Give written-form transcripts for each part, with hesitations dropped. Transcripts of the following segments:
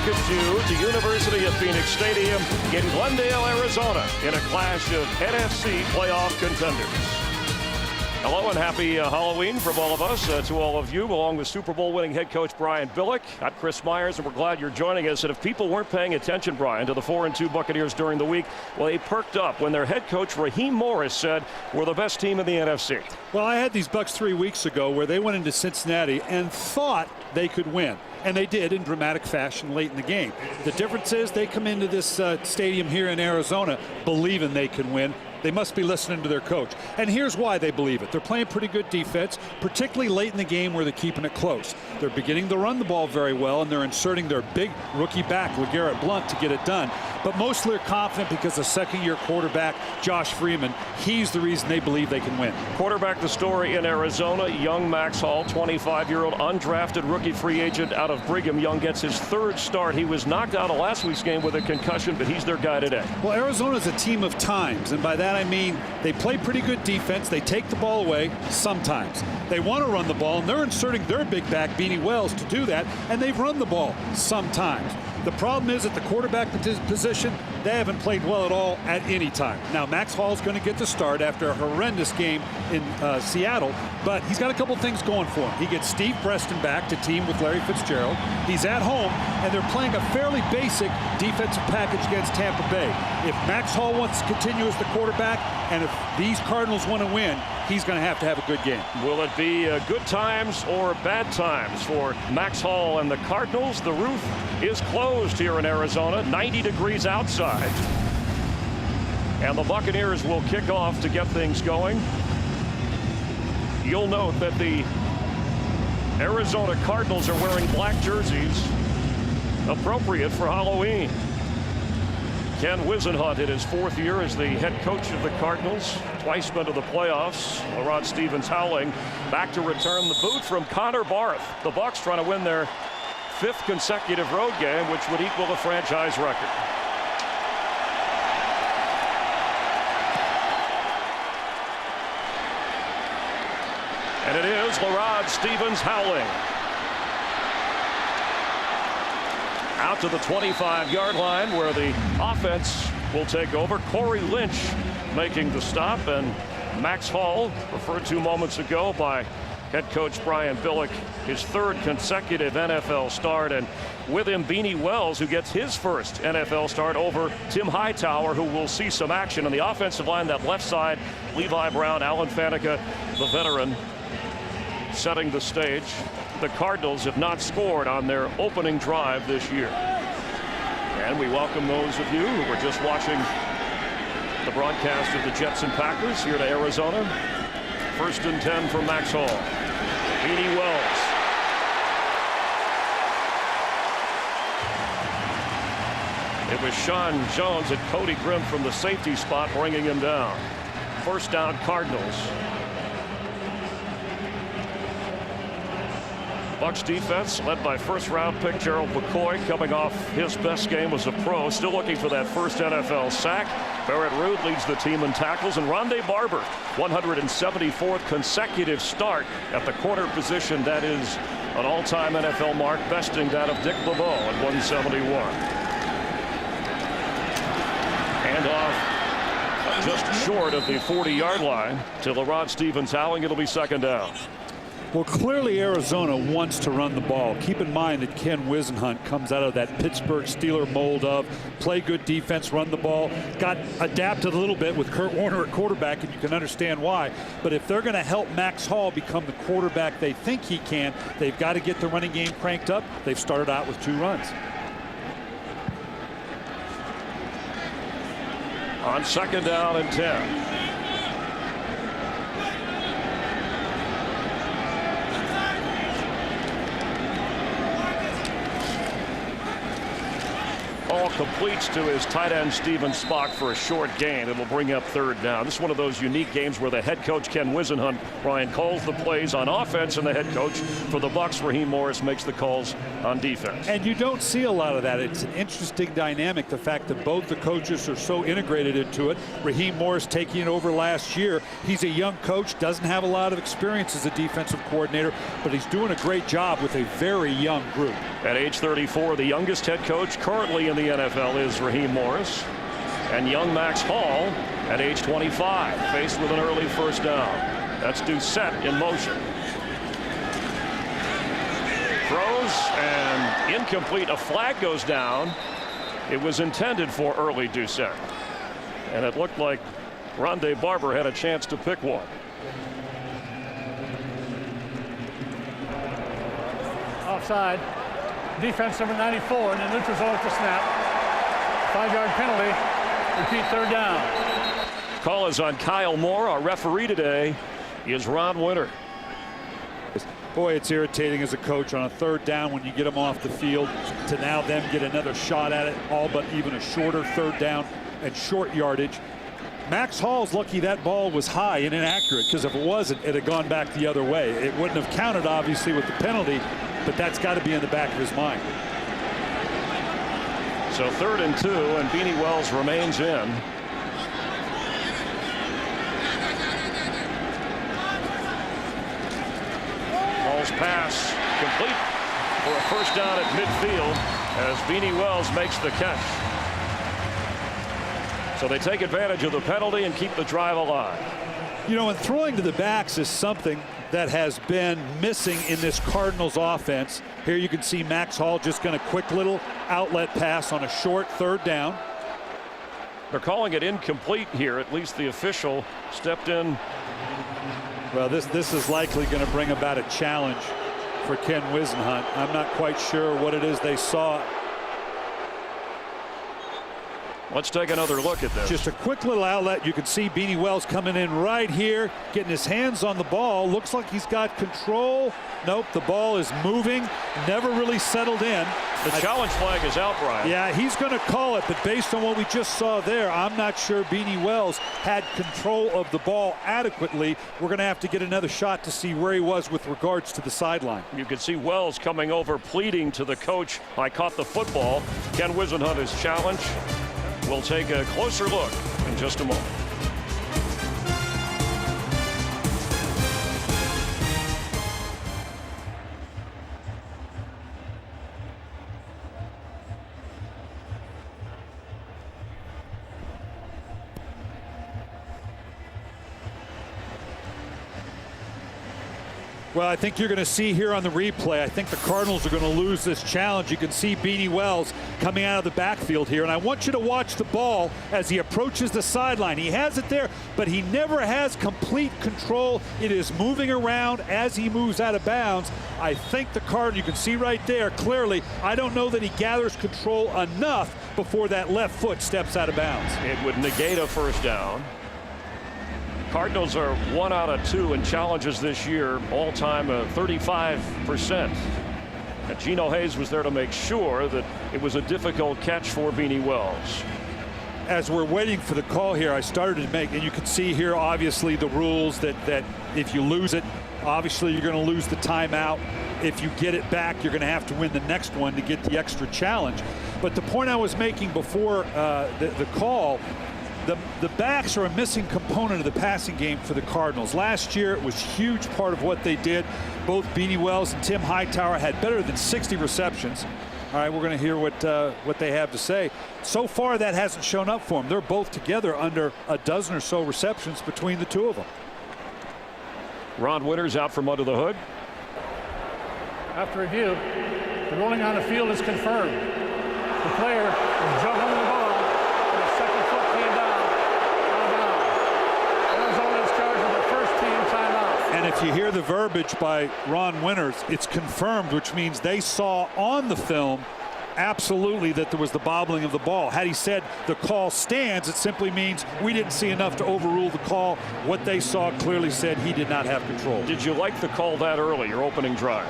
at 2 to University of Phoenix Stadium in Glendale, Arizona, in a clash of NFC playoff contenders. Hello and happy Halloween from all of us to all of you, along with Super Bowl winning head coach Brian Billick. I'm Chris Myers, and we're glad you're joining us. And if people weren't paying attention, Brian, to the 4-2 Buccaneers during the week, well, they perked up when their head coach Raheem Morris said we're the best team in the NFC. Well, I had these Bucs 3 weeks ago where they went into Cincinnati and thought they could win. And they did in dramatic fashion late in the game. The difference is they come into this stadium here in Arizona believing they can win. They must be listening to their coach. And here's why they believe it. They're playing pretty good defense, particularly late in the game where they're keeping it close. They're beginning to run the ball very well, and they're inserting their big rookie back, LeGarrette Blount, to get it done. But mostly they're confident because the second-year quarterback, Josh Freeman, he's the reason they believe they can win. Quarterback the story in Arizona, young Max Hall, 25-year-old undrafted rookie free agent out of Brigham Young, gets his third start. He was knocked out of last week's game with a concussion, but he's their guy today. Well, Arizona's a team of times, and by that I mean they play pretty good defense. They take the ball away sometimes. They want to run the ball, and they're inserting their big back, Beanie Wells, to do that, and they've run the ball sometimes. The problem is at the quarterback position, they haven't played well at all at any time. Now, Max Hall's going to get the start after a horrendous game in Seattle, but he's got a couple things going for him. He gets Steve Preston back to team with Larry Fitzgerald. He's at home, and they're playing a fairly basic defensive package against Tampa Bay. If Max Hall wants to continue as the quarterback, and if these Cardinals want to win, he's going to have a good game. Will it be good times or bad times for Max Hall and the Cardinals? The roof is closed here in Arizona, 90 degrees outside. And the Buccaneers will kick off to get things going. You'll note that the Arizona Cardinals are wearing black jerseys, appropriate for Halloween. Ken Whisenhunt in his 4th year as the head coach of the Cardinals, twice been to the playoffs. Rod Stevens howling back to return the boot from Connor Barth. The Bucs trying to win their 5th consecutive road game, which would equal the franchise record. And it is Rod Stevens howling. Out to the 25-yard line where the offense will take over. Corey Lynch making the stop, and Max Hall, referred to moments ago by head coach Brian Billick, his 3rd consecutive NFL start, and with him Beanie Wells, who gets his first NFL start over Tim Hightower, who will see some action on the offensive line. That left side, Levi Brown, Alan Faneca, the veteran, setting the stage. The Cardinals have not scored on their opening drive this year. And we welcome those of you who were just watching the broadcast of the Jets and Packers here to Arizona. 1st and 10 for Max Hall. Beanie Wells. It was Sean Jones and Cody Grimm from the safety spot bringing him down. 1st down Cardinals. Bucs defense led by 1st-round pick Gerald McCoy, coming off his best game as a pro, still looking for that 1st NFL sack. Barrett Rood leads the team in tackles, and Rondé Barber, 174th consecutive start at the corner position. That is an all-time NFL mark, besting that of Dick LeBeau at 171. And off just short of the 40-yard line to Rod Stevens howling. It'll be 2nd down. Well, clearly Arizona wants to run the ball. Keep in mind that Ken Whisenhunt comes out of that Pittsburgh Steeler mold of play good defense, run the ball. Got adapted a little bit with Kurt Warner at quarterback, and you can understand why. But if they're going to help Max Hall become the quarterback they think he can, they've got to get the running game cranked up. They've started out with 2 runs. On 2nd down and 10. Hall completes to his tight end Steven Spock for a short gain. It'll bring up third down. This is one of those unique games where the head coach Ken Wisenhunt, Brian, calls the plays on offense, and the head coach for the Bucs, Raheem Morris, makes the calls on defense. And you don't see a lot of that. It's an interesting dynamic, the fact that both the coaches are so integrated into it. Raheem Morris taking it over last year. He's a young coach, doesn't have a lot of experience as a defensive coordinator, but he's doing a great job with a very young group. At age 34, the youngest head coach currently in the NFL is Raheem Morris. And young Max Hall at age 25, faced with an early first down. That's Doucette in motion. Throws and incomplete. A flag goes down. It was intended for early Doucette. And it looked like Rondé Barber had a chance to pick one. Offside. Defense number 94 in the neutral zone at the snap. 5-yard penalty. Repeat, third down. Call is on Kyle Moore. Our referee today is Ron Winter. Boy, it's irritating as a coach on a third down when you get them off the field to now them get another shot at it, all but even a shorter third down and short yardage. Max Hall's lucky that ball was high and inaccurate, because if it wasn't, it had gone back the other way. It wouldn't have counted, obviously, with the penalty, but that's got to be in the back of his mind. So 3rd and 2, and Beanie Wells remains in. Hall's pass complete for a first down at midfield as Beanie Wells makes the catch. So they take advantage of the penalty and keep the drive alive. You know, and throwing to the backs is something that has been missing in this Cardinals offense. Here you can see Max Hall just going to quick little outlet pass on a short third down. They're calling it incomplete here. At least the official stepped in. Well, this is likely going to bring about a challenge for Ken Wisenhunt. I'm not quite sure what it is they saw. Let's take another look at this. Just a quick little outlet. You can see Beanie Wells coming in right here, getting his hands on the ball. Looks like he's got control. Nope, the ball is moving, never really settled in. The challenge flag is out, Brian. Yeah, he's going to call it, but based on what we just saw there, I'm not sure Beanie Wells had control of the ball adequately. We're going to have to get another shot to see where he was with regards to the sideline. You can see Wells coming over, pleading to the coach, I caught the football. Ken Wisenhunt is challenged. We'll take a closer look in just a moment. Well, I think you're going to see here on the replay, I think the Cardinals are going to lose this challenge. You can see Beanie Wells coming out of the backfield here, and I want you to watch the ball as he approaches the sideline. He has it there, but he never has complete control. It is moving around as he moves out of bounds. I think the Cardinals, you can see right there clearly, I don't know that he gathers control enough before that left foot steps out of bounds. It would negate a first down. Cardinals are 1 out of 2 in challenges this year, all-time 35%. And Geno Hayes was there to make sure that it was a difficult catch for Beanie Wells. As we're waiting for the call here, I started to make, and you can see here obviously the rules that if you lose it, obviously you're going to lose the timeout. If you get it back, you're going to have to win the next one to get the extra challenge. But the point I was making before the call, the backs are a missing component of the passing game for the Cardinals. Last year, it was a huge part of what they did. Both Beanie Wells and Tim Hightower had better than 60 receptions. All right, we're going to hear what they have to say. So far, that hasn't shown up for them. They're both together under a dozen or so receptions between the two of them. Ron Winters out from under the hood. After review, the ruling on the field is confirmed. The player is juggling the ball. And if you hear the verbiage by Ron Winters, it's confirmed, which means they saw on the film absolutely that there was the bobbling of the ball. Had he said the call stands, it simply means we didn't see enough to overrule the call. What they saw clearly said he did not have control. Did you like the call that early, your opening drive?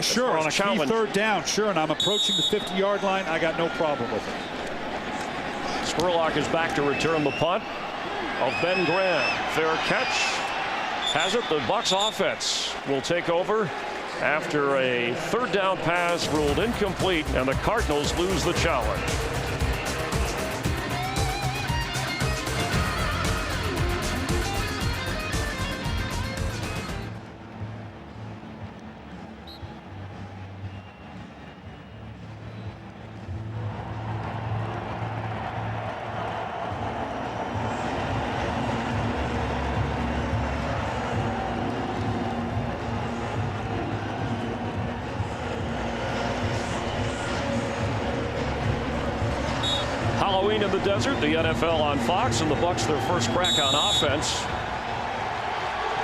Sure, on a key third down, sure, and I'm approaching the 50-yard line. I got no problem with it. Spurlock is back to return the punt of Ben Graham. Fair catch. Has it. The Bucs offense will take over after a third down pass ruled incomplete, and the Cardinals lose the challenge. Halloween in the desert, the NFL on Fox, and the Bucs their first crack on offense.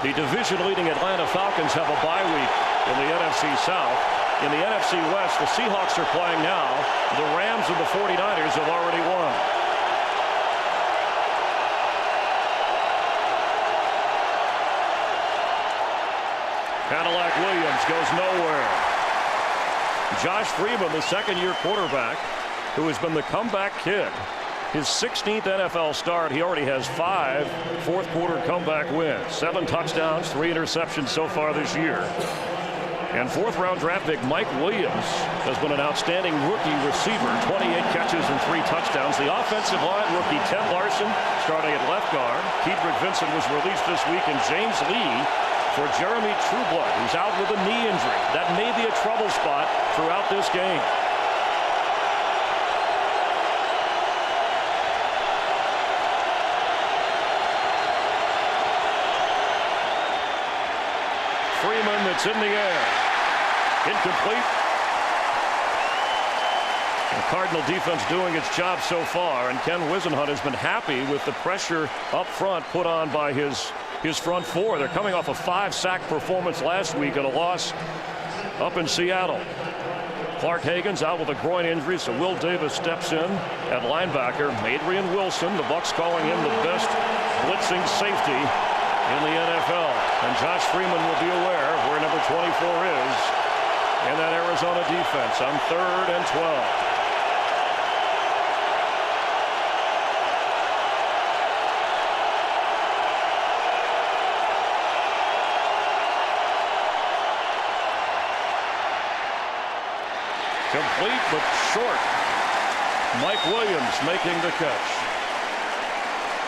The division-leading Atlanta Falcons have a bye week in the NFC South. In the NFC West, the Seahawks are playing now. The Rams and the 49ers have already won. Cadillac Williams goes nowhere. Josh Freeman, the second-year quarterback, who has been the comeback kid. His 16th NFL start. He already has 5 fourth-quarter comeback wins, 7 touchdowns, 3 interceptions so far this year. And fourth-round draft pick Mike Williams has been an outstanding rookie receiver, 28 catches and 3 touchdowns. The offensive line rookie Ted Larson starting at left guard. Kedrick Vincent was released this week, and James Lee for Jeremy Trueblood, who's out with a knee injury. That may be a trouble spot throughout this game. Freeman, it's in the air. Incomplete. The Cardinal defense doing its job so far, and Ken Wisenhunt has been happy with the pressure up front put on by his front four. They're coming off a 5-sack performance last week and a loss up in Seattle. Clark Hagan's out with a groin injury, so Will Davis steps in at linebacker. Adrian Wilson, the Bucs calling him the best blitzing safety in the NFL. And Josh Freeman will be aware of where number 24 is in that Arizona defense on 3rd and 12. Complete but short. Mike Williams making the catch.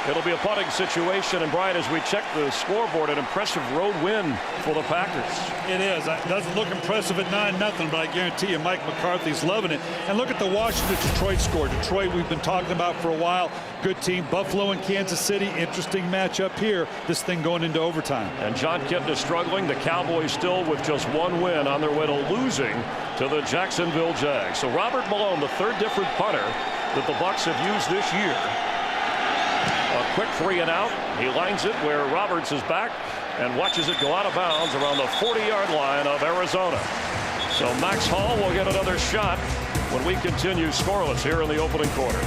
It'll be a punting situation, and Brian, as we check the scoreboard, an impressive road win for the Packers. It is. It doesn't look impressive at 9-0, but I guarantee you Mike McCarthy's loving it. And look at the Washington-Detroit score. Detroit we've been talking about for a while. Good team. Buffalo and Kansas City. Interesting matchup here. This thing going into overtime. And John Kent is struggling. The Cowboys still with just 1 win on their way to losing to the Jacksonville Jags. So Robert Malone, the 3rd different punter that the Bucs have used this year. A quick 3 and out. He lines it where Roberts is back and watches it go out of bounds around the 40-yard line of Arizona. So Max Hall will get another shot when we continue scoreless here in the opening quarter.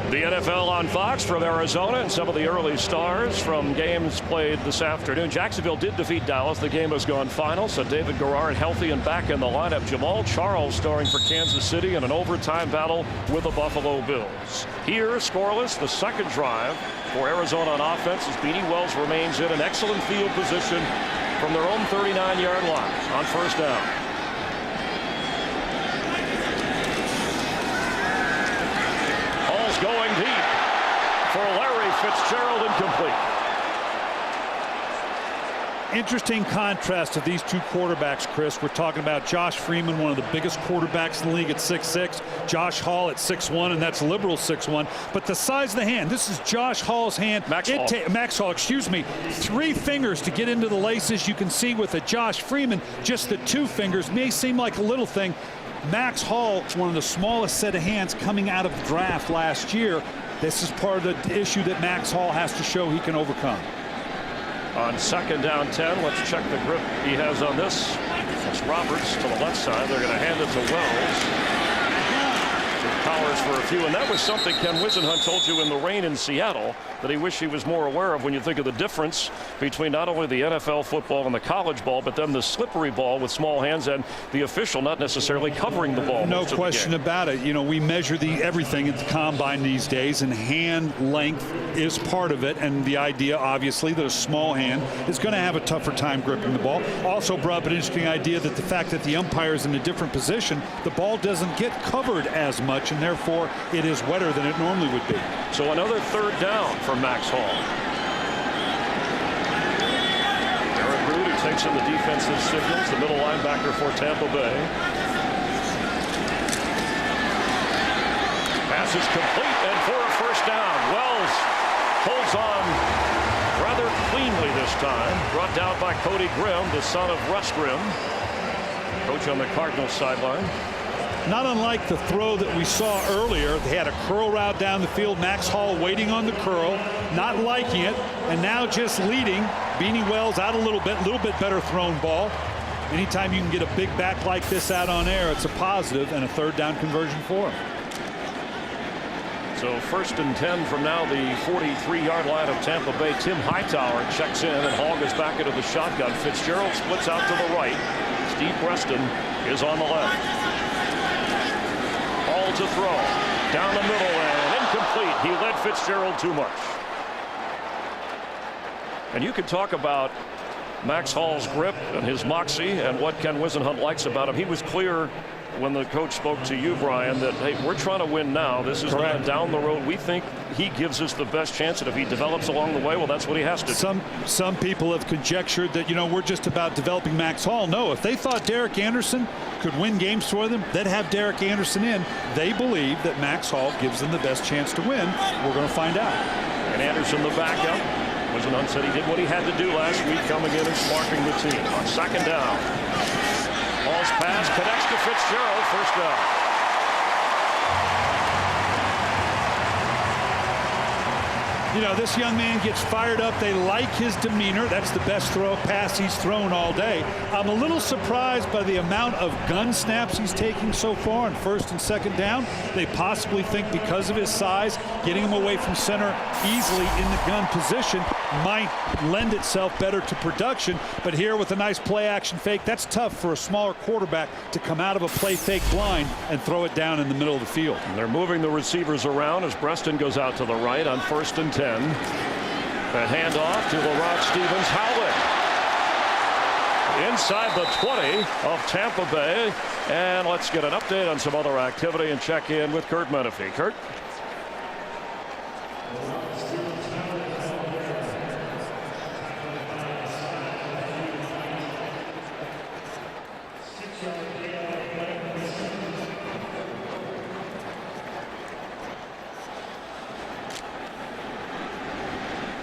The NFL on Fox from Arizona, and some of the early stars from games played this afternoon. Jacksonville did defeat Dallas. The game has gone final, so David Garrard healthy and back in the lineup. Jamal Charles starring for Kansas City in an overtime battle with the Buffalo Bills. Here, scoreless, the second drive for Arizona on offense as Beanie Wells remains in an excellent field position from their own 39-yard line on first down. Going deep for Larry Fitzgerald, incomplete. Interesting contrast of these 2 quarterbacks, Chris. We're talking about Josh Freeman, one of the biggest quarterbacks in the league at 6'6", Josh Hall at 6'1", and that's liberal 6'1". But the size of the hand, this is Josh Hall's hand. Max Hall, excuse me. 3 fingers to get into the laces. You can see with a Josh Freeman, just the 2 fingers may seem like a little thing. Max Hall, one of the smallest set of hands coming out of the draft last year. This is part of the issue that Max Hall has to show he can overcome. On 2nd down 10, let's check the grip he has on this. It's Roberts to the left side. They're going to hand it to Wells. Powers for a few, and that was something Ken Whisenhunt told you in the rain in Seattle that he wished he was more aware of when you think of the difference between not only the NFL football and the college ball, but then the slippery ball with small hands and the official not necessarily covering the ball. No question about it. You know, we measure everything at the combine these days, and hand length is part of it, and the idea obviously that a small hand is going to have a tougher time gripping the ball. Also brought up an interesting idea that the fact that the umpire is in a different position, the ball doesn't get covered as much, and therefore it is wetter than it normally would be. So another 3rd down for Max Hall. Eric Rood, who takes in the defensive signals, the middle linebacker for Tampa Bay. Pass is complete, and for a 1st down. Wells holds on rather cleanly this time. Brought down by Cody Grimm, the son of Russ Grimm, coach on the Cardinals sideline. Not unlike the throw that we saw earlier. They had a curl route down the field. Max Hall waiting on the curl, not liking it, and now just leading. Beanie Wells out a little bit better thrown ball. Anytime you can get a big back like this out on air, it's a positive, and a 3rd down conversion for him. So 1st and 10 from now, the 43-yard line of Tampa Bay. Tim Hightower checks in, and Hall goes back into the shotgun. Fitzgerald splits out to the right. Steve Preston is on the left. Hall to throw. Down the middle and incomplete. He led Fitzgerald too much. And you can talk about Max Hall's grip and his moxie and what Ken Whisenhunt likes about him. He was clear when the coach spoke to you, Brian, that, hey, we're trying to win now. This is not down the road. We think he gives us the best chance, and if he develops along the way, well, that's what he has to do. Some people have conjectured that, you know, we're just about developing Max Hall. No, if they thought Derek Anderson could win games for them, they'd have Derek Anderson in. They believe that Max Hall gives them the best chance to win. We're going to find out. And Anderson, the backup. Whisenhunt said he did what he had to do last week, coming in and sparking the team. On 2nd down. Hall's pass connects to Fitzgerald. 1st down. You know, this young man gets fired up. They like his demeanor. That's the best pass he's thrown all day. I'm a little surprised by the amount of gun snaps he's taking so far on 1st and 2nd down. They possibly think because of his size, getting him away from center easily in the gun position might lend itself better to production. But here with a nice play action fake, that's tough for a smaller quarterback to come out of a play fake blind and throw it down in the middle of the field. And they're moving the receivers around as Breaston goes out to the right on 1st and 10. That handoff to LaRod Stevens. Howlett inside the 20 of Tampa Bay. And let's get an update on some other activity and check in with Kurt Menefee. Kurt.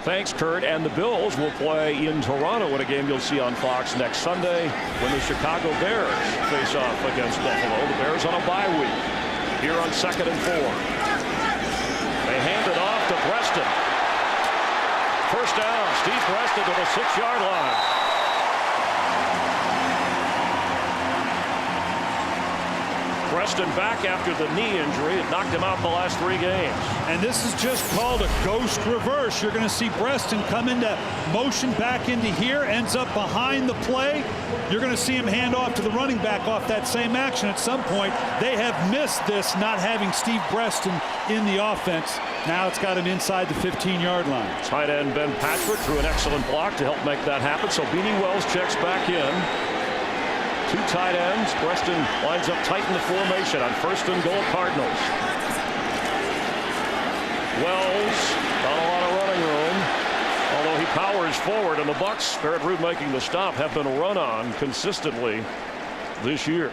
Thanks, Kurt. And the Bills will play in Toronto in a game you'll see on Fox next Sunday when the Chicago Bears face off against Buffalo. The Bears on a bye week here on 2nd and 4. They hand it off to Preston. 1st down. Steve Preston to the 6-yard line. Preston back after the knee injury. It knocked him out the last 3 games. And this is just called a ghost reverse. You're going to see Preston come into motion back into here, ends up behind the play. You're going to see him hand off to the running back off that same action at some point. They have missed this, not having Steve Preston in the offense. Now it's got him inside the 15-yard line. Tight end Ben Patrick threw an excellent block to help make that happen. So Beanie Wells checks back in. 2 tight ends. Preston lines up tight in the formation on 1st and goal, Cardinals. Wells got a lot of running room, although he powers forward, and the Bucs, Barrett Rood making the stop, have been run on consistently this year.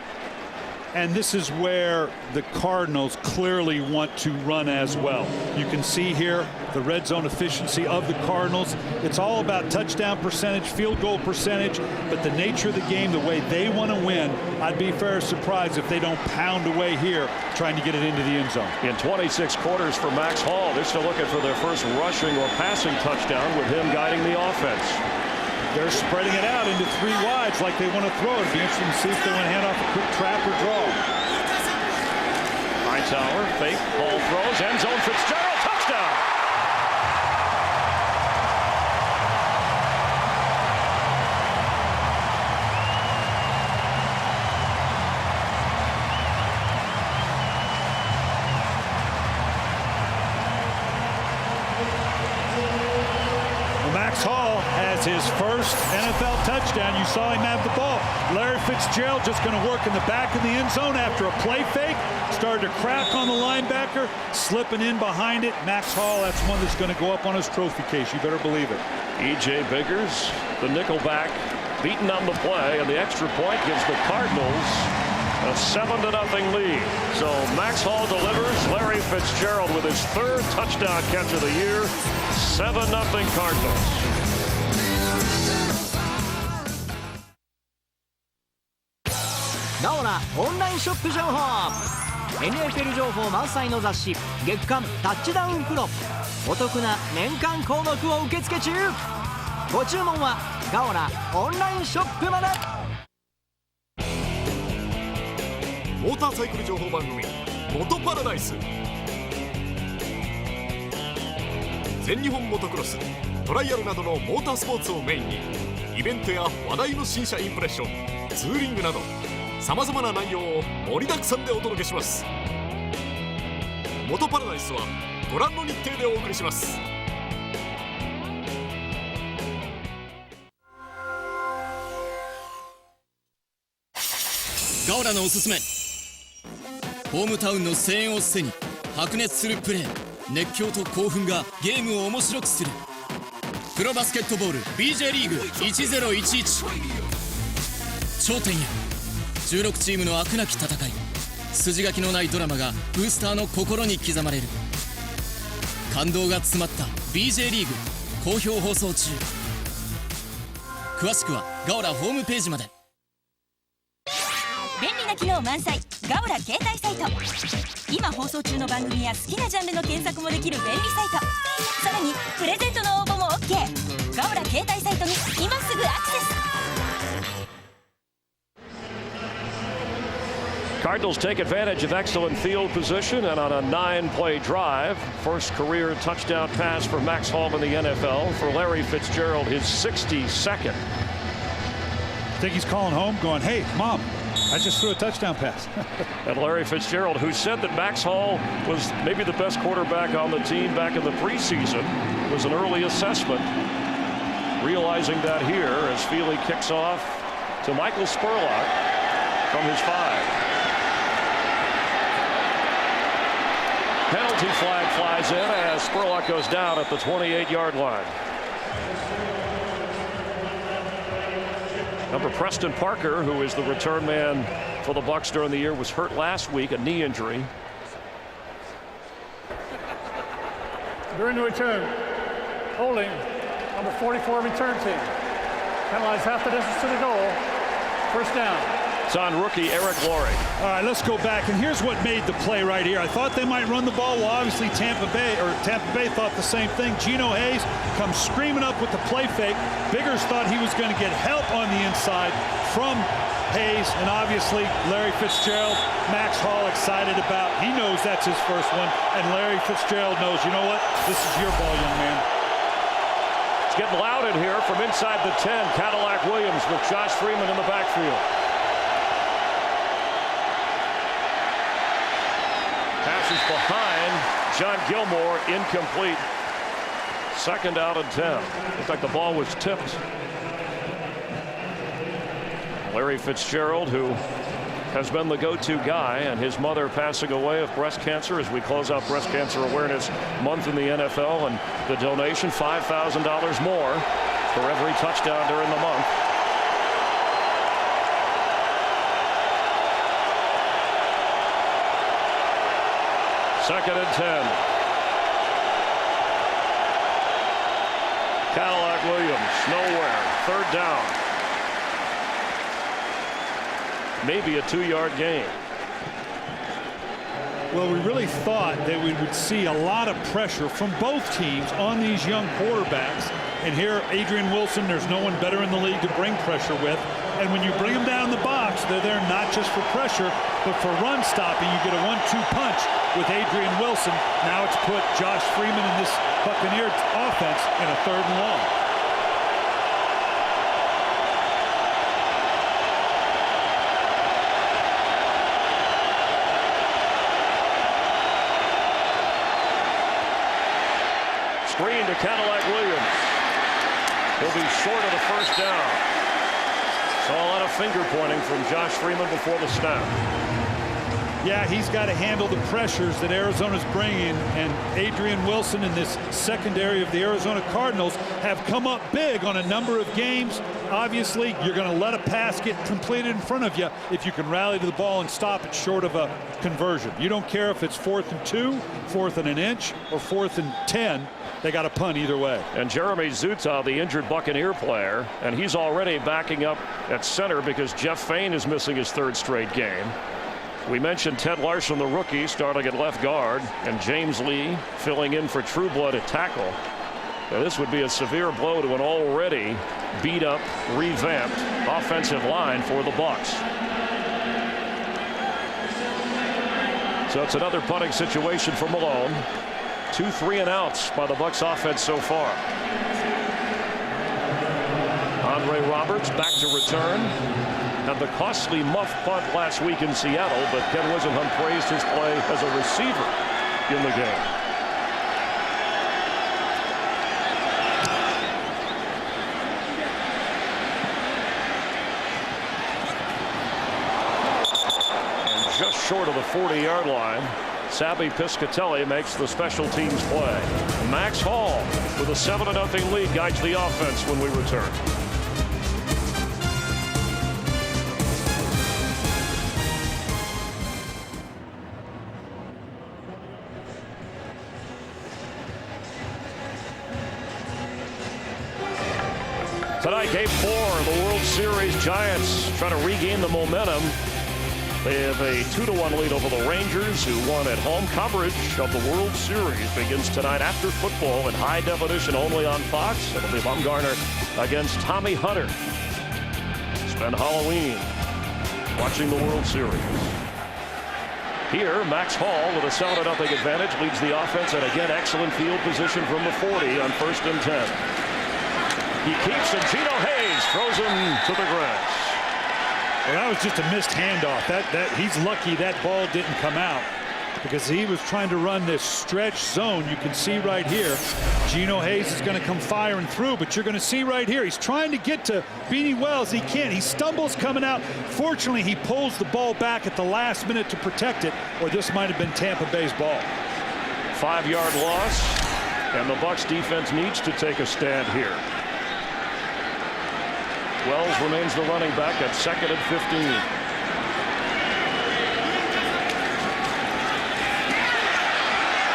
And this is where the Cardinals clearly want to run as well. You can see here the red zone efficiency of the Cardinals. It's all about touchdown percentage, field goal percentage, but the nature of the game, the way they want to win, I'd be very surprised if they don't pound away here trying to get it into the end zone. In 26 quarters for Max Hall, they're still looking for their first rushing or passing touchdown with him guiding the offense. They're spreading it out into 3 wides like they want to throw. It'd be interesting to see if they want to hand off a quick trap or draw. Hightower, fake, Hall throws, end zone, Fitzgerald, touchdown! Max Hall has his first NFL touchdown. You saw him have the ball. Larry Fitzgerald just going to work in the back of the end zone after a play fake. Started to crack on the linebacker, slipping in behind it. Max Hall, that's one that's going to go up on his trophy case. You better believe it. E.J. Biggers, the nickelback, beaten on the play, and the extra point gives the Cardinals a 7-0 lead. So Max Hall delivers. Larry Fitzgerald with his 3rd touchdown catch of the year. 7-0 Cardinals.ガオラオンラインショップ情報 NFL 情報満載の雑誌月刊タッチダウンプロお得な年間項目を受付中ご注文はガオラオンラインショップまでモーターサイクル情報番組モトパラダイス全日本モトクロストライアルなどのモータースポーツをメインにイベントや話題の新車インプレッションツーリングなどさまざまな内容を盛りだくさんでお届けします。モトパラダイスはご覧の日程でお送りします。ガオラのおすすめホームタウンの声援を背に白熱するプレー熱狂と興奮がゲームを面白くするプロバスケットボール BJ リーグ1011頂点へ16チームの飽くなき戦い筋書きのないドラマがブースターの心に刻まれる感動が詰まった BJ リーグ好評放送中詳しくはガオラホームページまで便利な機能満載ガオラ携帯サイト今放送中の番組や好きなジャンルの検索もできる便利サイトさらにプレゼントの応募も OK ガオラ携帯サイトに今すぐアクセスCardinals take advantage of excellent field position and on a 9-play drive. First career touchdown pass for Max Hall in the NFL. For Larry Fitzgerald, his 62nd. I think he's calling home going, hey, Mom, I just threw a touchdown pass. And Larry Fitzgerald, who said that Max Hall was maybe the best quarterback on the team back in the preseason, was an early assessment. Realizing that here as Feely kicks off to Michael Spurlock from his 5. Penalty flag flies in as Spurlock goes down at the 28-yard line. Number Preston Parker, who is the return man for the Bucs during the year, was hurt last week, a knee injury. During the return, holding number 44 return team. Penalized half the distance to the goal. First down. It's on rookie Eric Laurie. All right, let's go back. And here's what made the play right here. I thought they might run the ball. Well, obviously Tampa Bay thought the same thing. Geno Hayes comes screaming up with the play fake. Biggers thought he was going to get help on the inside from Hayes. And obviously Larry Fitzgerald, Max Hall excited about. He knows that's his first one. And Larry Fitzgerald knows, you know what? This is your ball, young man. It's getting loud in here from inside the 10. Cadillac Williams with Josh Freeman in the backfield. Passes behind John Gilmore, incomplete. Second out and 10. Looked like the ball was tipped. Larry Fitzgerald, who has been the go-to guy, and his mother passing away of breast cancer as we close out Breast Cancer Awareness Month in the NFL, and the donation $5,000 more for every touchdown during the month. 2nd and 10. Cadillac Williams nowhere. 3rd down. Maybe a 2-yard gain. Well, we really thought that we would see a lot of pressure from both teams on these young quarterbacks. And here, Adrian Wilson, there's no one better in the league to bring pressure with. And when you bring them down the box, they're there not just for pressure, but for run stopping. You get a 1-2 punch with Adrian Wilson. Now it's put Josh Freeman in this Buccaneer offense in a 3rd and long. Screen to Cadillac Williams. He'll be short of the 1st down. Saw a lot of finger pointing from Josh Freeman before the snap. Yeah, he's got to handle the pressures that Arizona's bringing, and Adrian Wilson and this secondary of the Arizona Cardinals have come up big on a number of games. Obviously, you're going to let a pass get completed in front of you if you can rally to the ball and stop it short of a conversion. You don't care if it's 4th and 2, 4th and an inch, or 4th and 10. They got a punt either way. And Jeremy Zuta, the injured Buccaneer player, and he's already backing up at center because Jeff Fain is missing his 3rd straight game. We mentioned Ted Larson, the rookie, starting at left guard, and James Lee filling in for Trueblood at tackle. Now, this would be a severe blow to an already beat up, revamped offensive line for the Bucs. So it's another punting situation for Malone. 2 3-and-outs by the Bucs offense so far. Andre Roberts back to return. Had the costly muff punt last week in Seattle, but Ken Wisenhunt praised his play as a receiver in the game. And just short of the 40-yard line, Sabby Piscatelli makes the special teams play. Max Hall with a 7-0 lead guides the offense when we return. Tonight, game 4 of the World Series. Giants trying to regain the momentum. They have a 2-1 lead over the Rangers, who won at home. Coverage of the World Series begins tonight after football in high definition only on Fox. It'll be Bumgarner against Tommy Hunter. Spend Halloween watching the World Series. Here, Max Hall with a 7-0 advantage leads the offense, and again, excellent field position from the 40 on 1st and 10. He keeps, and Gino Hayes throws him to the grass. Well, that was just a missed handoff. He's lucky that ball didn't come out, because he was trying to run this stretch zone. You can see right here, Gino Hayes is going to come firing through, but you're going to see right here, he's trying to get to Beanie Wells. He can't. He stumbles coming out. Fortunately, he pulls the ball back at the last minute to protect it, or this might have been Tampa Bay's ball. 5-yard loss, and the Bucs defense needs to take a stand here. Wells remains the running back at 2nd and 15.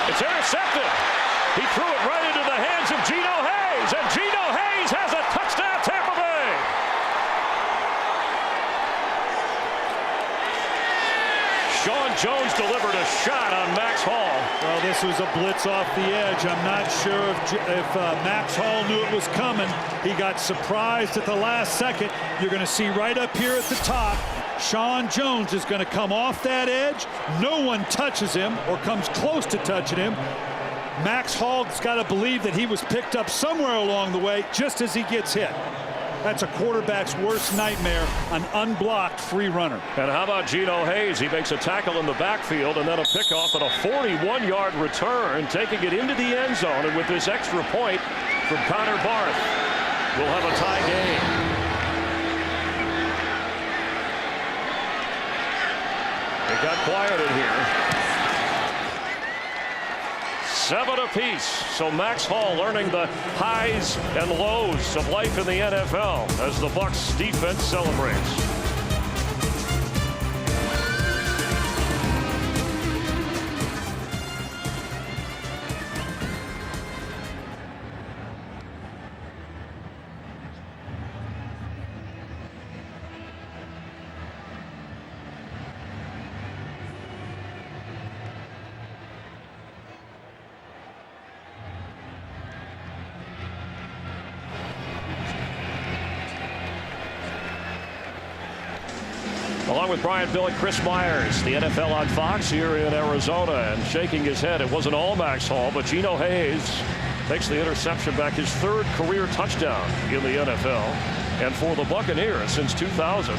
It's intercepted. He threw it right into the hands of Gino Hayes, and Gino Hayes has a touchdown, Tampa Bay. Sean Jones delivered a shot on Max Hall. Well, this was a blitz off the edge. I'm not sure if Max Hall knew it was coming. He got surprised at the last second. You're going to see right up here at the top, Sean Jones is going to come off that edge. No one touches him or comes close to touching him. Max Hall's got to believe that he was picked up somewhere along the way just as he gets hit. That's a quarterback's worst nightmare, an unblocked free runner. And how about Gino Hayes? He makes a tackle in the backfield and then a pickoff and a 41-yard return, taking it into the end zone. And with this extra point from Connor Barth, we'll have a tie game. It got quiet in here. 7 apiece. So Max Hall learning the highs and lows of life in the NFL as the Bucs defense celebrates. Along with Brian Bill and Chris Myers, the NFL on Fox here in Arizona, and shaking his head. It wasn't all Max Hall, but Geno Hayes takes the interception back, his third career touchdown in the NFL. And for the Buccaneers since 2000,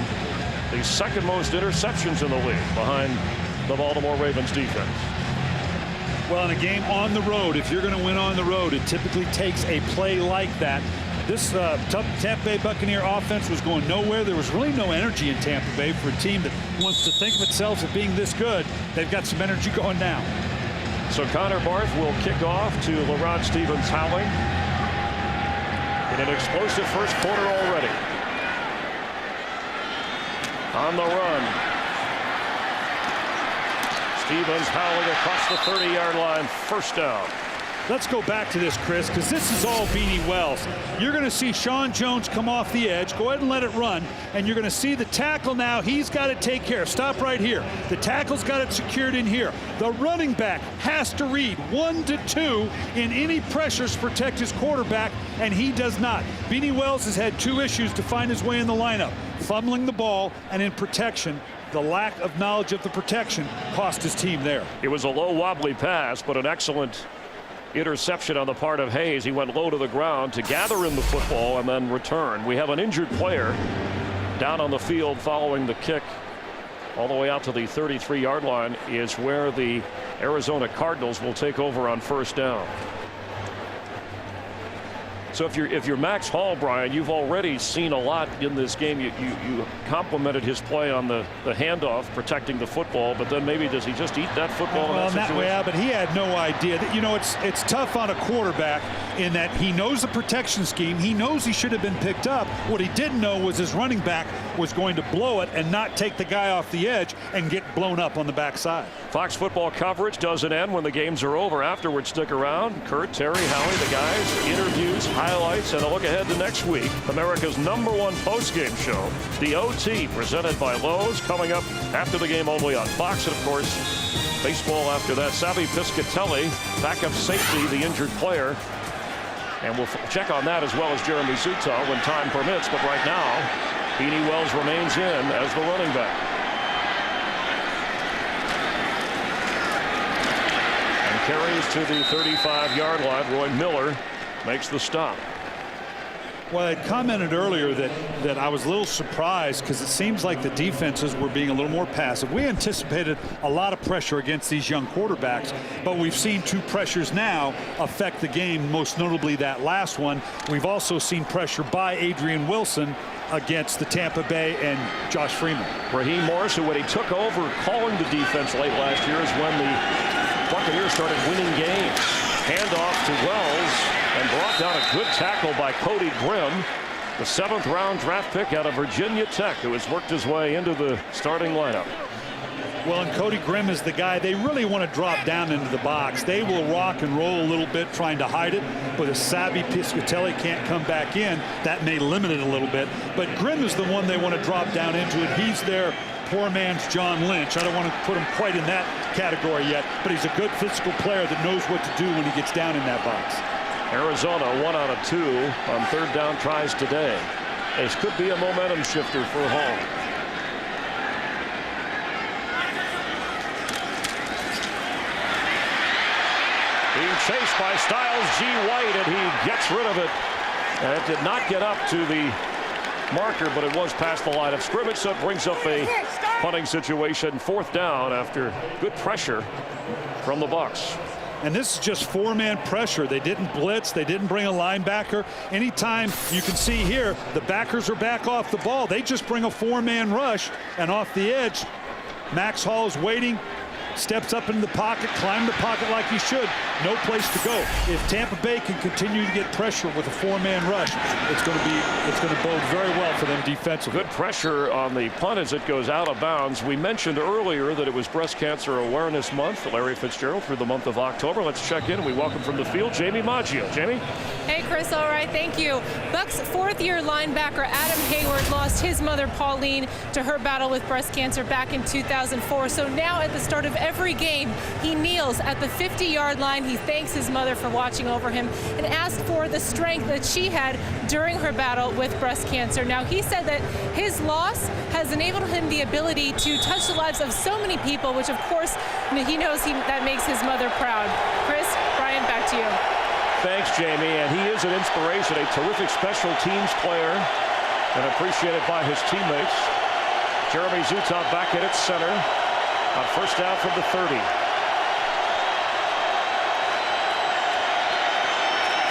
the second most interceptions in the league behind the Baltimore Ravens defense. Well, in a game on the road, if you're going to win on the road, it typically takes a play like that. This Tampa Bay Buccaneer offense was going nowhere. There was really no energy in Tampa Bay for a team that wants to think of itself as being this good. They've got some energy going now. So Connor Barth will kick off to LaRon Stevens howling in an explosive first quarter already. On the run. Stevens howling across the 30-yard line, first down. Let's go back to this, Chris, because this is all Beanie Wells. You're going to see Sean Jones come off the edge. Go ahead and let it run. And you're going to see the tackle now. He's got to take care. Stop right here. The tackle's got it secured in here. The running back has to read 1 to 2 in any pressures to protect his quarterback, and he does not. Beanie Wells has had 2 issues to find his way in the lineup. Fumbling the ball and in protection. The lack of knowledge of the protection cost his team there. It was a low wobbly pass, but an excellent interception on the part of Hayes. He went low to the ground to gather in the football and then return. We have an injured player down on the field following the kick. All the way out to the 33-yard line is where the Arizona Cardinals will take over on first down. So if you're Max Hall, Brian, you've already seen a lot in this game. You complimented his play on the handoff, protecting the football, but then maybe does he just eat that football in that situation? Yeah, but he had no idea. It's tough on a quarterback in that he knows the protection scheme. He knows he should have been picked up. What he didn't know was his running back was going to blow it and not take the guy off the edge and get blown up on the backside. Fox football coverage doesn't end when the games are over. Afterwards, stick around. Kurt, Terry, Howie, the guys, interviews, highlights, and a look ahead to next week. America's #1 postgame show, The OT, presented by Lowe's, coming up after the game only on Fox. And, of course, baseball after that. Savvy Piscatelli, backup safety, the injured player. And we'll check on that as well as Jeremy Zuto when time permits. But right now, Beanie Wells remains in as the running back. And carries to the 35-yard line. Roy Miller makes the stop. Well, I commented earlier that I was a little surprised because it seems like the defenses were being a little more passive. We anticipated a lot of pressure against these young quarterbacks, but we've seen 2 pressures now affect the game, most notably that last one. We've also seen pressure by Adrian Wilson against the Tampa Bay and Josh Freeman. Raheem Morris, who when he took over calling the defense late last year, is when the Buccaneers started winning games. Handoff to Wells and brought down a good tackle by Cody Grimm, the 7th-round draft pick out of Virginia Tech, who has worked his way into the starting lineup. Well, and Cody Grimm is the guy they really want to drop down into the box. They will rock and roll a little bit trying to hide it, but if Savvy Piscatelli can't come back in, that may limit it a little bit. But Grimm is the one they want to drop down into it. He's their poor man's John Lynch. I don't want to put him quite in that category yet, but he's a good physical player that knows what to do when he gets down in that box. Arizona 1 out of 2 on 3rd down tries today. This could be a momentum shifter for Hall. Being chased by Styles G. White, and he gets rid of it. And it did not get up to the marker, but it was past the line of scrimmage, so it brings up a punting situation. 4th down after good pressure from the Bucs. And this is just 4-man pressure. They didn't blitz. They didn't bring a linebacker. Anytime you can see here, the backers are back off the ball. They just bring a 4-man rush, and off the edge, Max Hall is waiting, steps up into the pocket, climbed the pocket like he should. No place to go. If Tampa Bay can continue to get pressure with a 4-man rush, it's going to bode very well for them defensively. Good pressure on the punt as it goes out of bounds. We mentioned earlier that it was Breast Cancer Awareness Month. Larry Fitzgerald through the month of October. Let's check in. We welcome from the field Jamie Maggio. Jamie? Hey, Chris. All right. Thank you. Bucs 4th-year linebacker Adam Hayward lost his mother, Pauline, to her battle with breast cancer back in 2004. So now at the start of every game, he kneels at the 50-yard line. He thanks his mother for watching over him and asked for the strength that she had during her battle with breast cancer. Now, he said that his loss has enabled him the ability to touch the lives of so many people, which of course he knows that makes his mother proud. Chris, Brian, back to you. Thanks, Jamie. And he is an inspiration, a terrific special teams player and appreciated by his teammates. Jeremy Zutov back at its center on first down from the 30.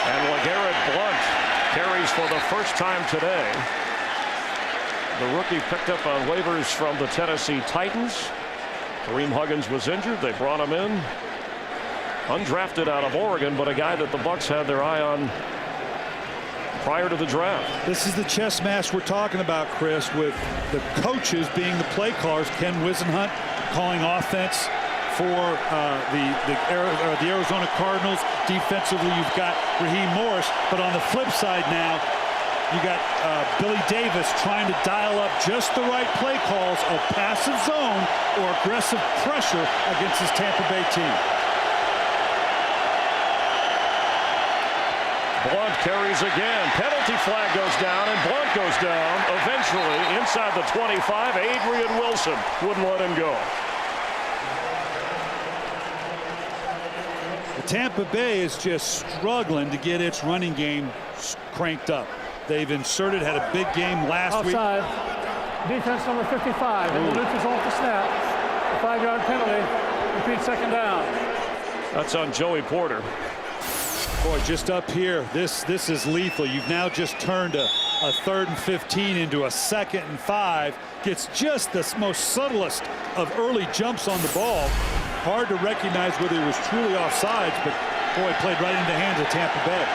And LeGarrette Blount carries for the first time today. The rookie picked up on waivers from the Tennessee Titans. Kareem Huggins was injured. They brought him in. Undrafted out of Oregon, but a guy that the Bucs had their eye on prior to the draft. This is the chess match we're talking about, Chris, with the coaches being the play callers. Ken Wisenhunt calling offense for the Arizona Cardinals. Defensively, you've got Raheem Morris, but on the flip side now, you got Billy Davis trying to dial up just the right play calls of passive zone or aggressive pressure against his Tampa Bay team. Blount carries again. Penalty flag goes down, and Blount goes down. Eventually, inside the 25, Adrian Wilson wouldn't let him go. Tampa Bay is just struggling to get its running game cranked up. They've inserted, had a big game last week. Offside. Defense number 55. And the loop is off the snap. A 5-yard penalty. Repeat second down. That's on Joey Porter. Boy, just up here, this is lethal. You've now just turned a 3rd and 15 into a 2nd and 5. Gets just the most subtlest of early jumps on the ball. Hard to recognize whether he was truly offsides, but boy, played right into the hands of Tampa Bay.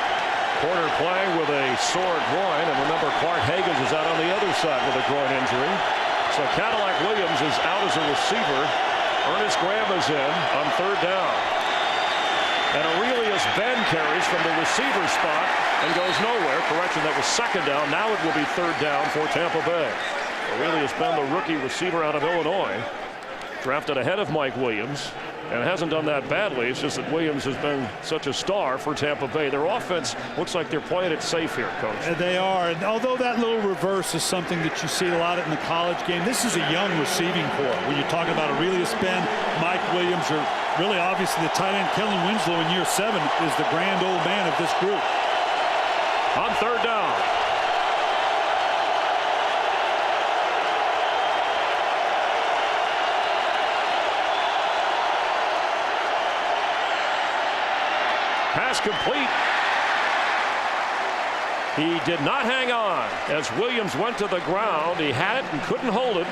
Porter playing with a sore groin, and remember, Clark Higgins is out on the other side with a groin injury. So Cadillac Williams is out as a receiver. Ernest Graham is in on 3rd down. And Aurelius Ben carries from the receiver spot and goes nowhere. Correction, that was 2nd down. Now it will be 3rd down for Tampa Bay. Aurelius Ben, the rookie receiver out of Illinois, drafted ahead of Mike Williams, and hasn't done that badly. It's just that Williams has been such a star for Tampa Bay. Their offense looks like they're playing it safe here, Coach. And they are. And although that little reverse is something that you see a lot in the college game, this is a young receiving corps. When you talk about Aurelius Ben, Mike Williams, or really obviously the tight end Kellen Winslow in year 7 is the grand old man of this group. On 3rd down. Pass complete. He did not hang on as Williams went to the ground. He had it and couldn't hold it.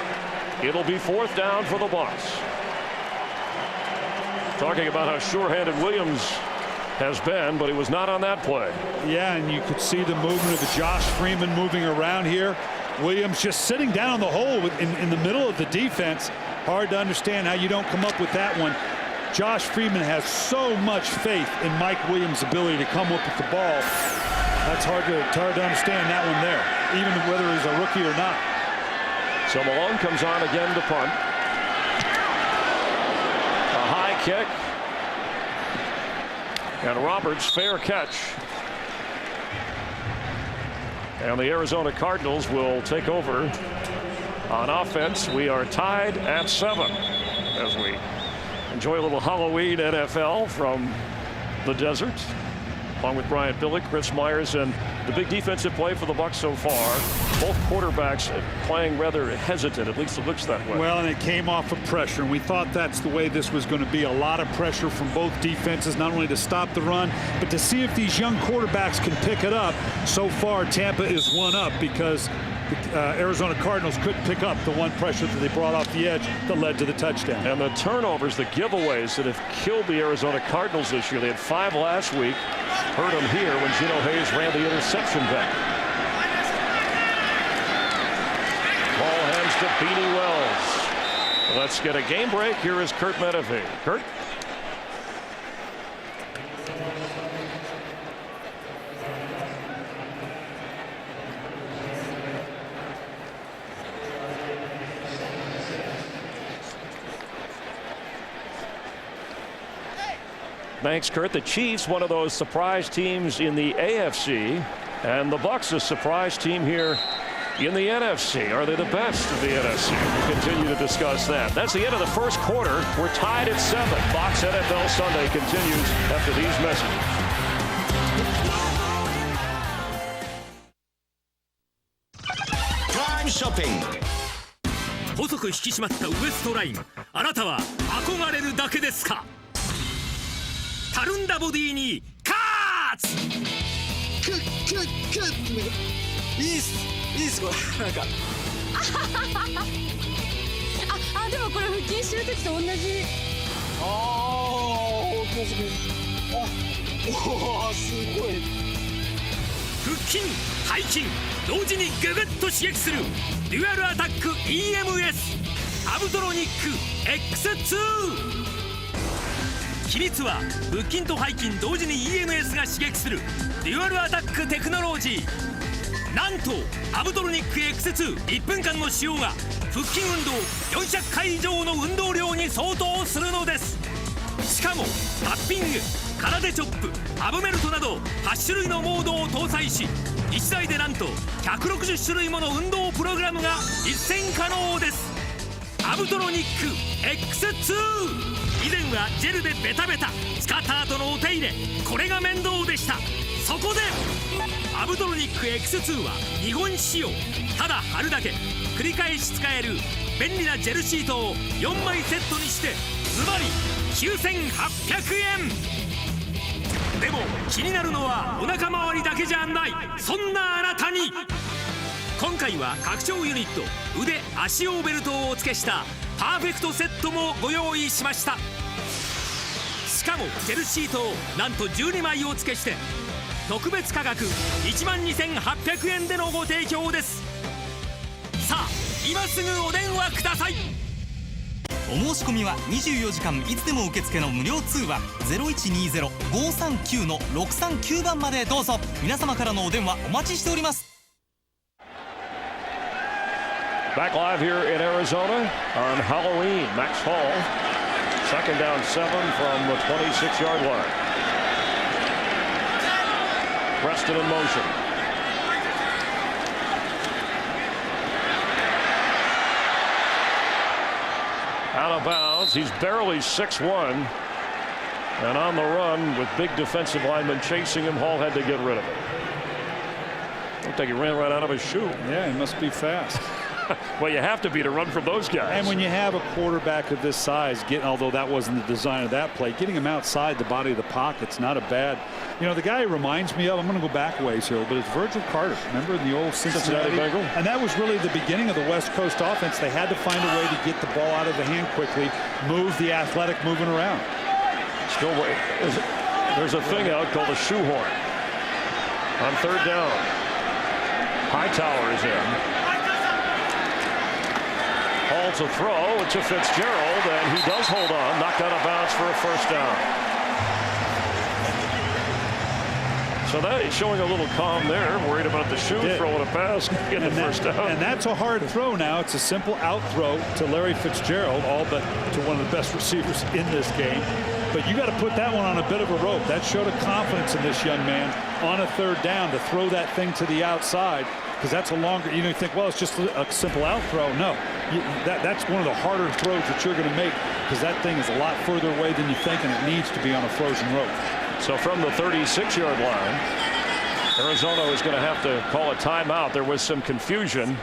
It'll be 4th down for the Bucs. Talking about how sure-handed Williams has been, but he was not on that play. Yeah, and you could see the movement of the Josh Freeman moving around here. Williams just sitting down in the hole in the middle of the defense. Hard to understand how you don't come up with that one. Josh Freeman has so much faith in Mike Williams' ability to come up with the ball. That's hard to understand that one there, even whether he's a rookie or not. So Malone comes on again to punt. A high kick. And Roberts, fair catch. And the Arizona Cardinals will take over on offense. We are tied at 7 as we enjoy a little Halloween NFL from the desert. Along with Brian Billick, Chris Myers, and the big defensive play for the Bucs so far. Both quarterbacks playing rather hesitant, at least it looks that way. Well, and it came off of pressure, and we thought that's the way this was going to be. A lot of pressure from both defenses, not only to stop the run, but to see if these young quarterbacks can pick it up. So far, Tampa is one up because the Arizona Cardinals couldn't pick up the one pressure that they brought off the edge that led to the touchdown. And the turnovers, the giveaways that have killed the Arizona Cardinals this year. They had 5 last week. Heard them here when Gino Hayes ran the interception back. Ball hands to Beanie Wells. Let's get a game break. Here is Kurt Menefee. Kurt? Thanks, Kurt. The Chiefs, one of those surprise teams in the AFC, and the Bucs, a surprise team here in the NFC. Are they the best of the NFC? We'll continue to discuss that. That's the end of the first quarter. We're tied at 7. Fox NFL Sunday continues after these messages. Prime Shopping. 細く引き締まったウエストライン、あなたは憧れるだけですか？たるんだボディにカーツ。いいっすこれなんかあでもこれ腹筋してる時と同じ。すごい。腹筋、背筋同時にググッと刺激するデュアルアタック EMS アブトロニック X2。 秘密は腹筋と背筋同時に EMS が刺激するデュアルアタックテクノロジー。なんとアブトロニック X21 分間の使用が腹筋運動400回以上の運動量に相当するのです。しかもタッピング、空手チョップ、アブメルトなど8種類のモードを搭載し、1台でなんと160種類もの運動プログラムが実践可能です。アブトロニック X2。 以前はジェルでベタベタ、使った後のお手入れ、これが面倒でした。そこでアブトロニック X2 は日本仕様、ただ貼るだけ、繰り返し使える便利なジェルシートを4枚セットにしてズバリ9800円。でも気になるのはお腹周りだけじゃない。そんなあなたに今回は拡張ユニット、腕足用ベルトをお付けしたパーフェクトセットもご用意しました。しかもジェルシートをなんと12枚お付けして特別価格12800円でのご提供です。さあ今すぐお電話ください。お申し込みは24時間いつでも受付の無料通話 0120-539-639 番までどうぞ。皆様からのお電話お待ちしております。 Back live here in Arizona on Halloween. Max Hall, second down 7 from the 26-yard line. Preston in motion. Out of bounds. He's barely 6'1", and on the run with big defensive linemen chasing him. Hall had to get rid of it. Looked like he ran right out of his shoe. Yeah, he must be fast. Well, you have to be to run from those guys. And when you have a quarterback of this size, although that wasn't the design of that play, getting him outside the body of the pocket's not a bad. You know, the guy he reminds me of, I'm going to go back ways here, but it's Virgil Carter. Remember in the old Cincinnati Bengals? And that was really the beginning of the West Coast offense. They had to find a way to get the ball out of the hand quickly, move the athletic moving around. Still wait. There's a thing out called a shoehorn. On third down. Hightower is in. Hall to throw to Fitzgerald, and he does hold on, knocked out of bounds for a first down. So that is showing a little calm there, worried about the shoe throwing a pass in the first down. And that's a hard throw now. It's a simple out throw to Larry Fitzgerald, all but to one of the best receivers in this game. But you got to put that one on a bit of a rope. That showed a confidence in this young man on a third down to throw that thing to the outside, because that's a longer, you know, you think, well, it's just a simple out throw. No, that's one of the harder throws that you're going to make, because that thing is a lot further away than you think, and it needs to be on a frozen rope. So from the 36-yard line, Arizona is going to have to call a timeout. There was some confusion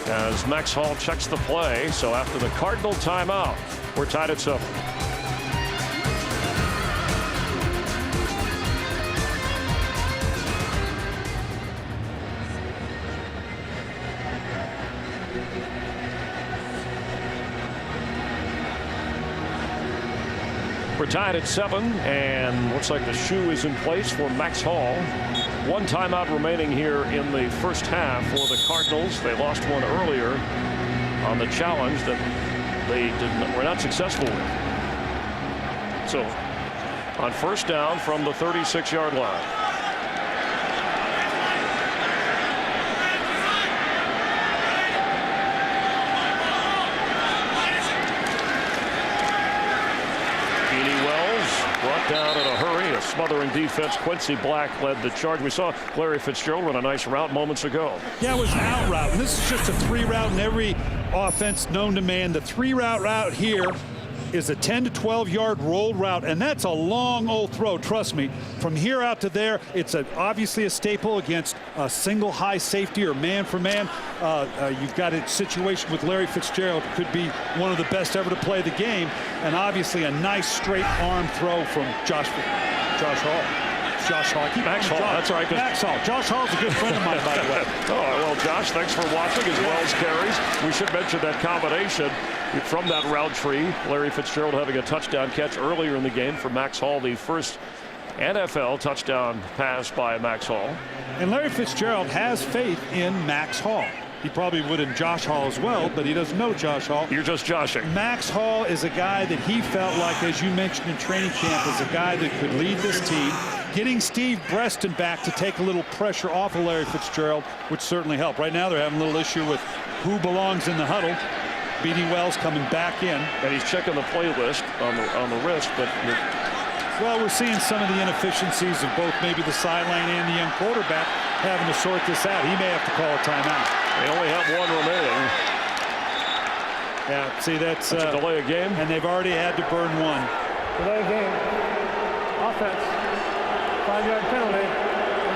as Max Hall checks the play. So after the Cardinal timeout, we're tied at 7. We're tied at 7, and looks like the shoe is in place for Max Hall. One timeout remaining here in the first half for the Cardinals. They lost one earlier on the challenge that they were not successful with. So on first down from the 36-yard line. Brought down at smothering defense. Quincy Black led the charge. We saw Larry Fitzgerald run a nice route moments ago. Yeah, it was an out route. And this is just a 3-route in every offense known to man. The 3-route route here is a 10 to 12 yard rolled route, and that's a long old throw, trust me. From here out to there, it's obviously a staple against a single high safety or man for man. You've got a situation with Larry Fitzgerald, could be one of the best ever to play the game, and obviously a nice straight arm throw from Josh Hall. Max Hall. That's right. Max Hall. Josh Hall's a good friend of mine, by the way. Oh, well, Josh, thanks for watching as well as carries. We should mention that combination from that route tree. Larry Fitzgerald having a touchdown catch earlier in the game for Max Hall, the first NFL touchdown pass by Max Hall. And Larry Fitzgerald has faith in Max Hall. He probably would in Josh Hall as well, but he doesn't know Josh Hall. You're just joshing. Max Hall is a guy that he felt like, as you mentioned in training camp, is a guy that could lead this team. Getting Steve Breaston back to take a little pressure off of Larry Fitzgerald would certainly help. Right now they're having a little issue with who belongs in the huddle. B.D. Wells coming back in. And he's checking the playlist on the wrist, but well, we're seeing some of the inefficiencies of both maybe the sideline and the young quarterback having to sort this out. He may have to call a timeout. They only have one remaining. Yeah, see, that's a delay of game. And they've already had to burn one. Delay of game. Offense. 5-yard penalty.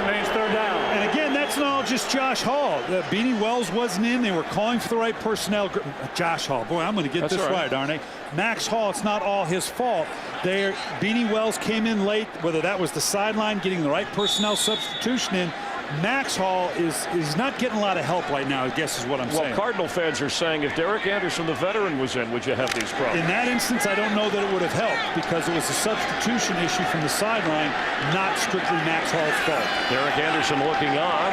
Remains third down. And again, that's not all just Josh Hall. Beanie Wells wasn't in. They were calling for the right personnel. Josh Hall. Boy, I'm going to get this right, aren't I? Max Hall, it's not all his fault. Beanie Wells came in late, whether that was the sideline, getting the right personnel substitution in. Max Hall is not getting a lot of help right now, I guess is what I'm saying. Well, Cardinal fans are saying if Derek Anderson, the veteran, was in, would you have these problems? In that instance, I don't know that it would have helped because it was a substitution issue from the sideline, not strictly Max Hall's fault. Derek Anderson looking on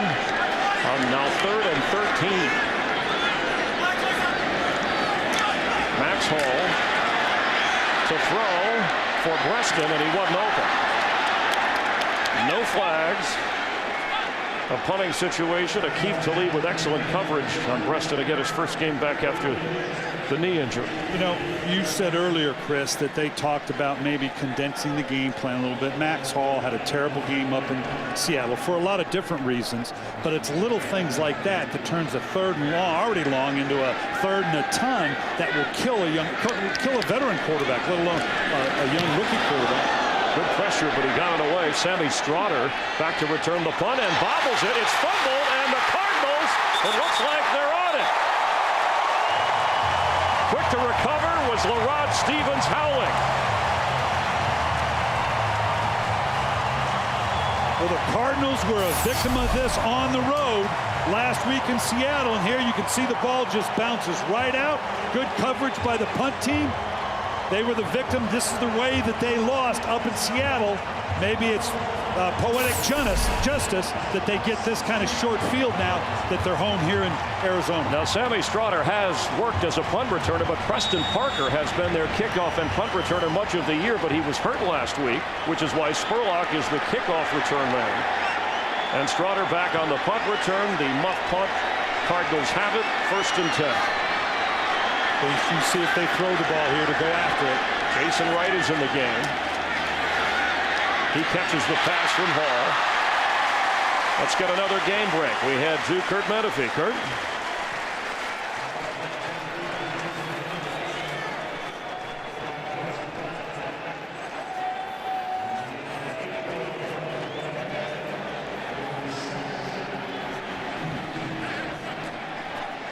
now 3rd and 13. Max Hall to throw for Breaston, and he wasn't open. No flags. A punting situation. Akeem Talib with excellent coverage on Breaston to get his first game back after the knee injury. You know, you said earlier, Chris, that they talked about maybe condensing the game plan a little bit. Max Hall had a terrible game up in Seattle for a lot of different reasons, but it's little things like that that turns a 3rd and long, already long, into a 3rd and a ton that will kill a veteran quarterback, let alone a young rookie quarterback. Good pressure, but he got it away. Sammy Strotter back to return the punt and bobbles it. It's fumbled, and the Cardinals, it looks like they're on it. Quick to recover was LaRod Stevens howling. Well, the Cardinals were a victim of this on the road last week in Seattle, and here you can see the ball just bounces right out. Good coverage by the punt team. They were the victim. This is the way that they lost up in Seattle. Maybe it's poetic justice that they get this kind of short field now that they're home here in Arizona. Now, Sammy Strotter has worked as a punt returner, but Preston Parker has been their kickoff and punt returner much of the year, but he was hurt last week, which is why Spurlock is the kickoff return man. And Strotter back on the punt return. The muff punt. Cardinals have it. 1st and 10. You see if they throw the ball here to go after it. Jason Wright is in the game. He catches the pass from Hall. Let's get another game break. We head to Kurt Menefee. Kurt.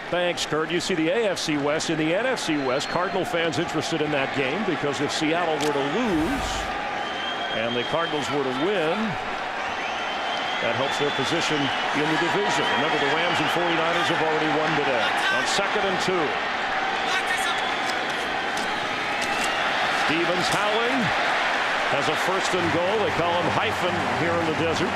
Thanks, Kurt. You see the AFC West. In the NFC West, Cardinal fans interested in that game because if Seattle were to lose and the Cardinals were to win, that helps their position in the division. Remember, the Rams and 49ers have already won today. On 2nd and 2. Stevens howling has a 1st and goal. They call him Hyphen here in the desert.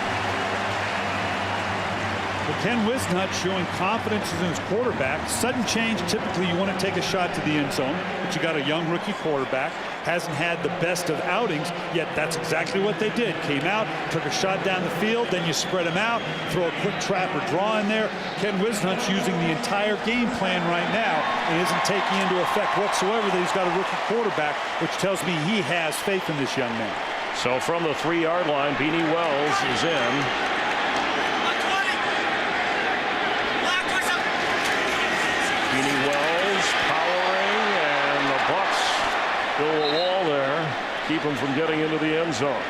But Ken Wisnut showing confidence in his quarterback. Sudden change, typically you want to take a shot to the end zone, but you got a young rookie quarterback. Hasn't had the best of outings, yet that's exactly what they did. Came out, took a shot down the field, then you spread them out, throw a quick trap or draw in there. Ken Wisnut's using the entire game plan right now and isn't taking into effect whatsoever that he's got a rookie quarterback, which tells me he has faith in this young man. So from the 3-yard line, Beanie Wells is in. Beanie Wells powering, and the Bucs build a wall there, keep him from getting into the end zone.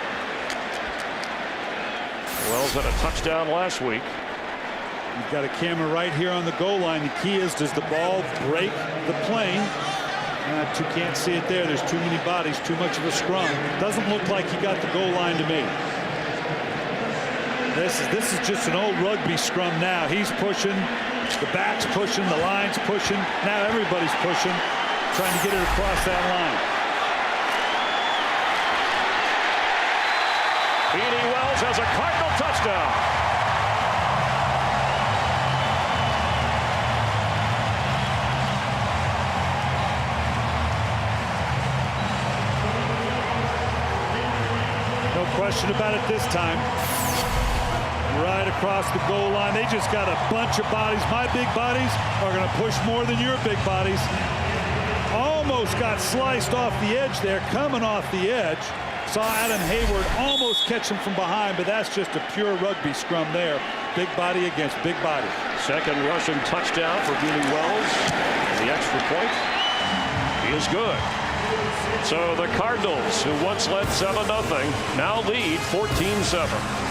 Wells had a touchdown last week. You've got a camera right here on the goal line. The key is, does the ball break the plane? You can't see it there. There's too many bodies, too much of a scrum. Doesn't look like he got the goal line to me. This is just an old rugby scrum now. He's pushing, the back's pushing, the line's pushing. Now everybody's pushing, trying to get it across that line. Beanie Wells has a Cardinal touchdown. No question about it this time. Right across the goal line. They just got a bunch of bodies. My big bodies are going to push more than your big bodies. Almost got sliced off the edge there, coming off the edge. Saw Adam Hayward almost catch him from behind, but that's just a pure rugby scrum there. Big body against big body. Second rushing touchdown for Beanie Wells. The extra point is good. So the Cardinals, who once led 7-0, now lead 14-7.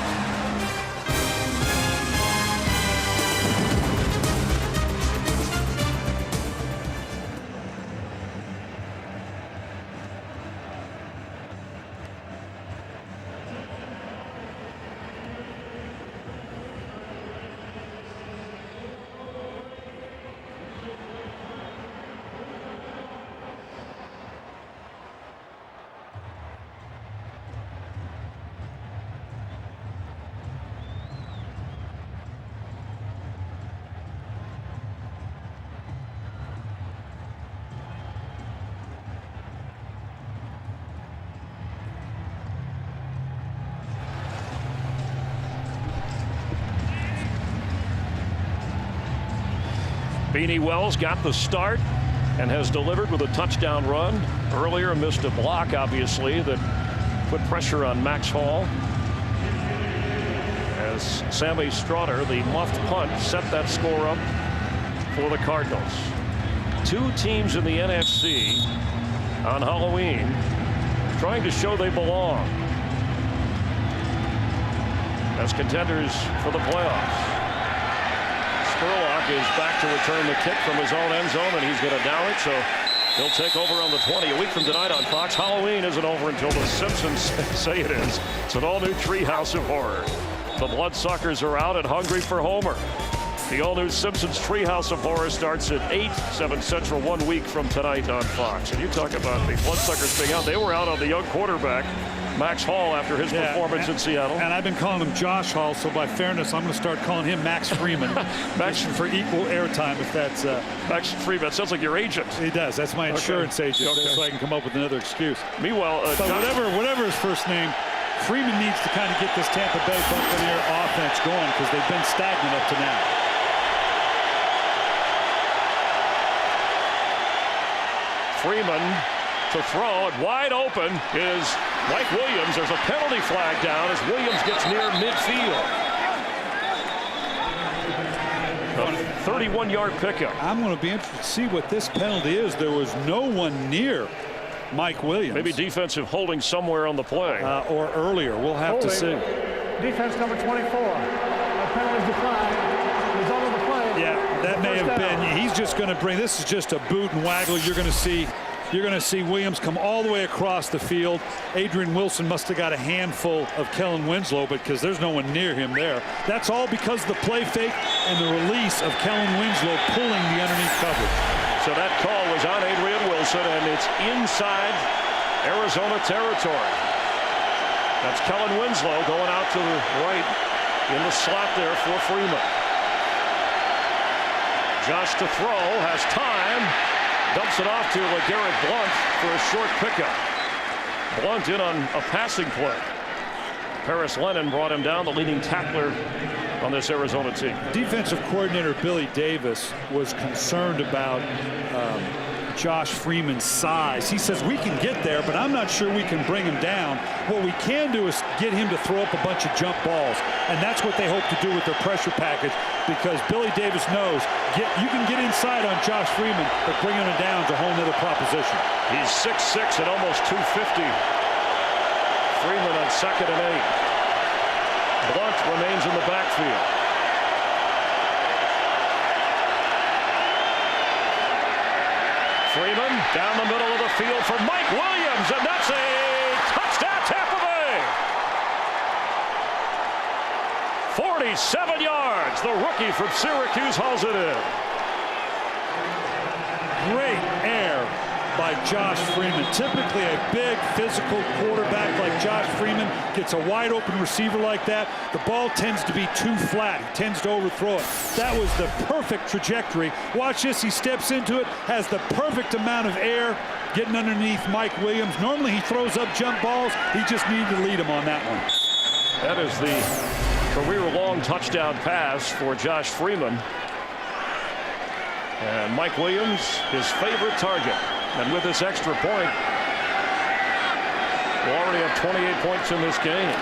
Beanie Wells got the start and has delivered with a touchdown run. Earlier missed a block, obviously, that put pressure on Max Hall. As Sammy Stroughter, the muffed punt, set that score up for the Cardinals. Two teams in the NFC on Halloween trying to show they belong as contenders for the playoffs. Spurlock is back to return the kick from his own end zone, and he's going to down it, so he'll take over on the 20. A week from tonight on Fox, Halloween isn't over until the Simpsons say it is. It's an all-new treehouse of horror. The Bloodsuckers are out and hungry for Homer. The all-new Simpsons Treehouse of Horror starts at 8, 7 Central, 1 week from tonight on Fox. And you talk about the Bloodsuckers being out. They were out on the young quarterback, Max Hall, after his performance in Seattle. And I've been calling him Josh Hall, so by fairness, I'm going to start calling him Max Freeman. Max for equal airtime, if that's... Max Freeman, that sounds like your agent. He does. That's my insurance agent, so I can come up with another excuse. Meanwhile... so whatever his first name, Freeman needs to kind of get this Tampa Bay Buccaneer offense going because they've been stagnant up to now. Freeman to throw, it wide open is Mike Williams. There's a penalty flag down as Williams gets near midfield. A 31-yard pickup. I'm going to be interested to see what this penalty is. There was no one near Mike Williams. Maybe defensive holding somewhere on the play. Or earlier. We'll have to see. Defense number 24. A penalty decline. Result of the play. Yeah, that may have been. He's just going to bring. This is just a boot and waggle. You're going to see Williams come all the way across the field. Adrian Wilson must have got a handful of Kellen Winslow, because there's no one near him there. That's all because of the play fake and the release of Kellen Winslow pulling the underneath coverage. So that call was on Adrian Wilson, and it's inside Arizona territory. That's Kellen Winslow going out to the right in the slot there for Freeman. Josh to throw, has time. Dumps it off to LeGarrette Blount for a short pickup. Blount in on a passing play. Paris Lennon brought him down, the leading tackler on this Arizona team. Defensive coordinator Billy Davis was concerned about Josh Freeman's size. He says we can get there, but I'm not sure we can bring him down. What we can do is get him to throw up a bunch of jump balls, and that's what they hope to do with their pressure package, because Billy Davis knows you can get inside on Josh Freeman, but bringing him down is a whole nother proposition. He's 6'6" and almost 250. Freeman on 2nd and 8. Blunt remains in the backfield. Freeman down the middle of the field for Mike Williams, and that's a touchdown, Tampa Bay. 47 yards. The rookie from Syracuse hauls it in. Great air by Josh Freeman. Typically a big physical quarterback like Josh Freeman gets a wide open receiver like that, the ball tends to be too flat. He tends to overthrow it. That was the perfect trajectory. Watch this. He steps into it, has the perfect amount of air getting underneath Mike Williams. Normally he throws up jump balls. He just needed to lead him on that one. That is the career-long touchdown pass for Josh Freeman. And Mike Williams, his favorite target. And with this extra point, we'll already have 28 points in this game.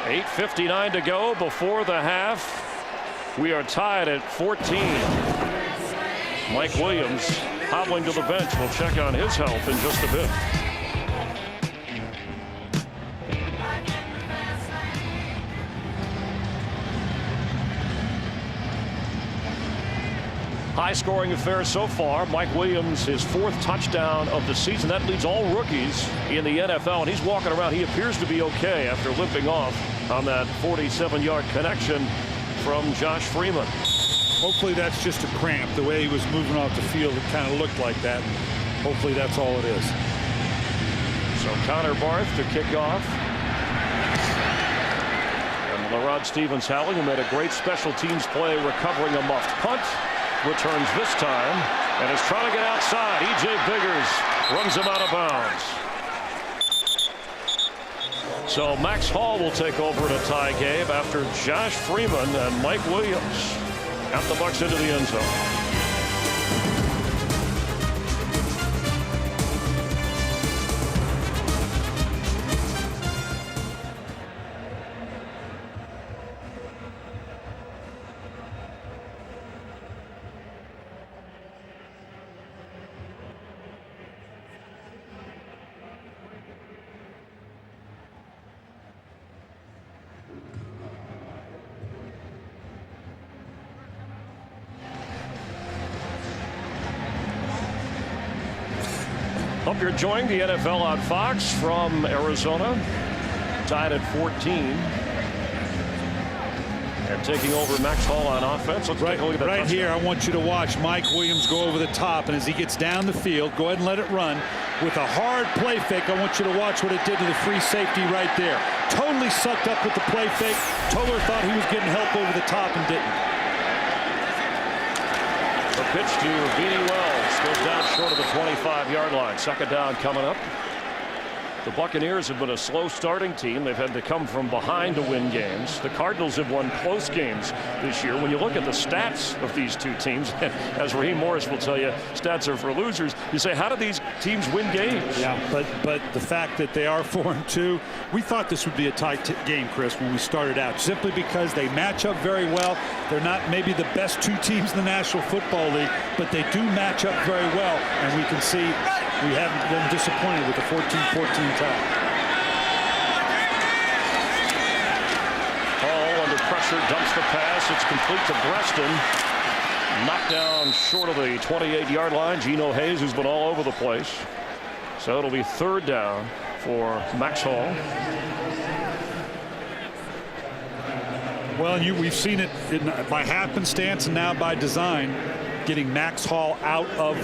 8:59 to go before the half. We are tied at 14. Mike Williams hobbling to the bench. We'll check on his health in just a bit. High-scoring affair so far. Mike Williams, his 4th touchdown of the season. That leads all rookies in the NFL, and he's walking around. He appears to be okay after limping off on that 47-yard connection from Josh Freeman. Hopefully that's just a cramp. The way he was moving off the field, it kind of looked like that. Hopefully that's all it is. So Connor Barth to kick off. And LaRod Stevens-Howling, who made a great special teams play recovering a muffed punt, returns this time and is trying to get outside. E.J. Biggers runs him out of bounds. So Max Hall will take over in a tie game after Josh Freeman and Mike Williams got the Bucs into the end zone. Hope you're enjoying the NFL on Fox from Arizona. Tied at 14. And taking over Max Hall on offense. Let's take a look at that right touchdown. here, I want you to watch Mike Williams go over the top, and as he gets down the field, go ahead and let it run. With a hard play fake, I want you to watch what it did to the free safety right there. Totally sucked up with the play fake. Toller thought he was getting help over the top and didn't. The pitch to Beanie Wells goes down short of the 25-yard line. 2nd down coming up. The Buccaneers have been a slow starting team. They've had to come from behind to win games. The Cardinals have won close games this year. When you look at the stats of these two teams, as Raheem Morris will tell you, stats are for losers. You say, how do these teams win games? Yeah, but the fact that they are 4-2, we thought this would be a tight game, Chris, when we started out, simply because they match up very well. They're not maybe the best 2 teams in the National Football League, but they do match up very well, and we can see we haven't been disappointed with the 14-14 tie. Hall under pressure dumps the pass. It's complete to Breston. Knocked down short of the 28-yard line. Geno Hayes, who's been all over the place. So it'll be 3rd down for Max Hall. Well, we've seen it by happenstance and now by design, getting Max Hall out of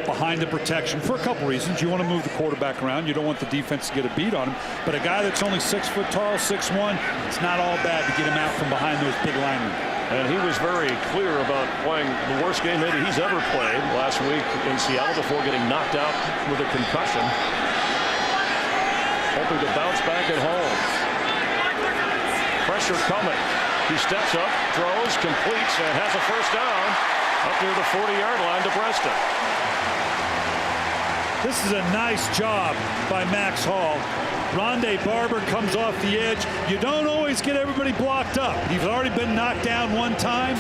behind the protection for a couple reasons. You want to move the quarterback around. You don't want the defense to get a beat on him. But a guy that's only 6 foot tall, 6'1", it's not all bad to get him out from behind those big linemen. And he was very clear about playing the worst game maybe he's ever played last week in Seattle before getting knocked out with a concussion. Hoping to bounce back at home. Pressure coming. He steps up, throws, completes, and has a 1st down. up near the 40-yard line to Breaston. This is a nice job by Max Hall. Rondé Barber comes off the edge. You don't always get everybody blocked up. He's already been knocked down one time.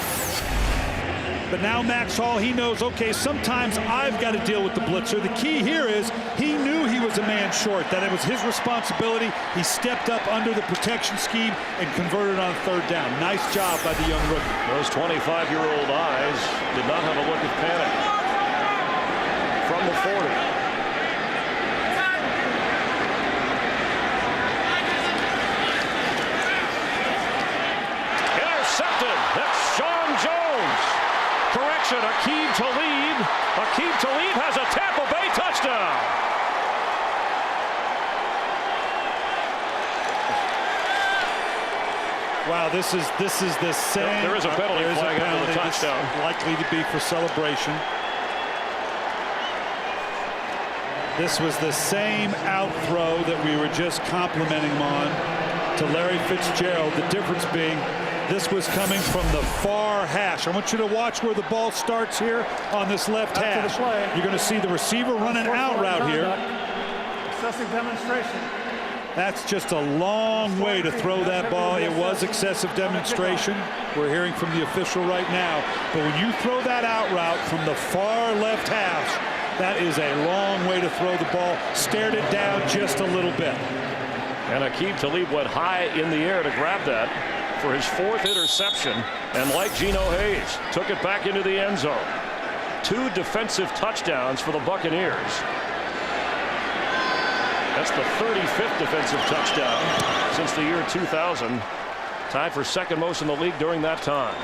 But now Max Hall, he knows, okay, sometimes I've got to deal with the blitzer. The key here is he knew he was a man short, that it was his responsibility. He stepped up under the protection scheme and converted on third down. Nice job by the young rookie. Those 25-year-old eyes did not have a look of panic. From the 40. That's Sean Jones. Correction, Aqib Talib. Aqib Talib has a Tampa Bay touchdown. Wow, this is the same. There is a penalty flag after the touchdown. Likely to be for celebration. This was the same out throw that we were just complimenting him on to Larry Fitzgerald. The difference being this was coming from the far hash. I want you to watch where the ball starts here on this left hash. You're going to see the receiver running out route here. Excessive demonstration. That's just a long way to throw that ball. It was excessive demonstration. We're hearing from the official right now. But when you throw that out route from the far left hash, that is a long way to throw the ball. Stared it down just a little bit. And Aqib Talib went high in the air to grab that for his 4th interception, and like Geno Hayes, took it back into the end zone. 2 defensive touchdowns for the Buccaneers. That's the 35th defensive touchdown since the year 2000. Tied for 2nd most in the league during that time.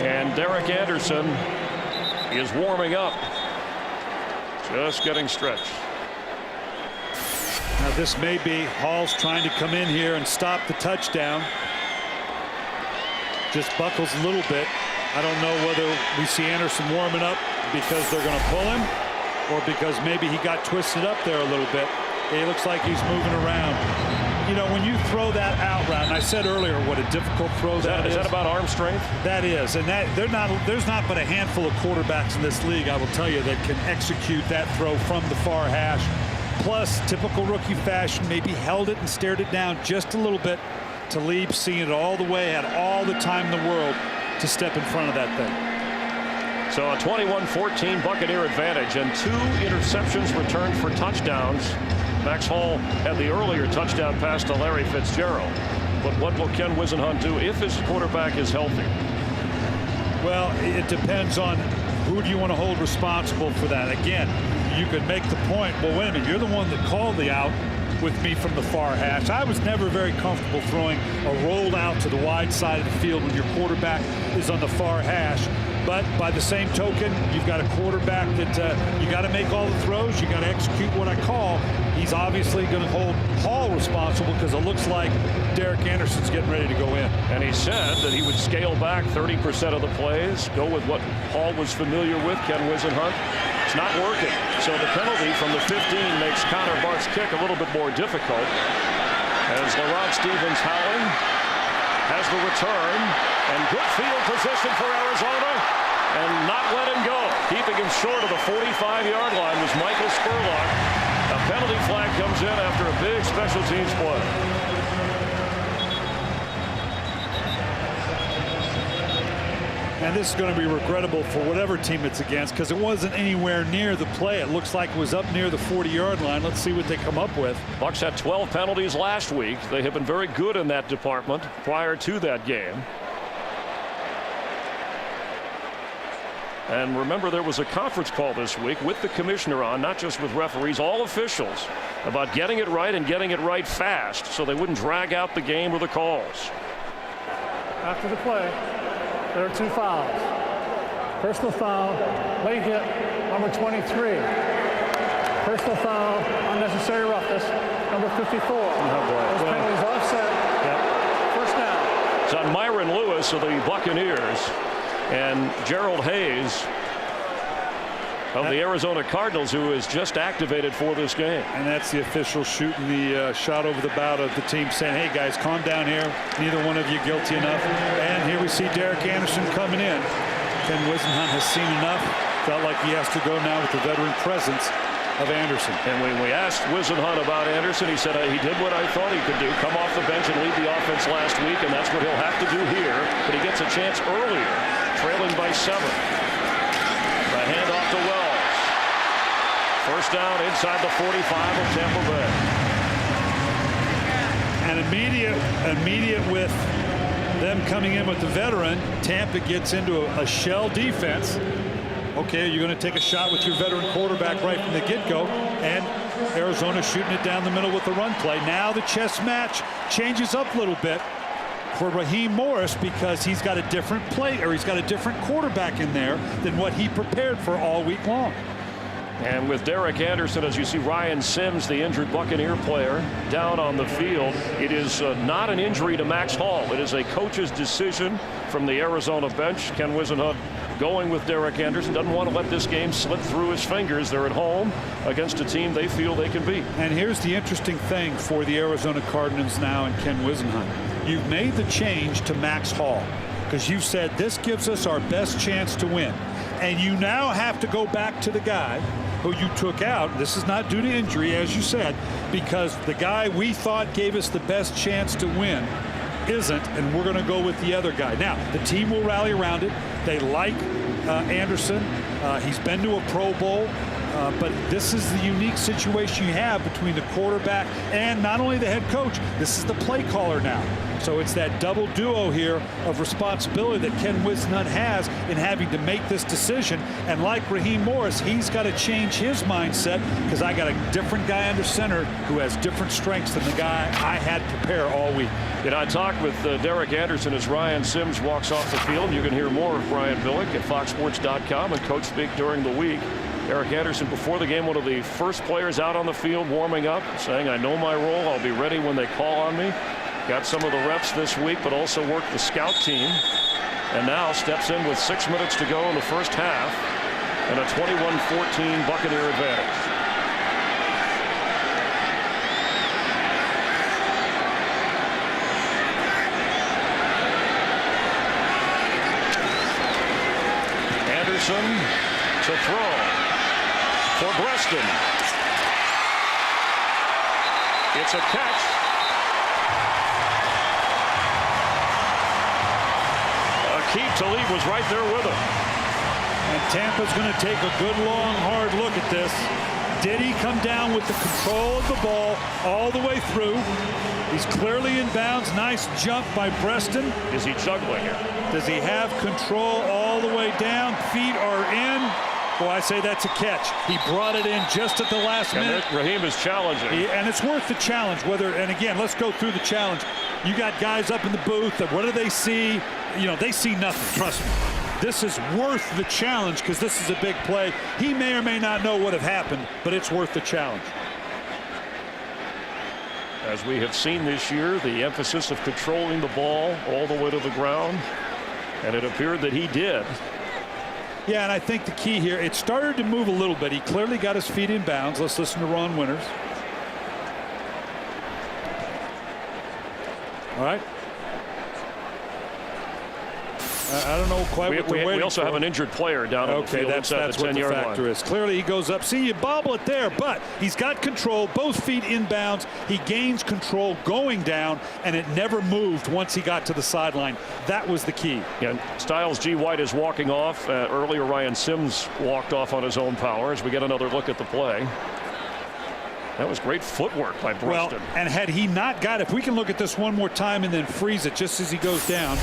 And Derek Anderson is warming up. Just getting stretched. Now this may be Hall's trying to come in here and stop the touchdown. Just buckles a little bit. I don't know whether we see Anderson warming up because they're going to pull him or because maybe he got twisted up there a little bit. It looks like he's moving around. You know, when you throw that out route, and I said earlier what a difficult throw that is. Is that about arm strength? That is, and there's not but a handful of quarterbacks in this league, I will tell you, that can execute that throw from the far hash. Plus, typical rookie fashion, maybe held it and stared it down just a little bit. Talib seeing it all the way, had all the time in the world to step in front of that thing. So a 21-14 Buccaneer advantage and 2 interceptions returned for touchdowns. Max Hall had the earlier touchdown pass to Larry Fitzgerald. But what will Ken Wisenhunt do if his quarterback is healthy? Well, it depends on who do you want to hold responsible for that. Again, you could make the point, well, wait a minute, you're the one that called the out with me from the far hash. I was never very comfortable throwing a rolled out to the wide side of the field when your quarterback is on the far hash. But by the same token, you've got a quarterback that you got to make all the throws. You got to execute what I call. He's obviously going to hold Hall responsible because it looks like Derek Anderson's getting ready to go in. And he said that he would scale back 30% of the plays, go with what Hall was familiar with, Ken Wisenhunt. It's not working. So the penalty from the 15 makes Connor Bart's kick a little bit more difficult. As Laurent Stevens-Howling has the return, and good field position for Arizona, and not let him go. Keeping him short of the 45-yard line was Michael Spurlock. A penalty flag comes in after a big special teams play. And this is going to be regrettable for whatever team it's against because it wasn't anywhere near the play. It looks like it was up near the 40-yard line. Let's see what they come up with. Bucs had 12 penalties last week. They have been very good in that department prior to that game. And remember, there was a conference call this week with the commissioner on, not just with referees, all officials, about getting it right and getting it right fast so they wouldn't drag out the game or the calls. After the play, there are 2 fouls. Personal foul, late hit, number 23. Personal foul, unnecessary roughness, number 54. Those penalties offset. Yep. First down. It's on Myron Lewis of the Buccaneers, and Gerald Hayes of the Arizona Cardinals, who is just activated for this game. And that's the official shooting the shot over the bow of the team, saying, hey guys, calm down here, neither one of you guilty enough. And here we see Derek Anderson coming in. Ken Wisenhunt has seen enough, felt like he has to go now with the veteran presence of Anderson. And when we asked Wisenhunt about Anderson, he said he did what I thought he could do, come off the bench and lead the offense last week, and that's what he'll have to do here. But he gets a chance earlier, trailing by 7. The handoff to Wells. First down inside the 45 of Tampa Bay. And immediate with them coming in with the veteran, Tampa gets into a shell defense. Okay, you're going to take a shot with your veteran quarterback right from the get-go, and Arizona shooting it down the middle with the run play. Now the chess match changes up a little bit for Raheem Morris because he's got a different play, or he's got a different quarterback in there than what he prepared for all week long. And with Derek Anderson, as you see Ryan Sims, the injured Buccaneer player, down on the field, it is not an injury to Max Hall. It is a coach's decision from the Arizona bench. Ken Wisenhunt going with Derek Anderson. Doesn't want to let this game slip through his fingers. They're at home against a team they feel they can beat. And here's the interesting thing for the Arizona Cardinals now and Ken Wisenhunt. You've made the change to Max Hall because you've said this gives us our best chance to win. And you now have to go back to the guy who you took out. This is not due to injury, as you said, because the guy we thought gave us the best chance to win isn't, and we're going to go with the other guy. Now, the team will rally around it. They like Anderson. He's been to a Pro Bowl. But this is the unique situation you have between the quarterback and not only the head coach. This is the play caller now. So it's that double duo here of responsibility that Ken Wisenhunt has in having to make this decision. And like Raheem Morris, he's got to change his mindset because I got a different guy under center who has different strengths than the guy I had prepare all week. And I talked with Derek Anderson as Ryan Sims walks off the field. You can hear more of Brian Billick at foxsports.com and Coach Speak during the week. Derek Anderson, before the game, one of the first players out on the field warming up, saying, I know my role. I'll be ready when they call on me. Got some of the reps this week, but also worked the scout team. And now steps in with 6 minutes to go in the first half and a 21-14 Buccaneer advantage. Anderson to throw for Breston. It's a catch. Keith Talib was right there with him. And Tampa's going to take a good, long, hard look at this. Did he come down with the control of the ball all the way through? He's clearly in bounds. Nice jump by Breston. Is he juggling it? Does he have control all the way down? Feet are in. Well, I say that's a catch. He brought it in just at the last minute. Raheem is challenging. And it's worth the challenge. And again, let's go through the challenge. You got guys up in the booth. What do they see? You know, they see nothing. Trust me. This is worth the challenge because this is a big play. He may or may not know what have happened, but it's worth the challenge. As we have seen this year, the emphasis of controlling the ball all the way to the ground, and it appeared that he did. Yeah, and I think the key here, it started to move a little bit. He clearly got his feet in bounds. Let's listen to Ron Winters. All right. I don't know quite what they're waiting we also for. Have an injured player down on the field inside the 10-yard line. Factor is. Clearly he goes up. See, you bobble it there, but he's got control, both feet inbounds. He gains control going down, and it never moved once he got to the sideline. That was the key. And Styles G. White is walking off. Earlier, Ryan Sims walked off on his own power as we get another look at the play. That was great footwork by Breston. Well, and had he not got, if we can look at this one more time and then freeze it just as he goes down.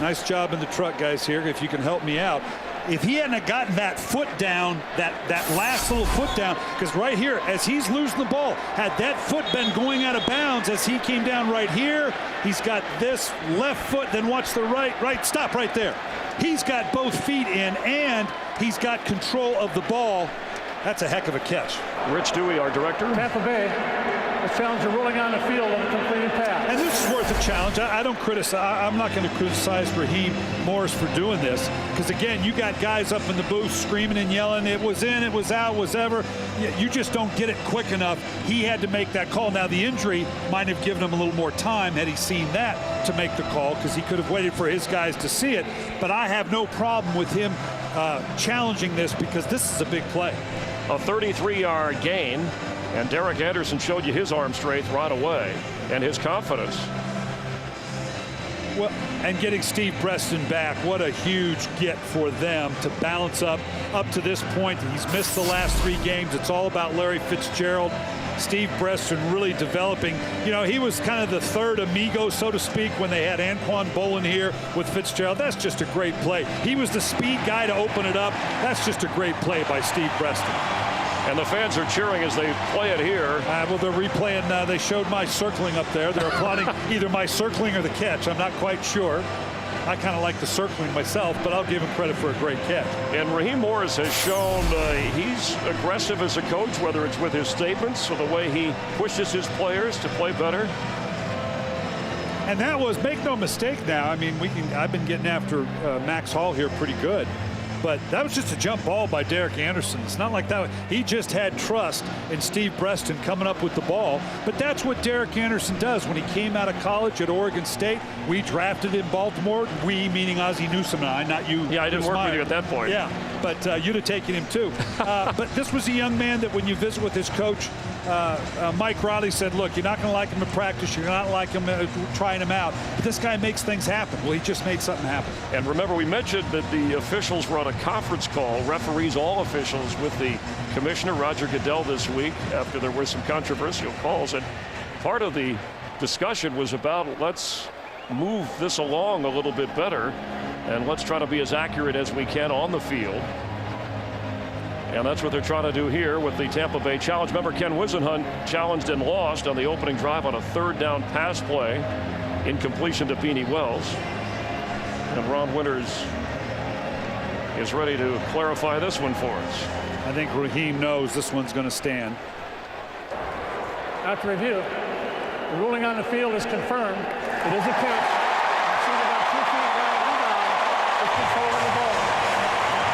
Nice job in the truck, guys, here, if you can help me out. If he hadn't gotten that foot down, that last little foot down, because right here, as he's losing the ball, had that foot been going out of bounds as he came down right here, he's got this left foot, then watch the right, stop right there. He's got both feet in, and he's got control of the ball. That's a heck of a catch. Rich Dewey, our director. Tampa Bay The challenger ruling on the field of a completed pass. And this is worth a challenge. I don't criticize. I'm not going to criticize Raheem Morris for doing this, because again, you got guys up in the booth screaming and yelling, it was in, it was out, was ever. You just don't get it quick enough. He had to make that call. Now the injury might have given him a little more time had he seen that to make the call, because he could have waited for his guys to see it. But I have no problem with him challenging this, because this is a big play. A 33-yard gain, and Derek Anderson showed you his arm strength right away and his confidence. Well, and getting Steve Breaston back, what a huge get for them to balance up to this point. He's missed the last 3 games. It's all about Larry Fitzgerald. Steve Breaston really developing. You know, he was kind of the third amigo, so to speak, when they had Anquan Bolin here with Fitzgerald. That's just a great play. He was the speed guy to open it up. That's just a great play by Steve Breaston. And the fans are cheering as they play it here. Well, they're replaying. They showed my circling up there. They're applauding either my circling or the catch. I'm not quite sure. I kind of like the circling myself, but I'll give him credit for a great catch. And Raheem Morris has shown he's aggressive as a coach, whether it's with his statements or the way he pushes his players to play better. And that was, make no mistake now, I mean, I've been getting after Max Hall here pretty good. But that was just a jump ball by Derek Anderson. It's not like that. He just had trust in Steve Breaston coming up with the ball. But that's what Derek Anderson does. When he came out of college at Oregon State, we drafted in Baltimore. We, meaning Ozzie Newsome and I, not you. Yeah, I didn't work with you at that point. Yeah, but you'd have taken him too. But this was a young man that when you visit with his coach, Mike Riley said, look, you're not going to like him in practice. You're not like him trying him out. But this guy makes things happen. Well, he just made something happen. And remember, we mentioned that the officials were on a conference call, referees, all officials, with the commissioner, Roger Goodell, this week after there were some controversial calls. And part of the discussion was about, let's move this along a little bit better, and let's try to be as accurate as we can on the field. And that's what they're trying to do here with the Tampa Bay challenge. Remember, Ken Wisenhunt challenged and lost on the opening drive on a 3rd down pass play, incompletion to Beanie Wells. And Ron Winters is ready to clarify this one for us. I think Raheem knows this one's going to stand. After review, the ruling on the field is confirmed. It is a catch. Received about 2 feet down the line. It's controlling the ball.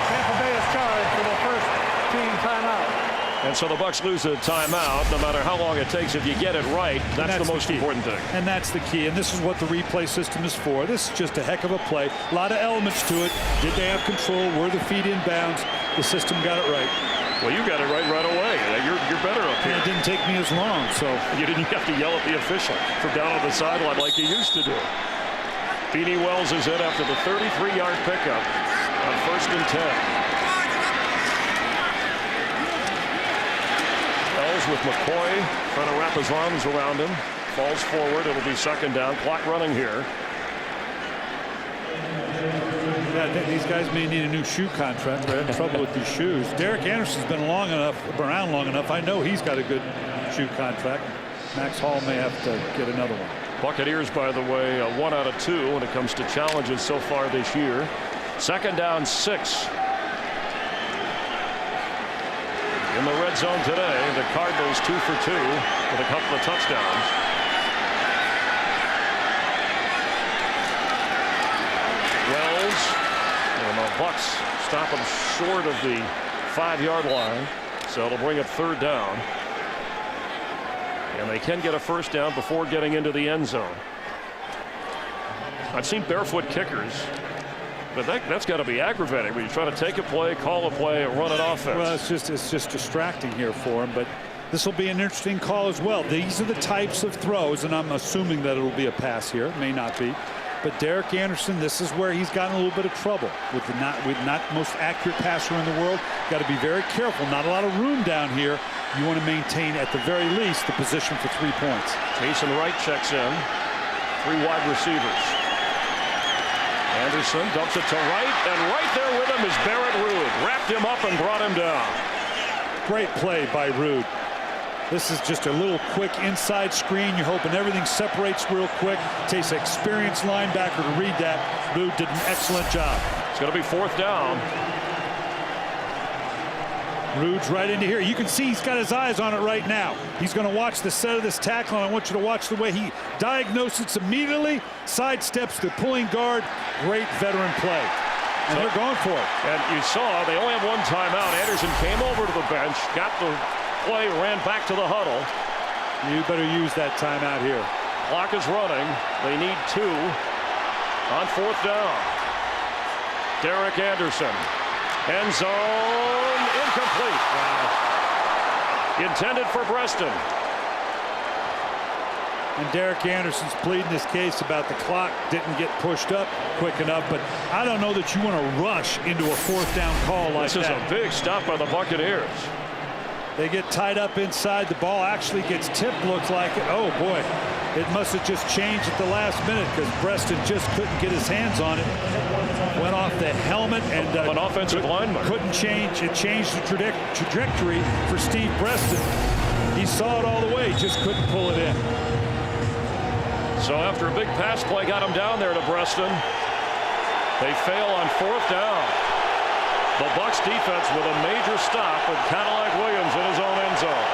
Tampa Bay is charged for their first team timeout. And so the Bucs lose a timeout. No matter how long it takes, if you get it right, that's the most important thing. And that's the key. And this is what the replay system is for. This is just a heck of a play. A lot of elements to it. Did they have control? Were the feet in bounds? The system got it right. Well, you got it right away. You're better up here. And it didn't take me as long, so. You didn't have to yell at the official from down on the sideline like you used to do. Beanie Wells is in after the 33-yard pickup on 1st and 10. Wells with McCoy trying to wrap his arms around him. Falls forward. It'll be 2nd down. Clock running here. Yeah, I think these guys may need a new shoe contract. They're having trouble with these shoes. Derek Anderson's been around long enough. I know he's got a good shoe contract. Max Hall may have to get another one. Buccaneers, by the way, 1 out of 2 when it comes to challenges so far this year. 2nd down 6. In the red zone today, the Cardinals 2 for 2 with a couple of touchdowns. Wells, and the Bucs stop him short of the 5-yard line, so it'll bring up 3rd down. And they can get a 1st down before getting into the end zone. I've seen barefoot kickers, but that's got to be aggravating when you try to take a play, call a play, and run an offense. Well, it's just distracting here for him, but this will be an interesting call as well. These are the types of throws, and I'm assuming that it'll be a pass here. It may not be. But Derek Anderson, this is where he's gotten a little bit of trouble with not most accurate passer in the world. Got to be very careful. Not a lot of room down here. You want to maintain at the very least the position for 3 points. Jason Wright checks in. 3 wide receivers. Anderson dumps it to Wright, and right there with him is Barrett Ruud. Wrapped him up and brought him down. Great play by Ruud. This is just a little quick inside screen. You're hoping everything separates real quick. Takes an experienced linebacker to read that. Ruud did an excellent job. It's going to be 4th down. Rude's right into here. You can see he's got his eyes on it right now. He's going to watch the set of this tackle, and I want you to watch the way he diagnoses immediately, sidesteps the pulling guard. Great veteran play. And they're going for it. And you saw they only have one timeout. Anderson came over to the bench, got the play, ran back to the huddle. You better use that timeout here. Clock is running. They need 2 on 4th down. Derek Anderson. End zone incomplete. Wow. Intended for Breston. And Derek Anderson's pleading his case about the clock didn't get pushed up quick enough, but I don't know that you want to rush into a 4th down call like that. This is a big stop by the Buccaneers. They get tied up inside. The ball actually gets tipped, looks like it. Oh, boy. It must have just changed at the last minute because Breston just couldn't get his hands on it. Went off the helmet and an offensive lineman couldn't change. It changed the trajectory for Steve Breston. He saw it all the way, just couldn't pull it in. So after a big pass play got him down there to Breston, they fail on 4th down. The Bucs defense with a major stop with Cadillac Williams in his own end zone.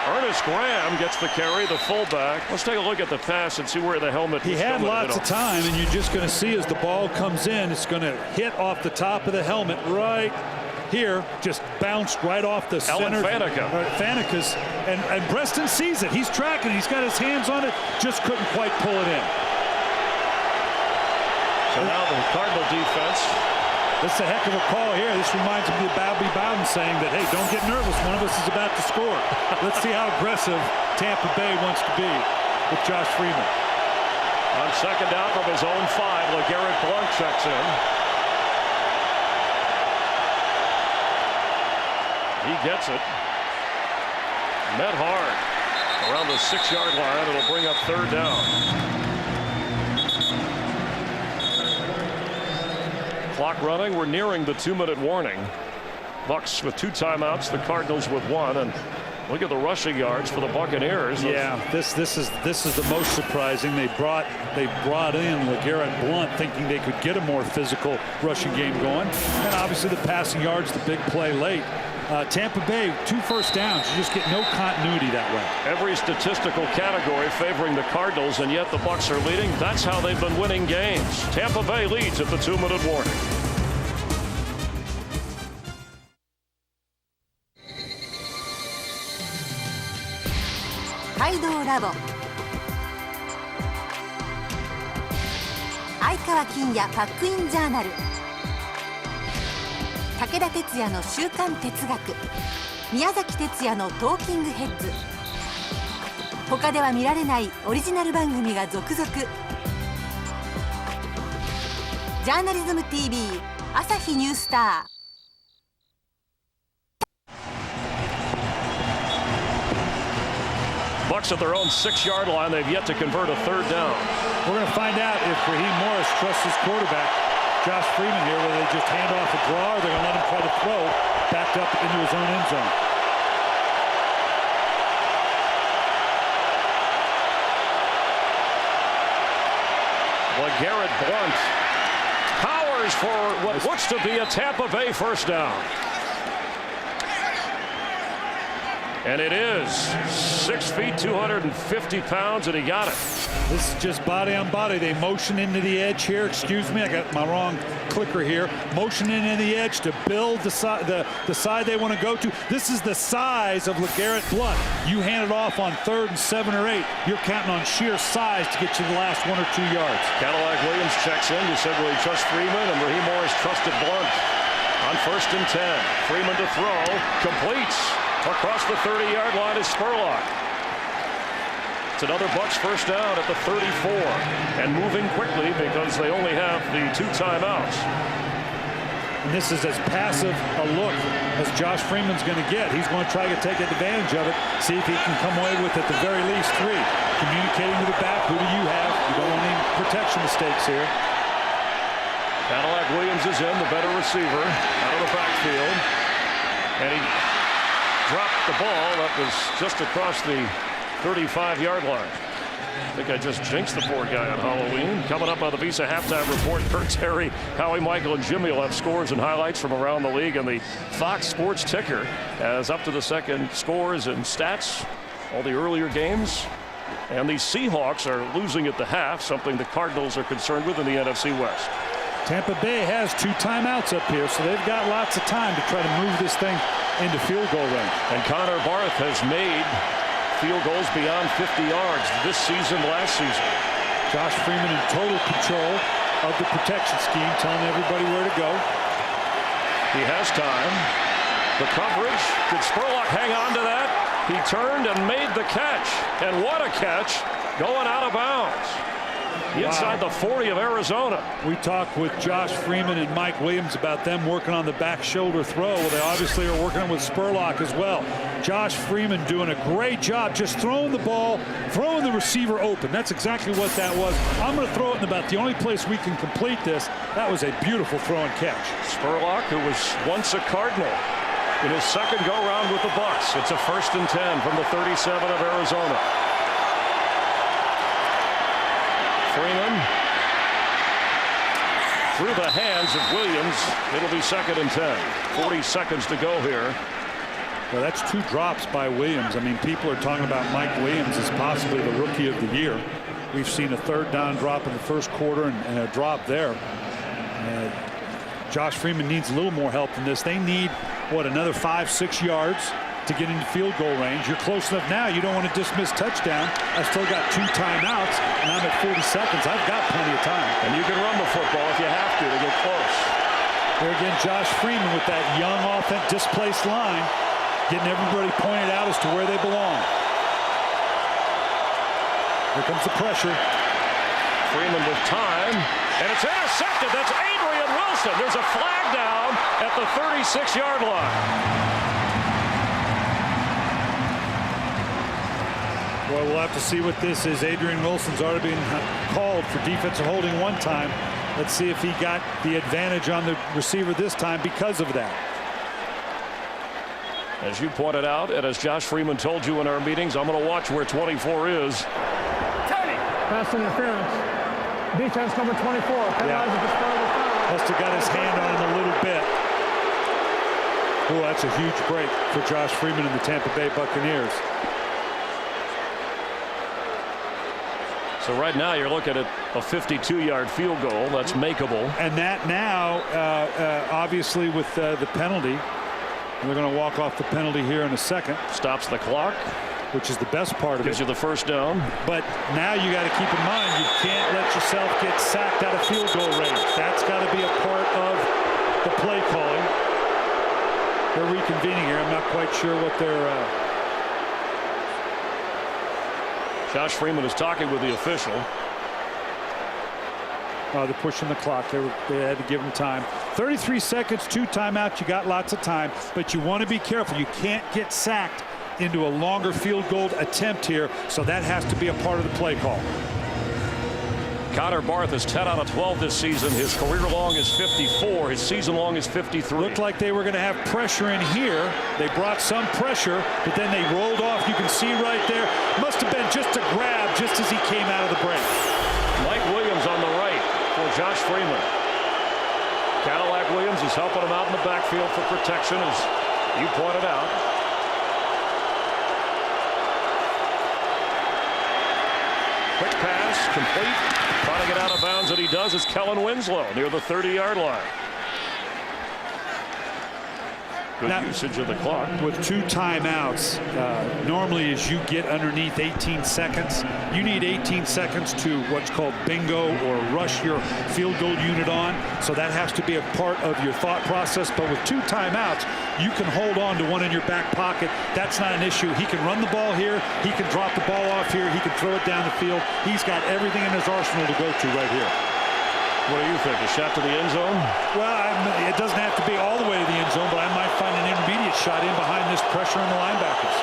Ernest Graham gets the carry, the fullback. Let's take a look at the pass and see where the helmet He had lots of time, and you're just going to see as the ball comes in, it's going to hit off the top of the helmet right here, just bounced right off the center. Faneca's, and Breston sees it. He's tracking. He's got his hands on it. Just couldn't quite pull it in. So now the Cardinal defense. This is a heck of a call here. This reminds me of Bobby Bowden saying that, hey, don't get nervous. One of us is about to score. Let's see how aggressive Tampa Bay wants to be with Josh Freeman. On 2nd down from his own 5, LeGarrette Blount checks in. He gets it. Met hard around the 6-yard line. It'll bring up 3rd down. Clock running. We're nearing the 2-minute warning. Bucs with 2 timeouts. The Cardinals with 1. And look at the rushing yards for the Buccaneers. Yeah, this is the most surprising. They brought in LeGarrette Blount thinking they could get a more physical rushing game going. And obviously the passing yards, the big play late. Tampa Bay, 2 first downs. You just get no continuity that way. Every statistical category favoring the Cardinals, and yet the Bucs are leading. That's how they've been winning games. Tampa Bay leads at the 2-minute warning. Kaidoラボ相川金也パックインジャーナル武田鉄矢の週刊哲学宮崎哲也のトーキングヘッズ他では見られないオリジナル番組が続々ジャーナリズム TV 朝日ニュースターBucs at their own 6-yard line. They've yet to convert a 3rd down. We're going to find out if Raheem Morris trusts his quarterback, Josh Freeman, here, whether they just hand off a draw or they're going to let him try to throw backed up into his own end zone. LeGarrette Blount powers for what looks to be a Tampa Bay 1st down. And it is 6 feet, 250 pounds, and he got it. This is just body on body. They motion into the edge here. Excuse me, I got my wrong clicker here. Motioning into the edge to build the side they want to go to. This is the size of LeGarrette Blount. You hand it off on 3rd and 7 or 8. You're counting on sheer size to get you the last 1 or 2 yards. Cadillac Williams checks in. You said, will he trust Freeman? And Raheem Morris trusted Blount on 1st and 10. Freeman to throw. Completes. Across the 30-yard line is Spurlock. It's another Bucs 1st down at the 34. And moving quickly because they only have the 2 timeouts. And this is as passive a look as Josh Freeman's going to get. He's going to try to take advantage of it, see if he can come away with at the very least 3. Communicating to the back, who do you have? You don't want any protection mistakes here. Cadillac Williams is in, the better receiver, out of the backfield. And he dropped the ball that was just across the 35-yard line. I think I just jinxed the poor guy on Halloween. Coming up on the Visa Halftime Report, Kurt Terry, Howie, Michael, and Jimmy will have scores and highlights from around the league. And the Fox Sports ticker as up to the second scores and stats, all the earlier games. And the Seahawks are losing at the half, something the Cardinals are concerned with in the NFC West. Tampa Bay has 2 timeouts up here, so they've got lots of time to try to move this thing into field goal range. And Connor Barth has made field goals beyond 50 yards this season, last season. Josh Freeman in total control of the protection scheme, telling everybody where to go. He has time. The coverage. Did Spurlock hang on to that? He turned and made the catch. And what a catch, going out of bounds. Inside the 40 of Arizona. We talked with Josh Freeman and Mike Williams about them working on the back shoulder throw. Well, they obviously are working with Spurlock as well. Josh Freeman doing a great job just throwing the ball, throwing the receiver open. That's exactly what that was. I'm going to throw it in about the only place we can complete this. That was a beautiful throw and catch. Spurlock, who was once a Cardinal, in his second go-round with the Bucs. It's a 1st and 10 from the 37 of Arizona. Freeman through the hands of Williams. It'll be 2nd and 10. 40 seconds to go here. Well, that's 2 drops by Williams. I mean, people are talking about Mike Williams as possibly the rookie of the year. We've seen a 3rd down drop in the first quarter and a drop there. Josh Freeman needs a little more help than this. They need, what, another 5-6 yards to get into field goal range. You're close enough now. You don't want to dismiss touchdown. I've still got 2 timeouts, and I'm at 40 seconds. I've got plenty of time. And you can run the football if you have to get close. Here again, Josh Freeman with that young offense displaced line, getting everybody pointed out as to where they belong. Here comes the pressure. Freeman with time, and it's intercepted. That's Adrian Wilson. There's a flag down at the 36-yard line. Well, we'll have to see what this is. Adrian Wilson's already been called for defensive holding one time. Let's see if he got the advantage on the receiver this time because of that. As you pointed out, and as Josh Freeman told you in our meetings, I'm going to watch where 24 is. Pass interference. Defense number 24. Must have got his hand on him a little bit. Oh, that's a huge break for Josh Freeman and the Tampa Bay Buccaneers. So right now you're looking at a 52-yard field goal. That's makeable. And that now, obviously, with the penalty, they're going to walk off the penalty here in a second. Stops the clock, which is the best part of it. Gives you the 1st down. But now you got to keep in mind, you can't let yourself get sacked out of field goal range. That's got to be a part of the play calling. They're reconvening here. I'm not quite sure what they're. Josh Freeman is talking with the official. They're pushing the clock. They had to give him time. 33 seconds, 2 timeouts. You got lots of time, but you want to be careful. You can't get sacked into a longer field goal attempt here, so that has to be a part of the play call. Connor Barth is 10 out of 12 this season. His career long is 54. His season long is 53. Looked like they were going to have pressure in here. They brought some pressure, but then they rolled off. You can see right there. Must have been just a grab just as he came out of the break. Mike Williams on the right for Josh Freeman. Cadillac Williams is helping him out in the backfield for protection, as you pointed out. Quick pass, complete. Trying to get out of bounds, and he does. It's Kellen Winslow near the 30-yard line. Good usage of the clock. With 2 timeouts, normally as you get underneath 18 seconds, you need 18 seconds to what's called bingo or rush your field goal unit on. So that has to be a part of your thought process. But with 2 timeouts, you can hold on to one in your back pocket. That's not an issue. He can run the ball here. He can drop the ball off here. He can throw it down the field. He's got everything in his arsenal to go to right here. What do you think? A shot to the end zone? Well, it doesn't have to be all the way to the end zone, but I might find an intermediate shot in behind this pressure on the linebackers.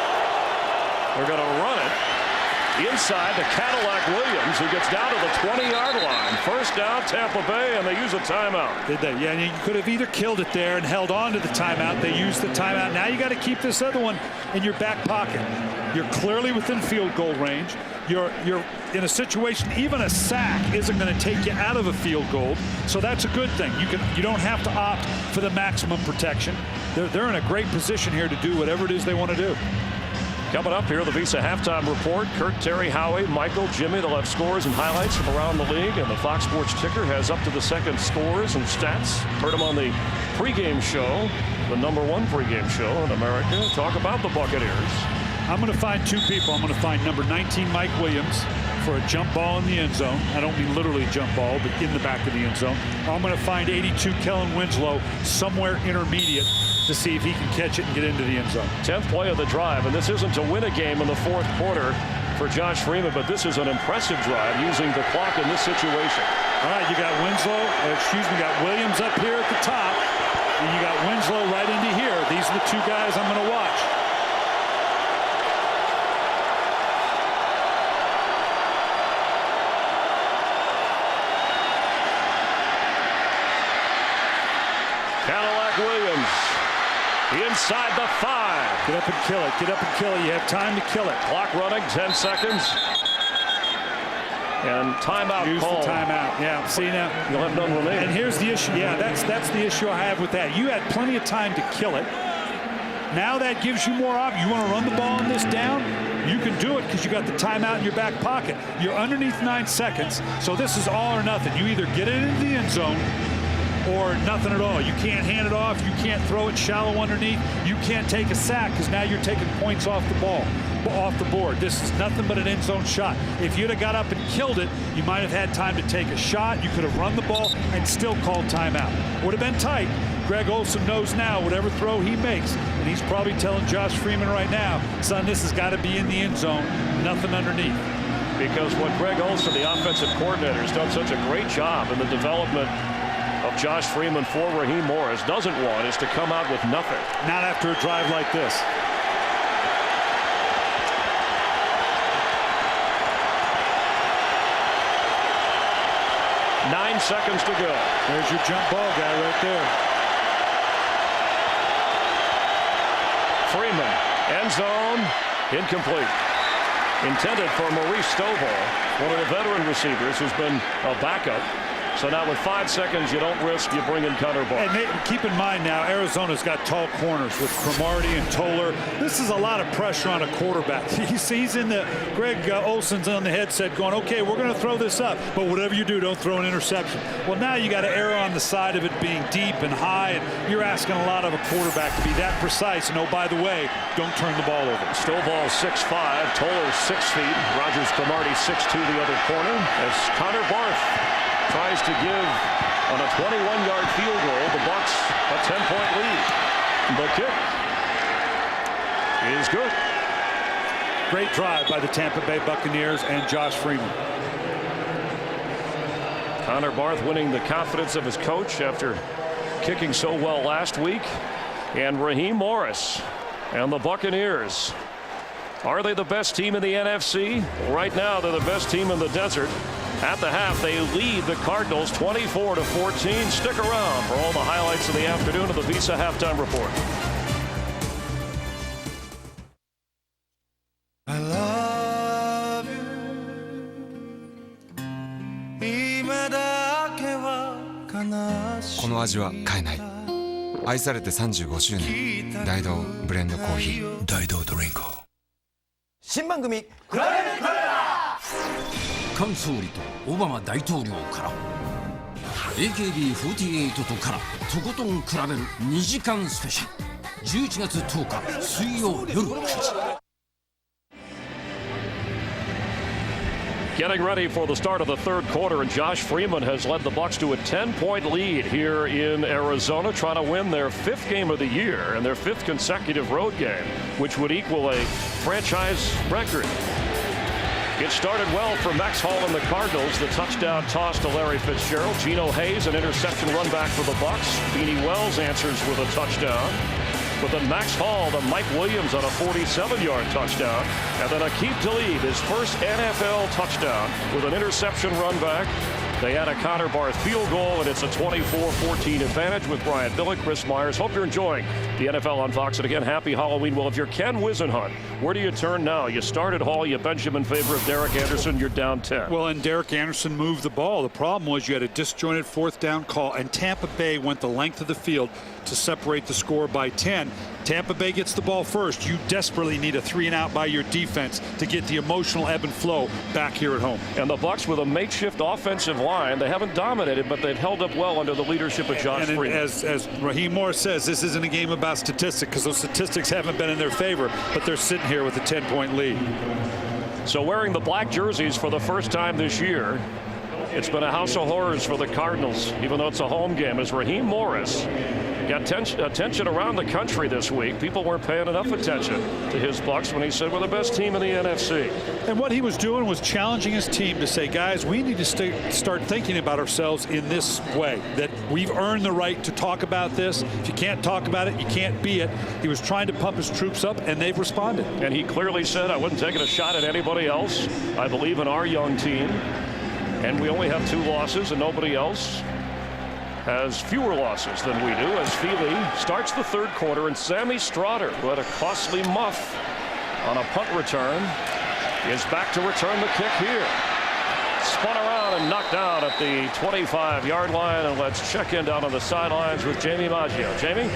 They're going to run it inside to Cadillac Williams, who gets down to the 20-yard line. 1st down, Tampa Bay, and they use a timeout. Did they? Yeah, and you could have either killed it there and held on to the timeout. They used the timeout. Now you got to keep this other one in your back pocket. You're clearly within field goal range. You're in a situation, even a sack isn't going to take you out of a field goal, so that's a good thing. You don't have to opt for the maximum protection. They're in a great position here to do whatever it is they want to do. Coming up here, the Visa Halftime Report. Kurt, Terry, Howie, Michael, Jimmy, they'll have scores and highlights from around the league. And the Fox Sports Ticker has up to the second scores and stats. Heard them on the pregame show, the #1 pregame show in America. Talk about the Buccaneers. I'm going to find two people. I'm going to find number 19, Mike Williams, for a jump ball in the end zone. I don't mean literally jump ball, but in the back of the end zone. I'm going to find 82, Kellen Winslow, somewhere intermediate, to see if he can catch it and get into the end zone. 10th play of the drive, and this isn't to win a game in the fourth quarter for Josh Freeman, but this is an impressive drive using the clock in this situation. All right, you got got Williams up here at the top, and you got Winslow right into here. These are the two guys I'm going to watch. Cadillac Williams inside the 5. Get up and kill it. Get up and kill it. You have time to kill it. Clock running, 10 seconds. And timeout Use call. the timeout. Yeah, see now. You'll have none remaining. And here's the issue. Yeah, that's the issue I have with that. You had plenty of time to kill it. Now that gives you more options. You want to run the ball on this down? You can do it because you got the timeout in your back pocket. You're underneath 9 seconds, so this is all or nothing. You either get it into the end zone or nothing at all. You can't hand it off. You can't throw it shallow underneath. You can't take a sack because now you're taking points off the board. This is nothing but an end zone shot. If you'd have got up and killed it, you might have had time to take a shot. You could have run the ball and still called timeout. Would have been tight. Greg Olsen knows now whatever throw he makes, and he's probably telling Josh Freeman right now, son, this has got to be in the end zone, nothing underneath. Because what Greg Olsen, the offensive coordinator, has done such a great job in the development of Josh Freeman for Raheem Morris, doesn't want is to come out with nothing. Not after a drive like this. Nine seconds to go. There's your jump ball guy right there. Freeman, end zone, incomplete. Intended for Maurice Stovall, one of the veteran receivers who's been a backup. So now with 5 seconds, you don't risk, you bring in Connor Barth. And keep in mind now, Arizona's got tall corners with Cromartie and Toller. This is a lot of pressure on a quarterback. He's in the, Greg Olsen's on the headset going, okay, we're going to throw this up, but whatever you do, don't throw an interception. Well, now you got to err on the side of it being deep and high, and you're asking a lot of a quarterback to be that precise. And oh, by the way, don't turn the ball over. Stovall 6'5", Toller 6 feet, Rogers Cromartie 6'2", the other corner, as Connor Barth tries to give on a 21-yard field goal the Bucs a 10-point lead. The kick is good. Great drive by the Tampa Bay Buccaneers and Josh Freeman. Connor Barth winning the confidence of his coach after kicking so well last week. And Raheem Morris and the Buccaneers. Are they the best team in the NFC? Right now, they're the best team in the desert. At the half, they lead the Cardinals 24-14. Stick around for all the highlights of the afternoon of the Visa Halftime Report. I love you. 今だけは悲しい。この味は変えない。愛されて35周年。大道ブレンドコーヒー。大道ドリンク。新番組菅総理とオバマ大統領から AKB48 とからとことん比べる2時間スペシャル11月10日水曜夜9時 Getting ready for the start of the third quarter, and Josh Freeman has led the Bucs to a 10-point lead here in Arizona, trying to win their 5th game of the year and their 5th consecutive road game, which would equal a franchise record. It started well for Max Hall and the Cardinals. The touchdown toss to Larry Fitzgerald. Geno Hayes, an interception run back for the Bucs. Beanie Wells answers with a touchdown. But then Max Hall to Mike Williams on a 47-yard touchdown. And then Aqib Talib, his first NFL touchdown with an interception run back. They had a Connor Barth field goal, and it's a 24-14 advantage with Brian Billick, Chris Myers. Hope you're enjoying the NFL on Fox. And again, happy Halloween. Well, if you're Ken Wisenhunt, where do you turn now? You start at Hall, you bench him in favor of Derek Anderson, you're down 10. Well, and Derek Anderson moved the ball. The problem was you had a disjointed fourth down call, and Tampa Bay went the length of the field to separate the score by 10. Tampa Bay gets the ball first. You desperately need a 3-and-out by your defense to get the emotional ebb and flow back here at home. And the Bucs with a makeshift offensive line. They haven't dominated, but they've held up well under the leadership of Josh Freeman. As Raheem Morris says, this isn't a game about statistics because those statistics haven't been in their favor, but they're sitting here with a 10-point lead. So wearing the black jerseys for the first time this year, it's been a house of horrors for the Cardinals, even though it's a home game, as Raheem Morris got attention around the country this week. People weren't paying enough attention to his Bucs when he said we're the best team in the NFC. And what he was doing was challenging his team to say, guys, we need to start thinking about ourselves in this way, that we've earned the right to talk about this. If you can't talk about it, you can't be it. He was trying to pump his troops up, and they've responded. And he clearly said, I wasn't taking a shot at anybody else. I believe in our young team. And we only have 2 losses, and nobody else has fewer losses than we do, as Feely starts the third quarter, and Sammy Strotter, who had a costly muff on a punt return, is back to return the kick here. Spun around and knocked down at the 25-yard line. And let's check in down on the sidelines with Jamie Maggio. Jamie?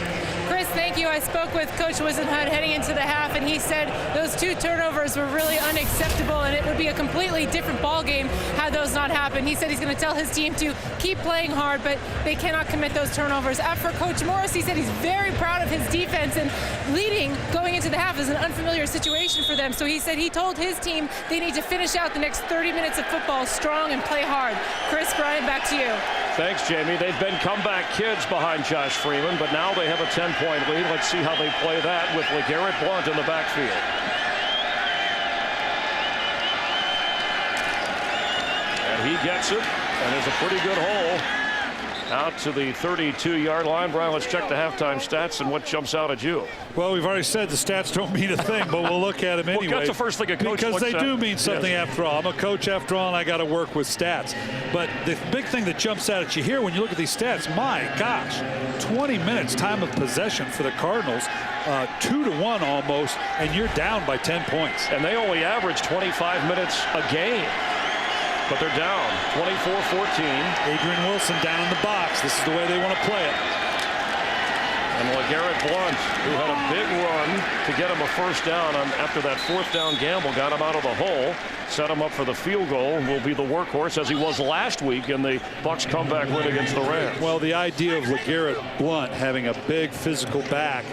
Chris, thank you. I spoke with Coach Wisenhunt heading into the half, and he said those 2 turnovers were really unacceptable, and it would be a completely different ball game had those not happened. He said he's going to tell his team to keep playing hard, but they cannot commit those turnovers. As for Coach Morris, he said he's very proud of his defense, and leading going into the half is an unfamiliar situation for them. So he said he told his team they need to finish out the next 30 minutes of football strong and play hard. Chris, Brian, back to you. Thanks, Jamie. They've been comeback kids behind Josh Freeman, but now they have a 10-point lead. Let's see how they play that with LeGarrette Blount in the backfield. And he gets it, and there's a pretty good hole out to the 32-yard line. Brian, let's check the halftime stats and what jumps out at you. Well, we've already said the stats don't mean a thing, but we'll look at them anyway. Well, that's the first thing a coach because they looks do at. mean something after all. I'm a coach after all, and I got to work with stats. But the big thing that jumps out at you here when you look at these stats, my gosh, 20 minutes time of possession for the Cardinals, 2-1 almost, and you're down by 10 points. And they only average 25 minutes a game. But they're down 24-14. Adrian Wilson down in the box. This is the way they want to play it. And LeGarrette Blount, who had a big run to get him a first down after that fourth down gamble, got him out of the hole, set him up for the field goal, will be the workhorse as he was last week in the Bucs comeback win against the Rams. Well, the idea of LeGarrette Blount having a big physical back,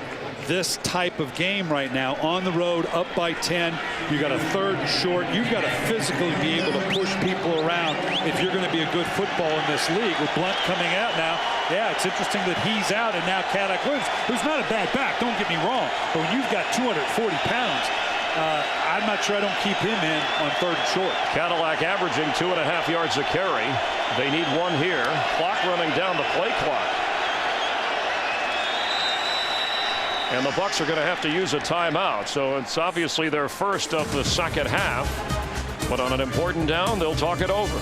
this type of game right now on the road up by 10, you got a third and short. You've got to physically be able to push people around if you're going to be a good football in this league. With Blount coming out now, yeah, it's interesting that he's out, and now Cadillac Williams, who's not a bad back, don't get me wrong, but when you've got 240 pounds, I'm not sure I don't keep him in on third and short. Cadillac averaging 2.5 yards a carry. They need 1 here. Clock running down, the play clock. And the Bucs are going to have to use a timeout. So it's obviously their first of the second half. But on an important down, they'll talk it over.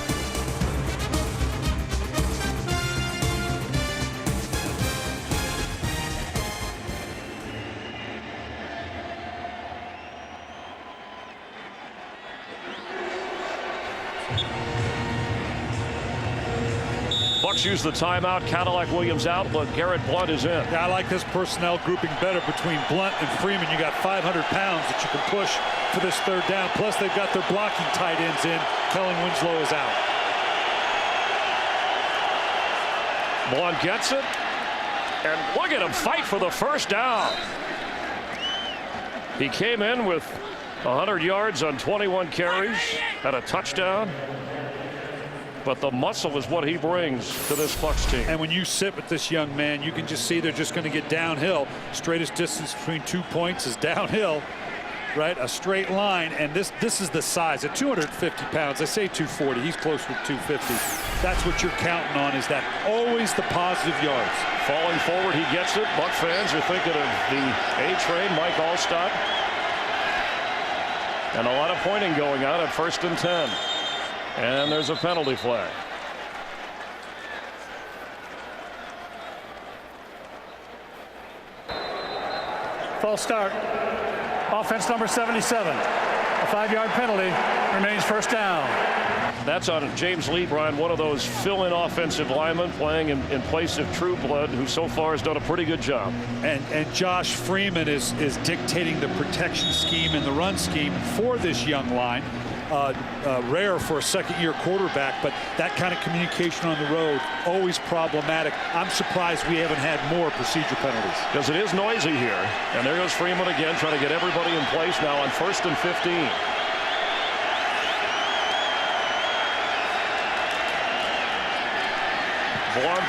Bucs use the timeout. Cadillac Williams out, but LeGarrette Blount is in. Yeah, I like this personnel grouping better between Blount and Freeman. You got 500 pounds that you can push for this third down. Plus, they've got their blocking tight ends in. Kellen Winslow is out. Blount gets it. And look at him fight for the first down. He came in with 100 yards on 21 carries, had a touchdown. But the muscle is what he brings to this Bucs team. And when you sit with this young man, you can just see they're just going to get downhill. Straightest distance between 2 points is downhill, right? A straight line. And this is the size at 250 pounds. I say 240. He's closer to 250. That's what you're counting on, is that always the positive yards. Falling forward, he gets it. Buck fans are thinking of the A-Train, Mike Allstott. And a lot of pointing going on at 1st and 10. And there's a penalty flag. False start. Offense number 77. A 5-yard penalty. Remains first down. That's on James Lee, Brian, one of those fill-in offensive linemen playing in place of Trueblood, who so far has done a pretty good job. And Josh Freeman is dictating the protection scheme and the run scheme for this young line. Rare for a second-year quarterback, but that kind of communication on the road, always problematic. I'm surprised we haven't had more procedure penalties. Because it is noisy here. And there goes Freeman again, trying to get everybody in place now on 1st and 15. Blunt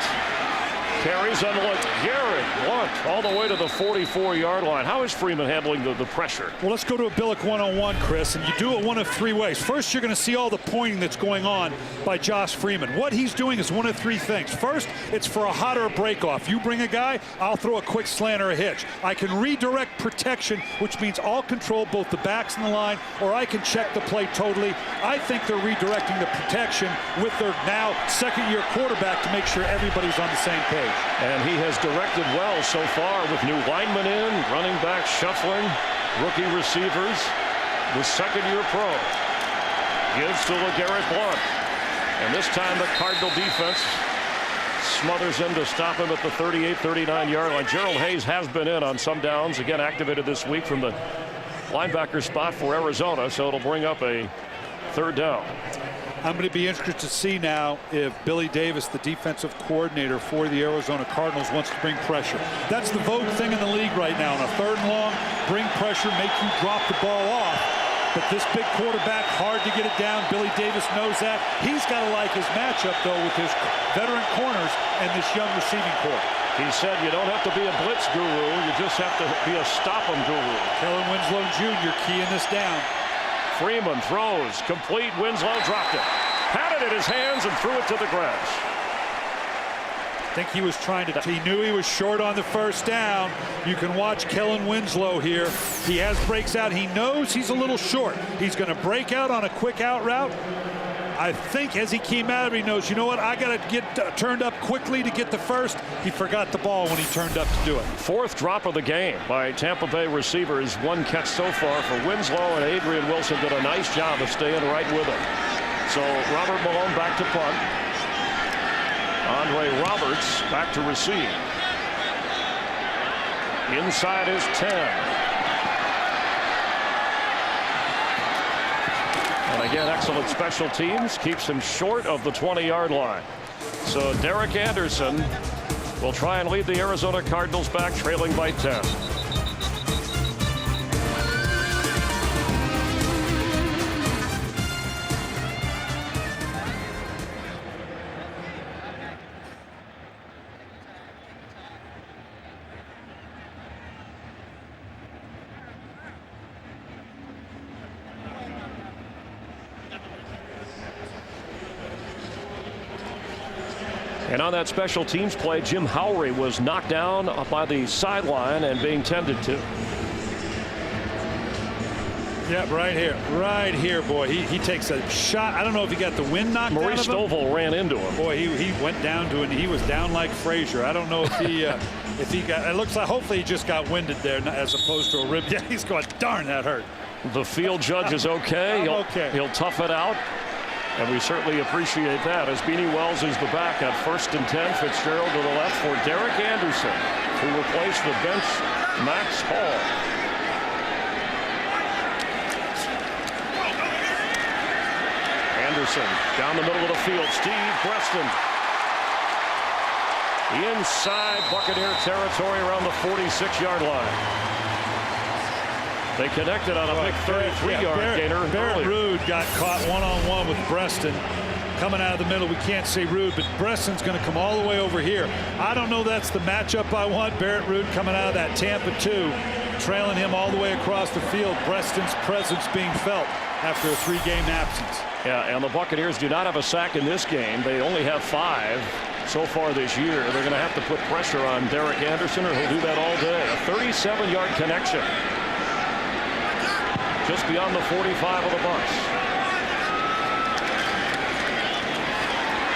carries and look, Garrett Blunt all the way to the 44-yard line. How is Freeman handling the pressure? Well, let's go to a Billick one-on-one, Chris, and you do it one of three ways. First, you're going to see all the pointing that's going on by Josh Freeman. What he's doing is one of three things. First, it's for a hot or a break-off. You bring a guy, I'll throw a quick slant or a hitch. I can redirect protection, which means I'll control both the backs and the line, or I can check the play totally. I think they're redirecting the protection with their now second-year quarterback to make sure everybody's on the same page. And he has directed well so far with new linemen in, running back shuffling, rookie receivers. The second-year pro gives to LeGarrette Blunt. And this time the Cardinal defense smothers him to stop him at the 38-39-yard line. Gerald Hayes has been in on some downs, again activated this week from the linebacker spot for Arizona, so it'll bring up a third down. I'm going to be interested to see now if Billy Davis, the defensive coordinator for the Arizona Cardinals, wants to bring pressure. That's the vogue thing in the league right now. On a 3rd and long, bring pressure, make you drop the ball off. But this big quarterback, hard to get it down. Billy Davis knows that. He's got to like his matchup, though, with his veteran corners and this young receiving corps. He said you don't have to be a blitz guru. You just have to be a stop-'em guru. Kellen Winslow Jr. keying this down. Freeman throws, complete. Winslow dropped it. Had it in his hands and threw it to the grass. I think he was trying to, he knew he was short on the first down. You can watch Kellen Winslow here. He has breaks out. He knows he's a little short. He's going to break out on a quick out route. I think as he came out of it, he knows, you know what, I got to get turned up quickly to get the first. He forgot the ball when he turned up to do it. 4th drop of the game by Tampa Bay receivers. 1 catch so far for Winslow, and Adrian Wilson did a nice job of staying right with him. So Robert Malone back to punt. Andre Roberts back to receive. Inside is 10. And again, excellent special teams. Keeps him short of the 20-yard line. So Derek Anderson will try and lead the Arizona Cardinals back, trailing by 10. And on that special teams play, Jim Howry was knocked down by the sideline and being tended to. Yeah, right here, boy. He takes a shot. I don't know if he got the wind knocked out of him. Maurice Stovall ran into him. Boy, he went down to it. He was down like Frazier. I don't know if he got. It looks like hopefully he just got winded there as opposed to a rib. Yeah, he's going, darn, that hurt. The field judge is okay. He'll tough it out. And we certainly appreciate that as Beanie Wells is the back at 1st and 10. Fitzgerald to the left for Derek Anderson, who replaced the bench Max Hall. Anderson down the middle of the field. Steve Preston inside Buccaneer territory around the 46-yard line. They connected on a big 33-yard gainer. Barrett Ruud got caught one-on-one with Preston. Coming out of the middle, we can't see Ruud, but Preston's going to come all the way over here. I don't know that's the matchup I want. Barrett Ruud coming out of that Tampa 2, trailing him all the way across the field. Preston's presence being felt after a 3-game absence. Yeah, and the Buccaneers do not have a sack in this game. They only have 5 so far this year. They're going to have to put pressure on Derek Anderson, or he'll do that all day. A 37-yard connection. Just beyond the 45 of the Bucs.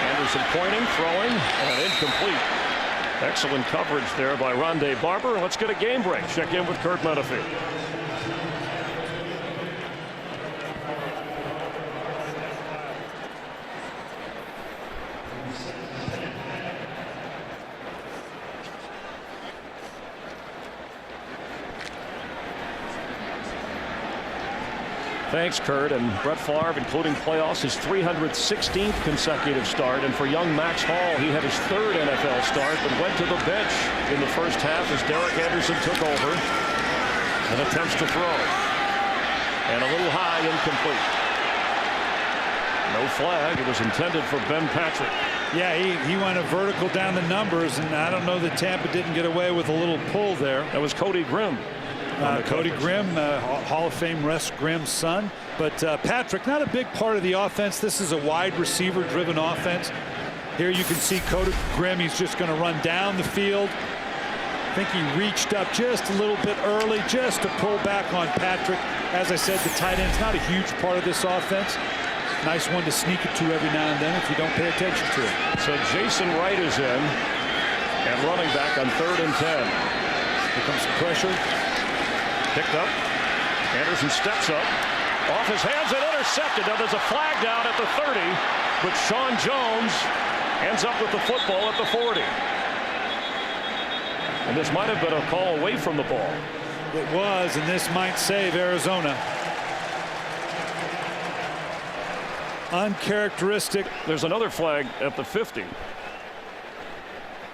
Anderson pointing, throwing, and incomplete. Excellent coverage there by Rondé Barber. Let's get a game break. Check in with Kurt Menefee. Thanks, Kurt. And Brett Favre, including playoffs, his 316th consecutive start. And for young Max Hall, he had his third NFL start, but went to the bench in the first half as Derek Anderson took over and attempts to throw. And a little high, incomplete. No flag. It was intended for Ben Patrick. Yeah, he went a vertical down the numbers, and I don't know that Tampa didn't get away with a little pull there. That was Cody Grimm. Cody Grimm, Hall of Fame Russ Grimm's son. But Patrick, not a big part of the offense. This is a wide receiver-driven offense. Here you can see Cody Grimm. He's just going to run down the field. I think he reached up just a little bit early just to pull back on Patrick. As I said, the tight end's not a huge part of this offense. Nice one to sneak it to every now and then if you don't pay attention to it. So Jason Wright is in and running back on 3rd and 10. Here comes the pressure. Picked up. Anderson steps up. Off his hands and intercepted. Now there's a flag down at the 30, but Sean Jones ends up with the football at the 40. And this might have been a call away from the ball. It was, and this might save Arizona. Uncharacteristic. There's another flag at the 50.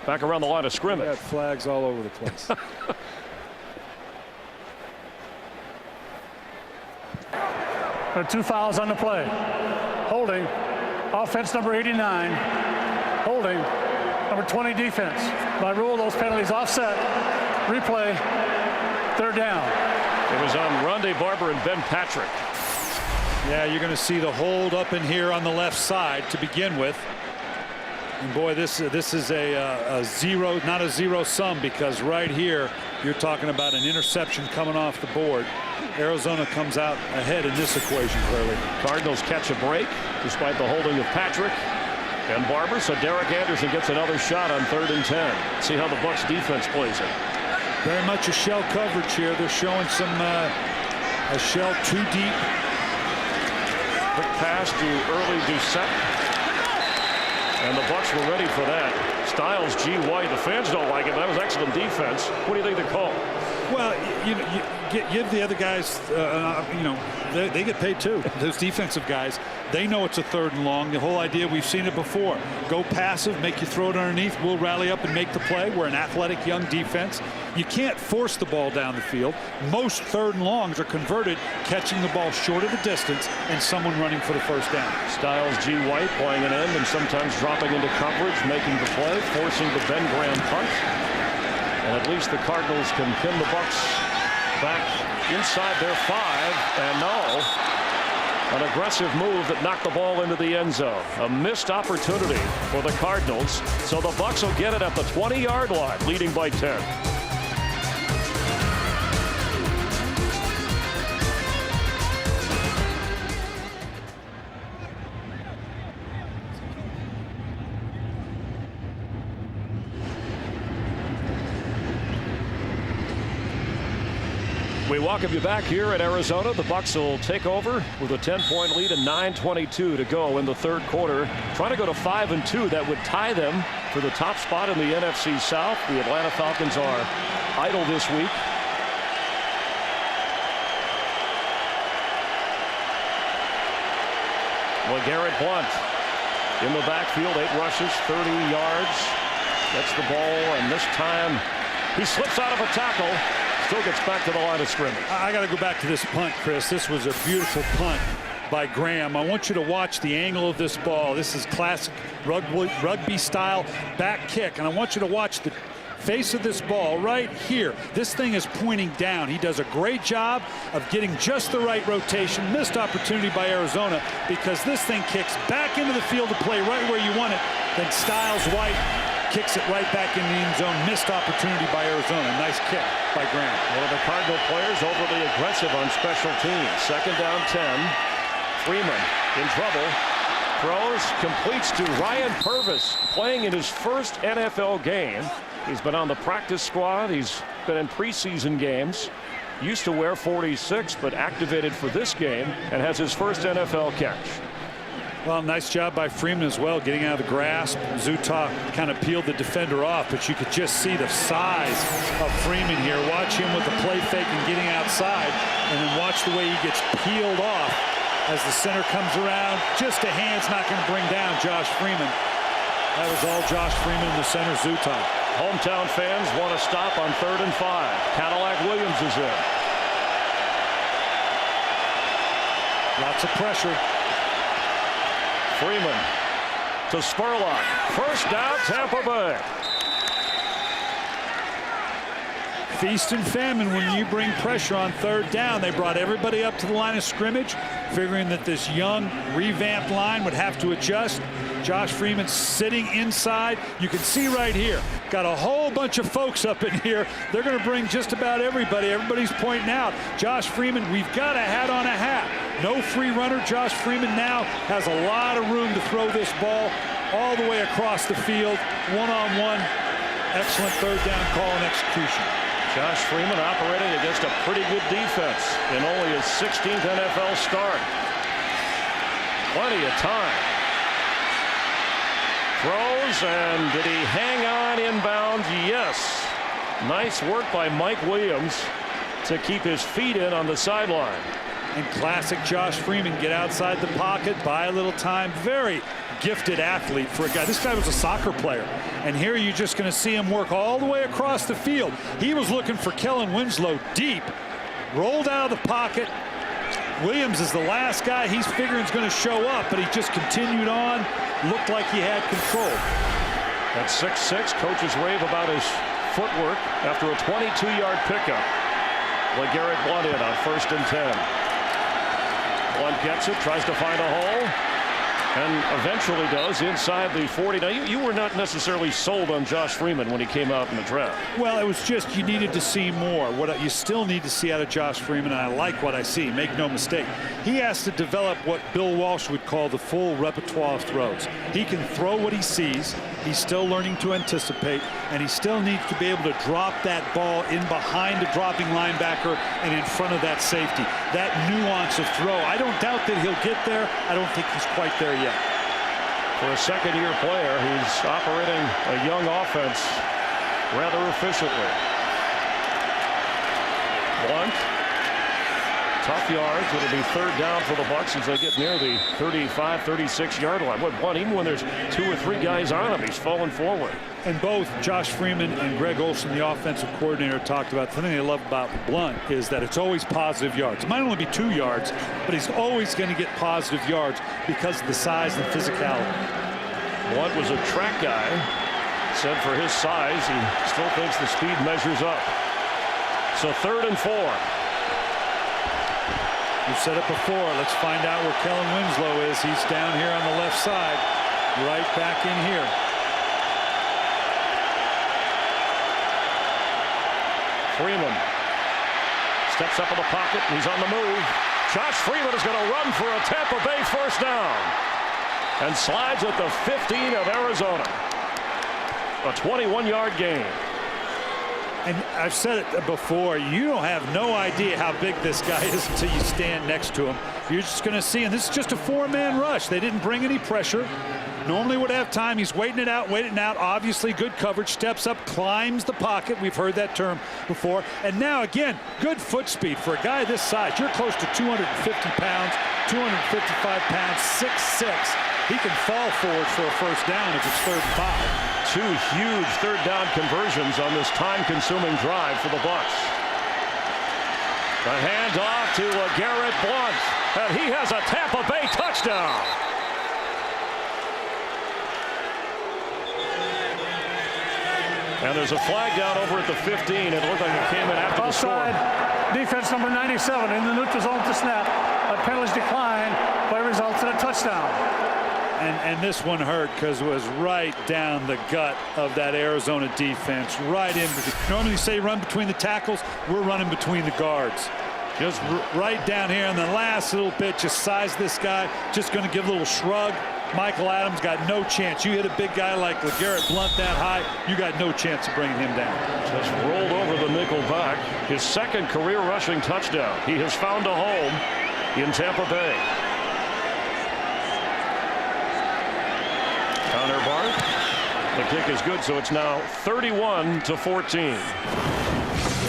Back around the line of scrimmage. Got flags all over the place. There are 2 fouls on the play. Holding, offense number 89. Holding, number 20 defense. By rule, those penalties offset. Replay, 3rd down. It was on Rondé Barber and Ben Patrick. Yeah, you're going to see the hold up in here on the left side to begin with. And boy, this is a zero, not a zero sum, because right here you're talking about an interception coming off the board. Arizona comes out ahead in this equation clearly. Cardinals catch a break despite the holding of Patrick and Barber. So Derek Anderson gets another shot on 3rd and 10. See how the Bucs defense plays it. Very much a shell coverage here. They're showing some a shell too deep. Quick pass to early Doucette. And the Bucs were ready for that. Styles, G. White. The fans don't like it. That was excellent defense. What do you think the call? Well, you give the other guys, they get paid too. Those defensive guys, they know it's a 3rd and long. The whole idea, we've seen it before. Go passive, make you throw it underneath. We'll rally up and make the play. We're an athletic young defense. You can't force the ball down the field. Most 3rd and longs are converted catching the ball short of the distance and someone running for the 1st down. Styles, G. White playing an end and sometimes dropping into coverage, making the play, forcing the Ben Graham punt. And at least the Cardinals can pin the Bucs back inside their 5. And no, an aggressive move that knocked the ball into the end zone. A missed opportunity for the Cardinals. So the Bucs will get it at the 20-yard line, leading by 10. We welcome you back here at Arizona. The Bucs will take over with a 10-point lead and 9:22 to go in the 3rd quarter. Trying to go to 5-2. That would tie them for the top spot in the NFC South. The Atlanta Falcons are idle this week. LeGarrette Blount in the backfield, 8 rushes, 30 yards. Gets the ball, and this time he slips out of a tackle. Still gets back to the line of scrimmage. I got to go back to this punt, Chris. This was a beautiful punt by Graham. I want you to watch the angle of this ball. This is classic rugby style back kick, and I want you to watch the face of this ball right here. This thing is pointing down. He does a great job of getting just the right rotation. Missed opportunity by Arizona because this thing kicks back into the field to play right where you want it. Then Styles White kicks it right back in the end zone. Missed opportunity by Arizona. Nice kick by Graham. One of the Cardinal players overly aggressive on special teams. 2nd down 10. Freeman in trouble. Throws, completes to Ryan Purvis, playing in his first NFL game. He's been on the practice squad. He's been in preseason games. Used to wear 46, but activated for this game and has his first NFL catch. Well, nice job by Freeman as well, getting out of the grasp. Zutah kind of peeled the defender off, but you could just see the size of Freeman here. Watch him with the play fake and getting outside, and then watch the way he gets peeled off as the center comes around. Just a hand's not going to bring down Josh Freeman. That was all Josh Freeman in the center, Zutah. Hometown fans want to stop on 3rd and 5. Cadillac Williams is in. Lots of pressure. Freeman to Spurlock. First down, Tampa Bay. Feast and famine when you bring pressure on 3rd down. They brought everybody up to the line of scrimmage, figuring that this young, revamped line would have to adjust. Josh Freeman sitting inside. You can see right here, got a whole bunch of folks up in here. They're going to bring just about everybody. Everybody's pointing out. Josh Freeman, we've got a hat on a hat. No free runner. Josh Freeman now has a lot of room to throw this ball all the way across the field. One-on-one. Excellent 3rd down call and execution. Josh Freeman operating against a pretty good defense in only his 16th NFL start. Plenty of time. Throws, and did he hang on inbounds? Yes. Nice work by Mike Williams to keep his feet in on the sideline. And classic Josh Freeman, get outside the pocket, buy a little time. Very gifted athlete for a guy. This guy was a soccer player. And here you're just going to see him work all the way across the field. He was looking for Kellen Winslow deep. Rolled out of the pocket. Williams is the last guy he's figuring is going to show up, but he just continued on. Looked like he had control. At 6'6", coaches rave about his footwork after a 22-yard pickup. LeGarrette Blount in on 1st and 10. Blount gets it, tries to find a hole, and eventually does inside the 40. Now, you were not necessarily sold on Josh Freeman when he came out in the draft. Well, it was just you needed to see more. What you still need to see out of Josh Freeman, and I like what I see, make no mistake. He has to develop what Bill Walsh would call the full repertoire of throws. He can throw what he sees. He's still learning to anticipate, and he still needs to be able to drop that ball in behind a dropping linebacker and in front of that safety. That nuance of throw. I don't doubt that he'll get there. I don't think he's quite there yet. For a second-year player, he's operating a young offense rather efficiently. Blount. Tough yards. It'll be 3rd down for the Bucs as they get near the 35, 36-yard line. But Blount, even when there's 2 or 3 guys on him, he's falling forward. And both Josh Freeman and Greg Olson, the offensive coordinator, talked about the thing they love about Blount is that it's always positive yards. It might only be 2 yards, but he's always going to get positive yards because of the size and physicality. Blount was a track guy. Said for his size, he still thinks the speed measures up. So 3rd and 4. We've said it before. Let's find out where Kellen Winslow is. He's down here on the left side, right back in here. Freeman steps up in the pocket. He's on the move. Josh Freeman is going to run for a Tampa Bay 1st down and slides at the 15 of Arizona. A 21-yard gain. And I've said it before, you don't have no idea how big this guy is until you stand next to him. You're just going to see, and this is just a 4-man rush. They didn't bring any pressure. Normally would have time. He's waiting it out. Obviously good coverage. Steps up, climbs the pocket. We've heard that term before. And now, again, good foot speed for a guy this size. You're close to 250 pounds, 255 pounds, 6'6". He can fall forward for a 1st down if it's 3rd and 5. 2 huge 3rd down conversions on this time-consuming drive for the Bucs. The handoff to LeGarrette Blount, and he has a Tampa Bay touchdown. And there's a flag down over at the 15. It looked like it came in after the score. Offside, defense number 97 in the neutral zone to snap. A penalty decline, but results in a touchdown. And this one hurt because it was right down the gut of that Arizona defense, right in. Normally you say run between the tackles. We're running between the guards. Just right down here in the last little bit, just size this guy. Just going to give a little shrug. Michael Adams got no chance. You hit a big guy like LeGarrette Blount that high, you got no chance of bringing him down. Just rolled over the nickel back. His second career rushing touchdown. He has found a home in Tampa Bay. Connor Barth. The kick is good, so it's now 31-14.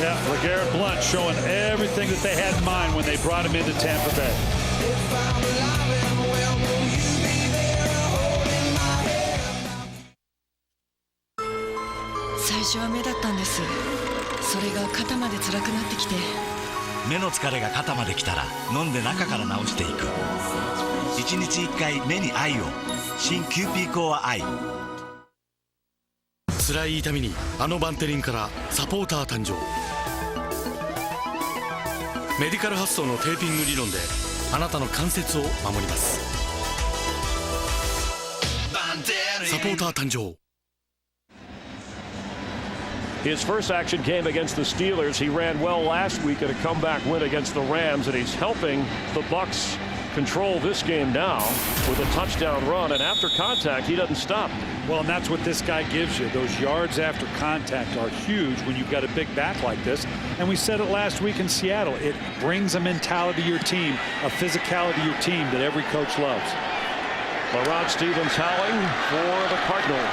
Yeah, LeGarrette Blount showing everything that they had in mind when they brought him into Tampa Bay. "目の疲れが肩まで来たら飲んで中から治していく」「1日1回目に愛を」新キューピーコアアイ。辛い痛みにあのバンテリンからサポーター誕生。メディカル発想のテーピング理論であなたの関節を守ります。サポーター誕生。His first action came against the Steelers. He ran well last week in a comeback win against the Rams, and he's helping the Bucs control this game now with a touchdown run, and after contact he doesn't stop. Well, and that's what this guy gives you. Those yards after contact are huge when you've got a big back like this. And we said it last week in Seattle. It brings a mentality to your team, a physicality to your team that every coach loves. LaRod Stevens howling for the Cardinals.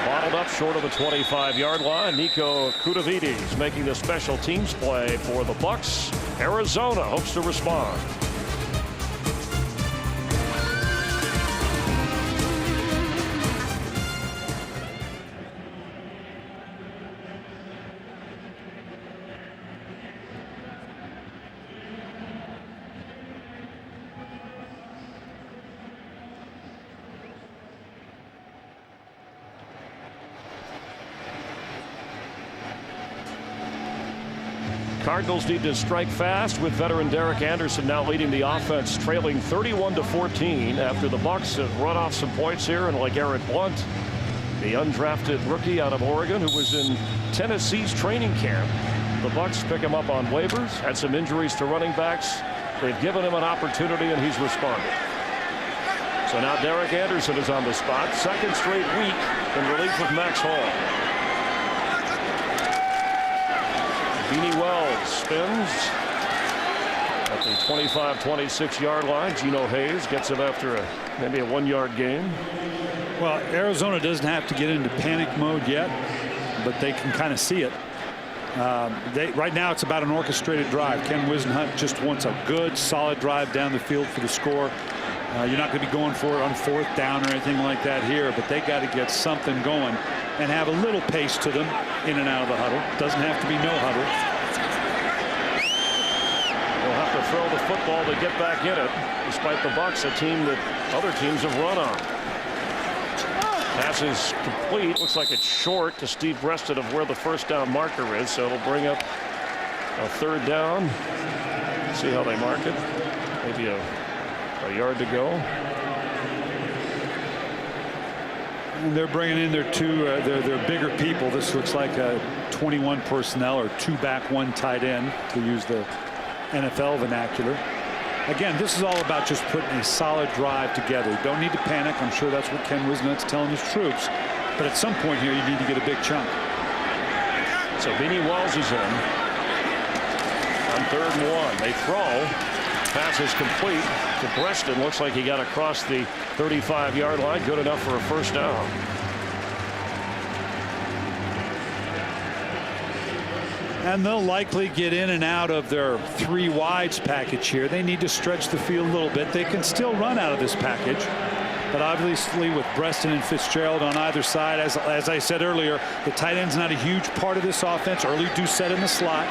Bottled up short of the 25-yard line. Nico Kudavides making the special teams play for the Bucs. Arizona hopes to respond. Cardinals need to strike fast with veteran Derek Anderson now leading the offense, trailing 31-14 after the Bucs have run off some points here. And LeGarrette Blount, the undrafted rookie out of Oregon who was in Tennessee's training camp. The Bucs pick him up on waivers, had some injuries to running backs. They've given him an opportunity and he's responded. So now Derek Anderson is on the spot, second straight week in relief of Max Hall. Beanie Wells spins at the 25-26-yard line. Geno Hayes gets him after maybe a 1-yard gain. Well, Arizona doesn't have to get into panic mode yet, but they can kind of see it. Right now it's about an orchestrated drive. Ken Whisenhunt just wants a good, solid drive down the field for the score. You're not going to be going for it on fourth down or anything like that here, but they got to get something going and have a little pace to them in and out of the huddle. Doesn't have to be no huddle. They'll have to throw the football to get back in it, despite the Bucs, a team that other teams have run on. Pass is complete. Looks like it's short to Steve Breaston of where the first down marker is, so it'll bring up a third down. See how they mark it. Maybe a yard to go. And they're bringing in their their bigger people. This looks like a 21 personnel or 2 back 1 tight end, to use the NFL vernacular. Again, this is all about just putting a solid drive together. You don't need to panic. I'm sure that's what Ken Whisenhunt's telling his troops. But at some point here, you need to get a big chunk. So Beanie Wells is in on 3rd and 1. They throw. Pass is complete to Breaston. Looks like he got across the 35-yard line. Good enough for a first down. And they'll likely get in and out of their 3 wides package here. They need to stretch the field a little bit. They can still run out of this package. But obviously with Breaston and Fitzgerald on either side, as I said earlier, the tight end's not a huge part of this offense. Early Doucette in the slot.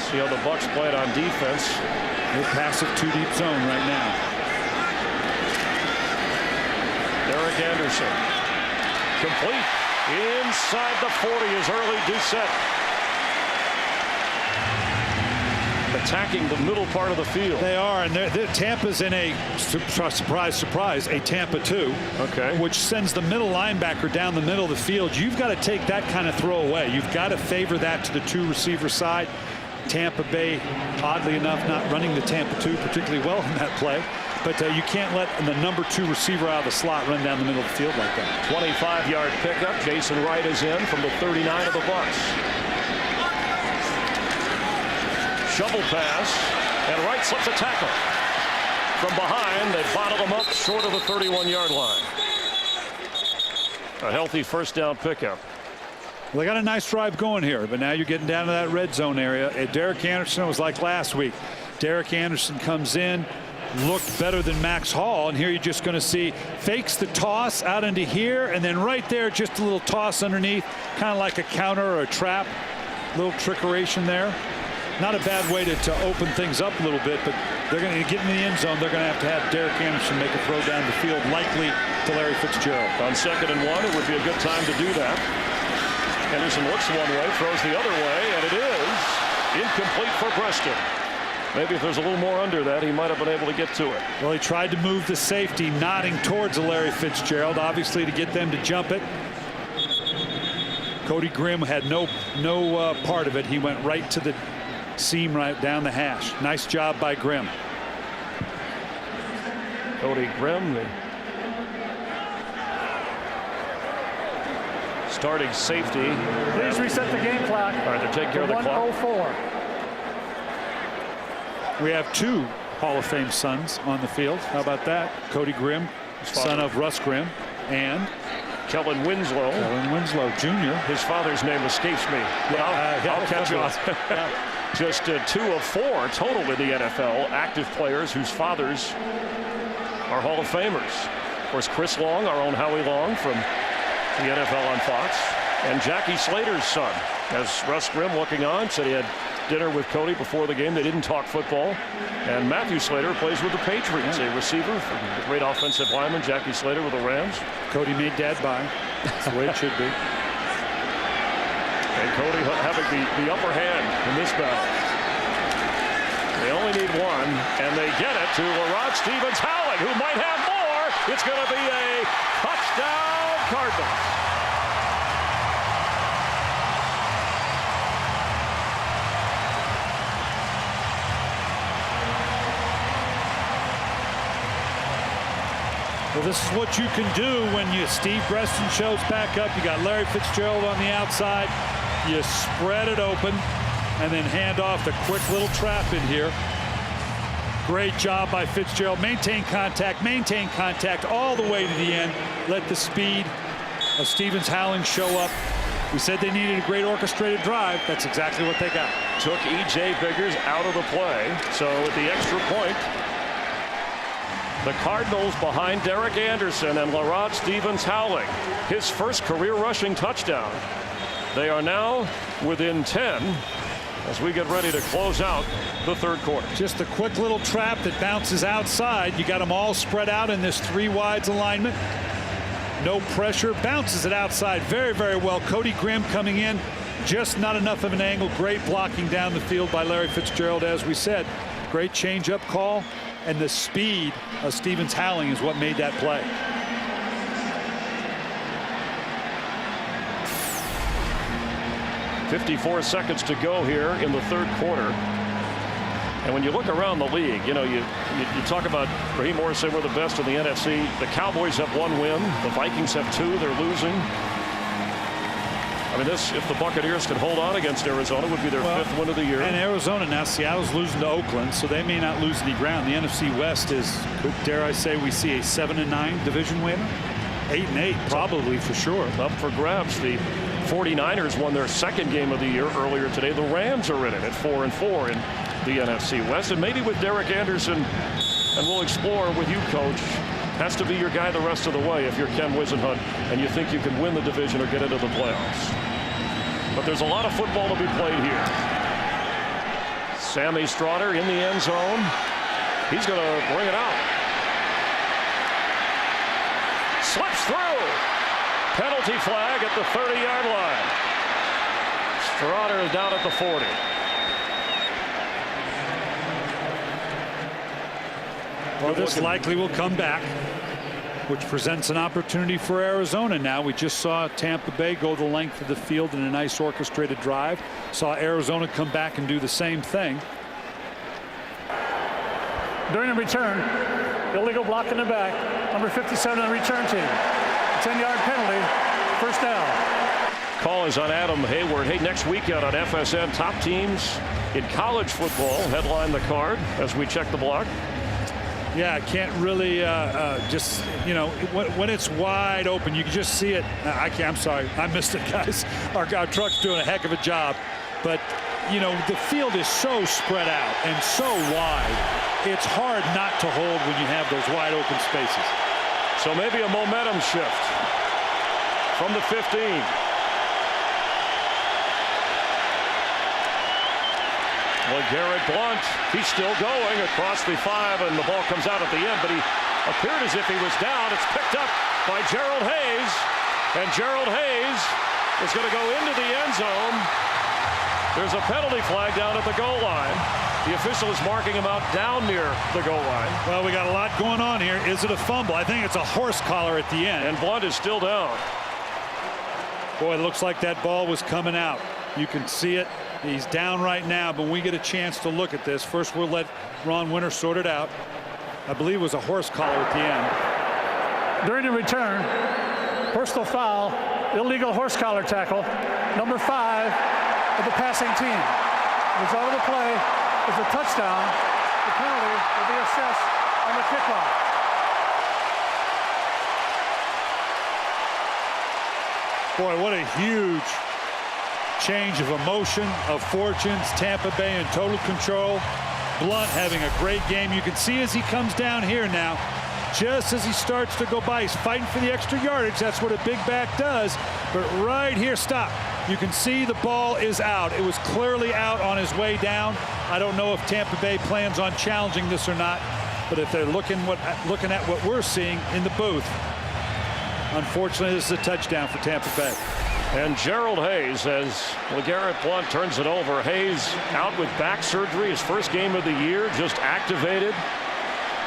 See how the Bucs play it on defense. They're passive 2-deep zone right now. Derek Anderson. Complete. Inside the 40 is early Doucette. Attacking the middle part of the field. They are, and Tampa's in a surprise, a Tampa 2. Okay. Which sends the middle linebacker down the middle of the field. You've got to take that kind of throw away. You've got to favor that to the 2 receiver side. Tampa Bay, oddly enough, not running the Tampa 2 particularly well in that play. but you can't let the number 2 receiver out of the slot run down the middle of the field like that. 25-yard pickup. Jason Wright is in from the 39 of the Bucs. Shovel pass, and Wright slips a tackle. From behind, they bottle him up short of the 31-yard line. A healthy first down pickup. Well, they got a nice drive going here, but now you're getting down to that red zone area. Derek Anderson was like last week. Derek Anderson comes in, looked better than Max Hall, and here you're just going to see fakes the toss out into here, and then right there just a little toss underneath, kind of like a counter or a trap. Little trickeration there. Not a bad way to open things up a little bit, but they're going to get in the end zone. They're going to have Derek Anderson make a throw down the field, likely to Larry Fitzgerald. On 2nd and 1, it would be a good time to do that. Anderson looks one way, throws the other way, and it is incomplete for Preston. Maybe if there's a little more under that, he might have been able to get to it. Well, he tried to move the safety, nodding towards Larry Fitzgerald, obviously to get them to jump it. Cody Grimm had no part of it. He went right to the seam, right down the hash. Nice job by Grimm. Cody Grimm, the starting safety. Please reset the game clock. All right, they're taking care of the clock. 1:04. We have 2 Hall of Fame sons on the field. How about that? Cody Grimm, son of Russ Grimm, and Kellen Winslow. Kellen Winslow Jr. His father's name escapes me. I'll catch you up. Just 2 of 4 total in the NFL active players whose fathers are Hall of Famers. Of course, Chris Long, our own Howie Long from the NFL on Fox, and Jackie Slater's son. As Russ Grimm, looking on, said he had dinner with Cody before the game. They didn't talk football. And Matthew Slater plays with the Patriots, a receiver, a great offensive lineman. Jackie Slater with the Rams. Cody made Dad buy. That's the way it should be. And Cody having the upper hand in this battle. They only need one, and they get it to Larod Stevens-Howling, who might have more. It's going to be a touchdown, Cardinals. Well, this is what you can do when Steve Breston shows back up. You got Larry Fitzgerald on the outside. You spread it open and then hand off the quick little trap in here. Great job by Fitzgerald. Maintain contact all the way to the end. Let the speed of Stevens-Howling show up. We said they needed a great orchestrated drive. That's exactly what they got. Took E.J. Biggers out of the play. So at the extra point, the Cardinals behind Derek Anderson and Larod Stevens-Howling, his first career rushing touchdown. They are now within 10 as we get ready to close out the 3rd quarter. Just a quick little trap that bounces outside. You got them all spread out in this 3 wides alignment. No pressure, bounces it outside very, very well. Cody Grimm coming in, just not enough of an angle. Great blocking down the field by Larry Fitzgerald, as we said. Great change-up call. And the speed of Stevens-Howling is what made that play. .54 seconds to go here in the 3rd quarter. And when you look around the league, you know, you talk about Raheem Morris saying we're the best in the NFC. The Cowboys have 1 win. The Vikings have 2. They're losing. I mean, this, if the Buccaneers can hold on against Arizona, would be their 5th win of the year. And Arizona now, Seattle's losing to Oakland, so they may not lose any ground. The NFC West is, dare I say, we see a 7-9 division winner. 8-8, probably for sure. Up for grabs. The 49ers won their 2nd game of the year earlier today. The Rams are in it at 4-4 in the NFC West. And maybe with Derek Anderson, and we'll explore with you, Coach, has to be your guy the rest of the way if you're Ken Whisenhunt and you think you can win the division or get into the playoffs. But there's a lot of football to be played here. Sammy Stroughter in the end zone. He's going to bring it out. Slips through. Penalty flag at the 30-yard line. Stroughter is down at the 40. Well, this likely will come back, which presents an opportunity for Arizona now. We just saw Tampa Bay go the length of the field in a nice orchestrated drive. Saw Arizona come back and do the same thing. During the return, illegal block in the back. Number 57 on the return team. 10-yard penalty, first down. Call is on Adam Hayward. Hey, next weekend on FSN, top teams in college football headline the card as we check the block. Yeah, I can't really just, you know, when it's wide open, you can just see it. I'm sorry, I missed it, guys. Our truck's doing a heck of a job. But, you know, the field is so spread out and so wide. It's hard not to hold when you have those wide open spaces. So maybe a momentum shift from the 15. LeGarrette Blount, he's still going across the 5, and the ball comes out at the end, but he appeared as if he was down. It's picked up by Gerald Hayes, and Gerald Hayes is going to go into the end zone. There's a penalty flag down at the goal line. The official is marking him out down near the goal line. Well, we got a lot going on here. Is it a fumble? I think it's a horse collar at the end. And Blount is still down. Boy, it looks like that ball was coming out. You can see it. He's down right now, but when we get a chance to look at this, first we'll let Ron Winter sort it out. I believe it was a horse collar at the end. During the return, personal foul, illegal horse collar tackle, number 5 of the passing team. The result of the play is a touchdown. The penalty will be assessed on the kickoff. Boy, what a huge change of emotion, of fortunes. Tampa Bay in total control. Blount having a great game. You can see as he comes down here now, just as he starts to go by, he's fighting for the extra yardage. That's what a big back does. But right here, stop. You can see the ball is out. It was clearly out on his way down. I don't know if Tampa Bay plans on challenging this or not, but if they're looking at what we're seeing in the booth, unfortunately, this is a touchdown for Tampa Bay. And Gerald Hayes, as LeGarrette Blount turns it over. Hayes out with back surgery, his first game of the year, just activated.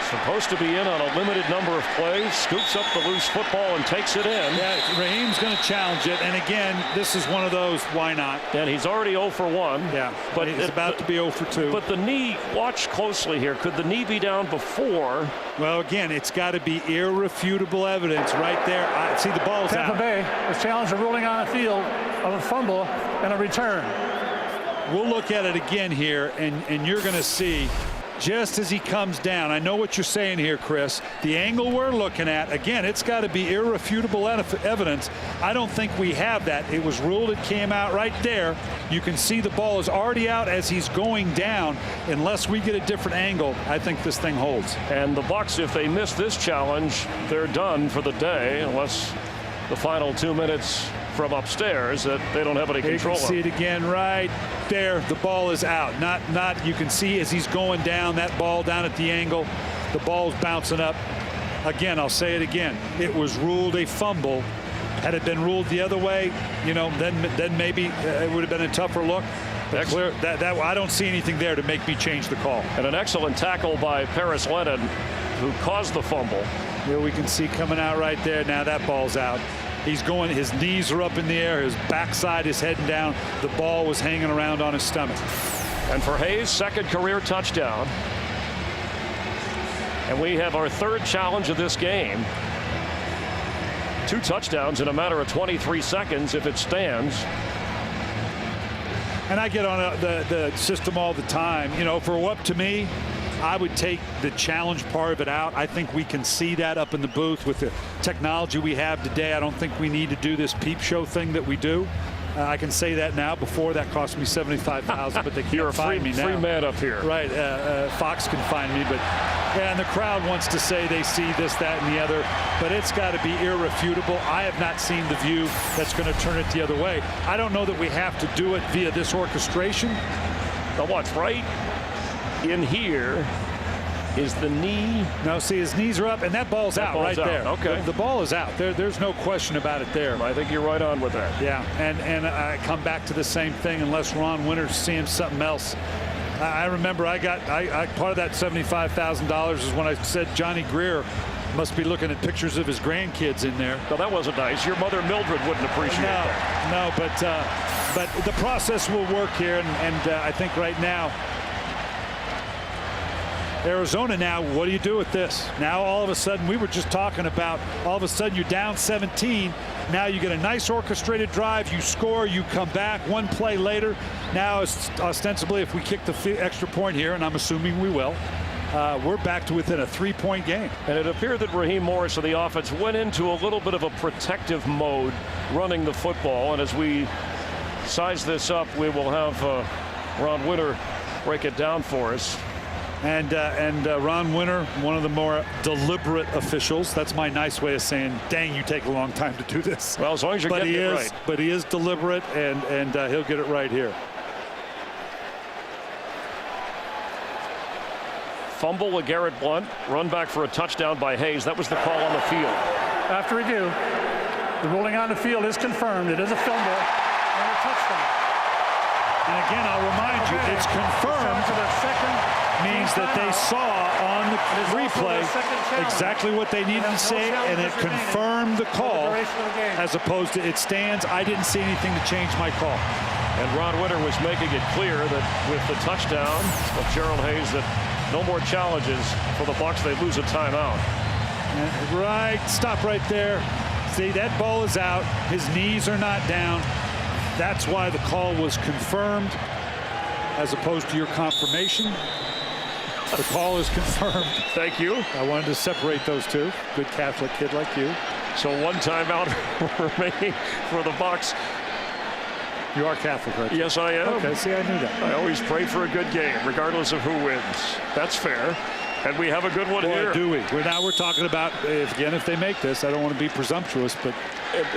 Supposed to be in on a limited number of plays. Scoops up the loose football and takes it in. Yeah, Raheem's going to challenge it. And again, this is one of those, why not? And he's already 0 for 1. Yeah, but he's about to be 0 for 2. But the knee, watch closely here. Could the knee be down before? Well, again, it's got to be irrefutable evidence right there. See, the ball's out. Tampa Bay was challenged a ruling on the field of a fumble and a return. We'll look at it again here, and you're going to see just as he comes down. I know what you're saying here, Chris. The angle we're looking at, again, it's got to be irrefutable evidence. I don't think we have that. It was ruled, it came out right there. You can see the ball is already out as he's going down. Unless we get a different angle, I think this thing holds. And the Bucs, if they miss this challenge, they're done for the day, unless the final 2 minutes from upstairs that they don't have any control of. You can see it again right there. The ball is out. Not you can see as he's going down, that ball down at the angle, the ball's bouncing up. Again, I'll say it again. It was ruled a fumble. Had it been ruled the other way, you know, then maybe it would have been a tougher look. But clear, that I don't see anything there to make me change the call. And an excellent tackle by Paris Lennon, who caused the fumble. Here we can see coming out right there. Now that ball's out. He's going, his knees are up in the air, his backside is heading down. The ball was hanging around on his stomach. And for Hayes, second career touchdown. And we have our third challenge of this game. 2 touchdowns in a matter of 23 seconds if it stands. And I get on the system all the time. You know, for up to me, I would take the challenge part of it out. I think we can see that up in the booth with the technology we have today. I don't think we need to do this peep show thing that we do. I can say that now. Before, that cost me $75,000, but they can't find me now. You're a free man up here. Right. Fox can find me, but yeah, and the crowd wants to say they see this, that, and the other, but it's got to be irrefutable. I have not seen the view that's going to turn it the other way. I don't know that we have to do it via this orchestration. Now watch, right in here is the knee. No, see, his knees are up, and that ball's out right there. Okay. The ball is out. There's no question about it there. I think you're right on with that. Yeah, and I come back to the same thing unless Ron Winter's seeing something else. I remember I part of that $75,000 is when I said Johnny Greer must be looking at pictures of his grandkids in there. No, that wasn't nice. Your mother Mildred wouldn't appreciate that. No, but the process will work here, and I think right now Arizona now, what do you do with this? Now all of a sudden, we were just talking about, all of a sudden you're down 17. Now you get a nice orchestrated drive, you score, you come back one play later. Now it's ostensibly, if we kick the extra point here, and I'm assuming we will, we're back to within a 3-point game. And it appeared that Raheem Morris of the offense went into a little bit of a protective mode running the football. And as we size this up, we will have Ron Winter break it down for us. And Ron Winter, one of the more deliberate officials. That's my nice way of saying, dang, you take a long time to do this. Well, as long as you're getting it right. But he is deliberate, and he'll get it right here. Fumble with Garrett Blunt, run back for a touchdown by Hayes. That was the call on the field. After review, the ruling on the field is confirmed. It is a fumble and a touchdown. And again, I'll remind you, it's confirmed. Means that they saw on the replay exactly what they needed to say, and it confirmed the call as opposed to it stands. I didn't see anything to change my call. And Ron Winter was making it clear that with the touchdown of Gerald Hayes that no more challenges for the Bucs. They lose a timeout. Right, stop right there. See, that ball is out. His knees are not down. That's why the call was confirmed as opposed to your confirmation. The call is confirmed. Thank you. I wanted to separate those two. Good Catholic kid like you. So one timeout remaining for the Bucs. You are Catholic, right? Yes, I am. Okay, see, I knew that. I always pray for a good game, regardless of who wins. That's fair. And we have a good one here. Do we? Now we're talking about, again, if they make this, I don't want to be presumptuous, but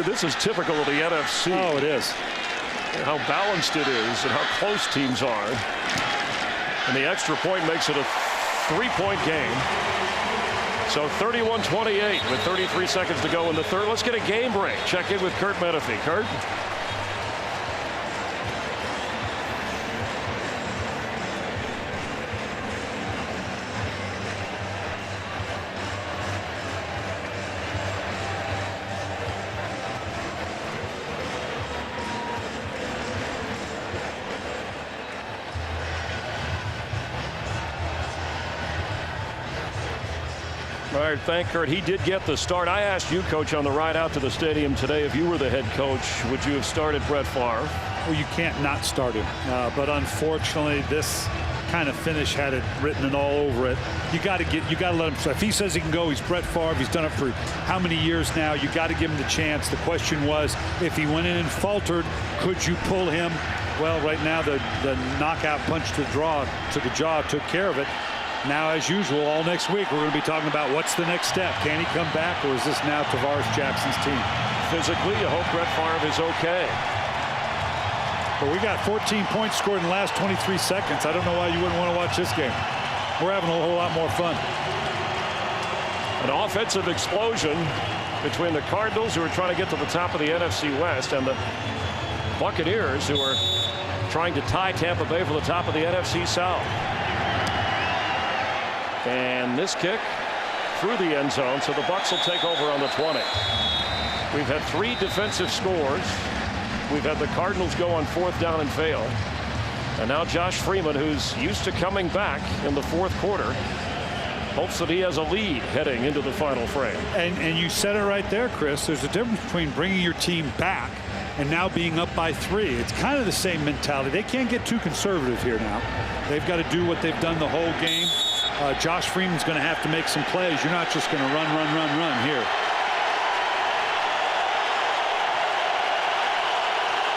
this is typical of the NFC. Oh, it is. And how balanced it is and how close teams are. And the extra point makes it a 3-point game. So 31-28 with 33 seconds to go in the third. Let's get a game break. Check in with Kurt Menefee. Kurt? All right, thank Kurt. He did get the start. I asked you, Coach, on the ride out to the stadium today, if you were the head coach, would you have started Brett Favre? Well, you can't not start him. But unfortunately, this kind of finish had it written and all over it. You got to let him. If he says he can go, he's Brett Favre. He's done it for how many years now? You got to give him the chance. The question was, if he went in and faltered, could you pull him? Well, right now the knockout punch to the jaw took care of it. Now, as usual, all next week, we're going to be talking about what's the next step. Can he come back, or is this now Tavares Jackson's team? Physically, you hope Brett Favre is okay. But we got 14 points scored in the last 23 seconds. I don't know why you wouldn't want to watch this game. We're having a whole lot more fun. An offensive explosion between the Cardinals, who are trying to get to the top of the NFC West, and the Buccaneers, who are trying to tie Tampa Bay for the top of the NFC South. And this kick through the end zone, so the Bucs will take over on the 20. We've had 3 defensive scores. We've had the Cardinals go on 4th down and fail. And now Josh Freeman, who's used to coming back in the 4th quarter, hopes that he has a lead heading into the final frame. And you said it right there, Chris. There's a difference between bringing your team back and now being up by 3. It's kind of the same mentality. They can't get too conservative here now. They've got to do what they've done the whole game. Josh Freeman's going to have to make some plays. You're not just going to run here.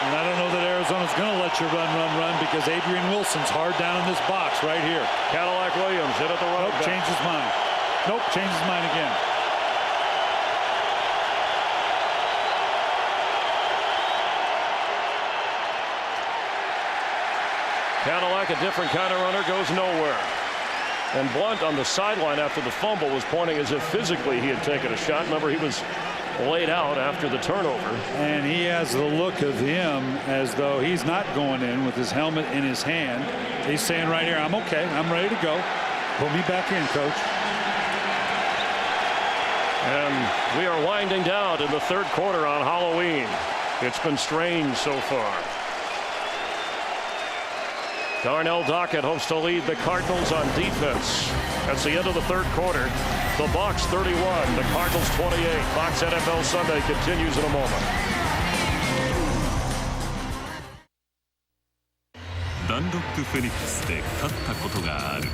And I don't know that Arizona's going to let you run because Adrian Wilson's hard down in this box right here. Cadillac Williams hit at the road. Nope, changed his mind. Nope, changed his mind again. Cadillac, a different kind of runner, goes nowhere. And Blunt on the sideline after the fumble was pointing as if physically he had taken a shot. Remember, he was laid out after the turnover. And he has the look of him as though he's not going in with his helmet in his hand. He's saying right here, I'm okay. I'm ready to go. Put me back in, coach. And we are winding down in the 3rd quarter on Halloween. It's been strange so far. Darnell Dockett hopes to lead the Cardinals on defense. That's the end of the third quarter. The Bucs 31, the Cardinals 28. Fox NFL Sunday continues in a moment. ダンロップフェニックスで勝ったことがある。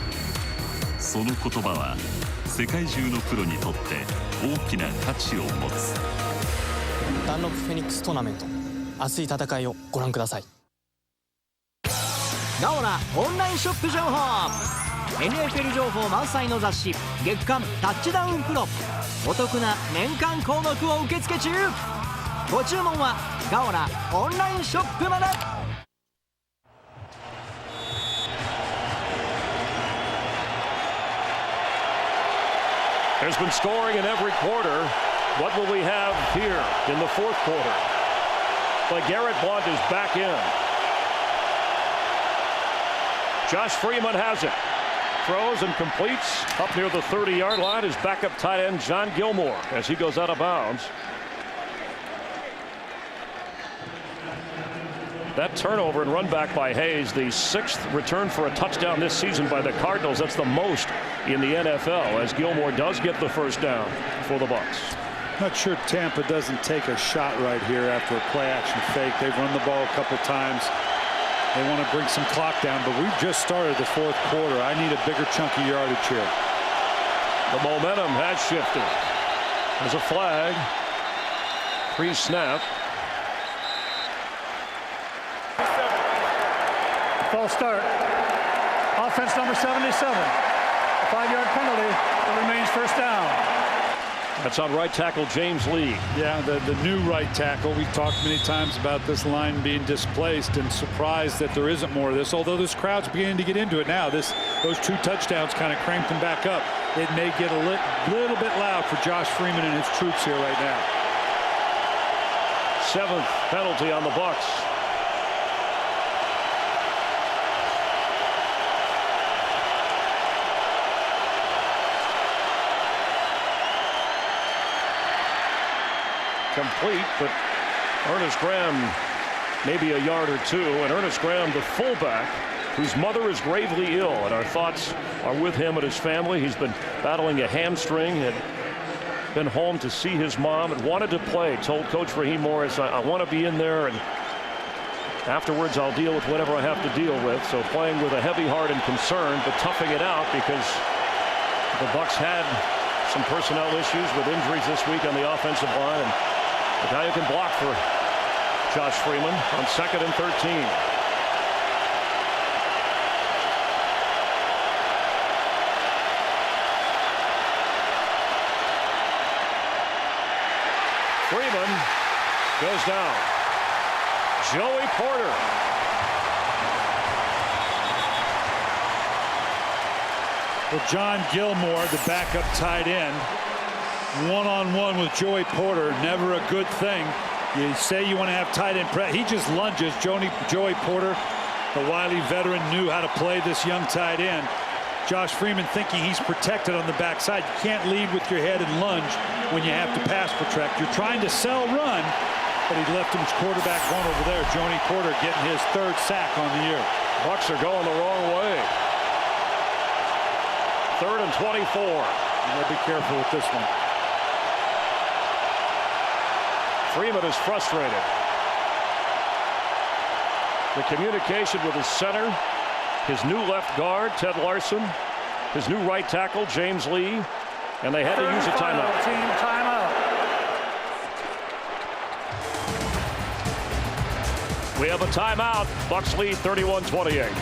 その言葉は世界中のプロにとって大きな価値を持つ。ダンロップフェニックストーナメント、熱い戦いをご覧ください。ガオラオンラインショップ情報。 NFL 情報満載の雑誌月刊タッチダウンプロ。お得な年間購読を受付中。ご注文はガオラオンラインショップまで。There's been scoring in every quarter. What will we have here in the fourth quarter? LeGarrette Blount is back in. Josh Freeman has it. Throws and completes up near the 30-yard line. His backup tight end John Gilmore as he goes out of bounds. That turnover and run back by Hayes, the 6th return for a touchdown this season by the Cardinals. That's the most in the NFL as Gilmore does get the first down for the Bucs. Not sure Tampa doesn't take a shot right here after a play-action fake. They've run the ball a couple times. They want to bring some clock down, but we've just started the fourth quarter. I need a bigger chunk of yardage here. The momentum has shifted. There's a flag. Pre-snap. False start. Offense number 77. A 5-yard penalty. It remains first down. That's on right tackle James Lee. Yeah, the new right tackle. We've talked many times about this line being displaced and surprised that there isn't more of this, although this crowd's beginning to get into it now. Those 2 touchdowns kind of cranked them back up. It may get a little bit loud for Josh Freeman and his troops here right now. 7th penalty on the Bucs. Complete, but Ernest Graham maybe a yard or 2, and Ernest Graham, the fullback, whose mother is gravely ill, and our thoughts are with him and his family. He's been battling a hamstring, had been home to see his mom and wanted to play. Told Coach Raheem Morris, I want to be in there, and afterwards I'll deal with whatever I have to deal with. So playing with a heavy heart and concern, but toughing it out because the Bucs had some personnel issues with injuries this week on the offensive line. And the guy who can block for Josh Freeman on 2nd and 13. Freeman goes down. Joey Porter. Well, John Gilmore, the backup tight end, one-on-one with Joey Porter, never a good thing. You say you want to have tight end press. He just lunges. Joey Porter, the wily veteran, knew how to play this young tight end. Josh Freeman thinking he's protected on the backside. You can't lead with your head and lunge when you have to pass protect. You're trying to sell run, but he left him his quarterback one over there. Joey Porter getting his 3rd sack on the year. Bucs are going the wrong way. 3rd and 24. You gotta be careful with this one. Freeman is frustrated. The communication with his center, his new left guard, Ted Larson, his new right tackle, James Lee, and they had to use a timeout. Team timeout. We have a timeout. Bucs lead 31-28.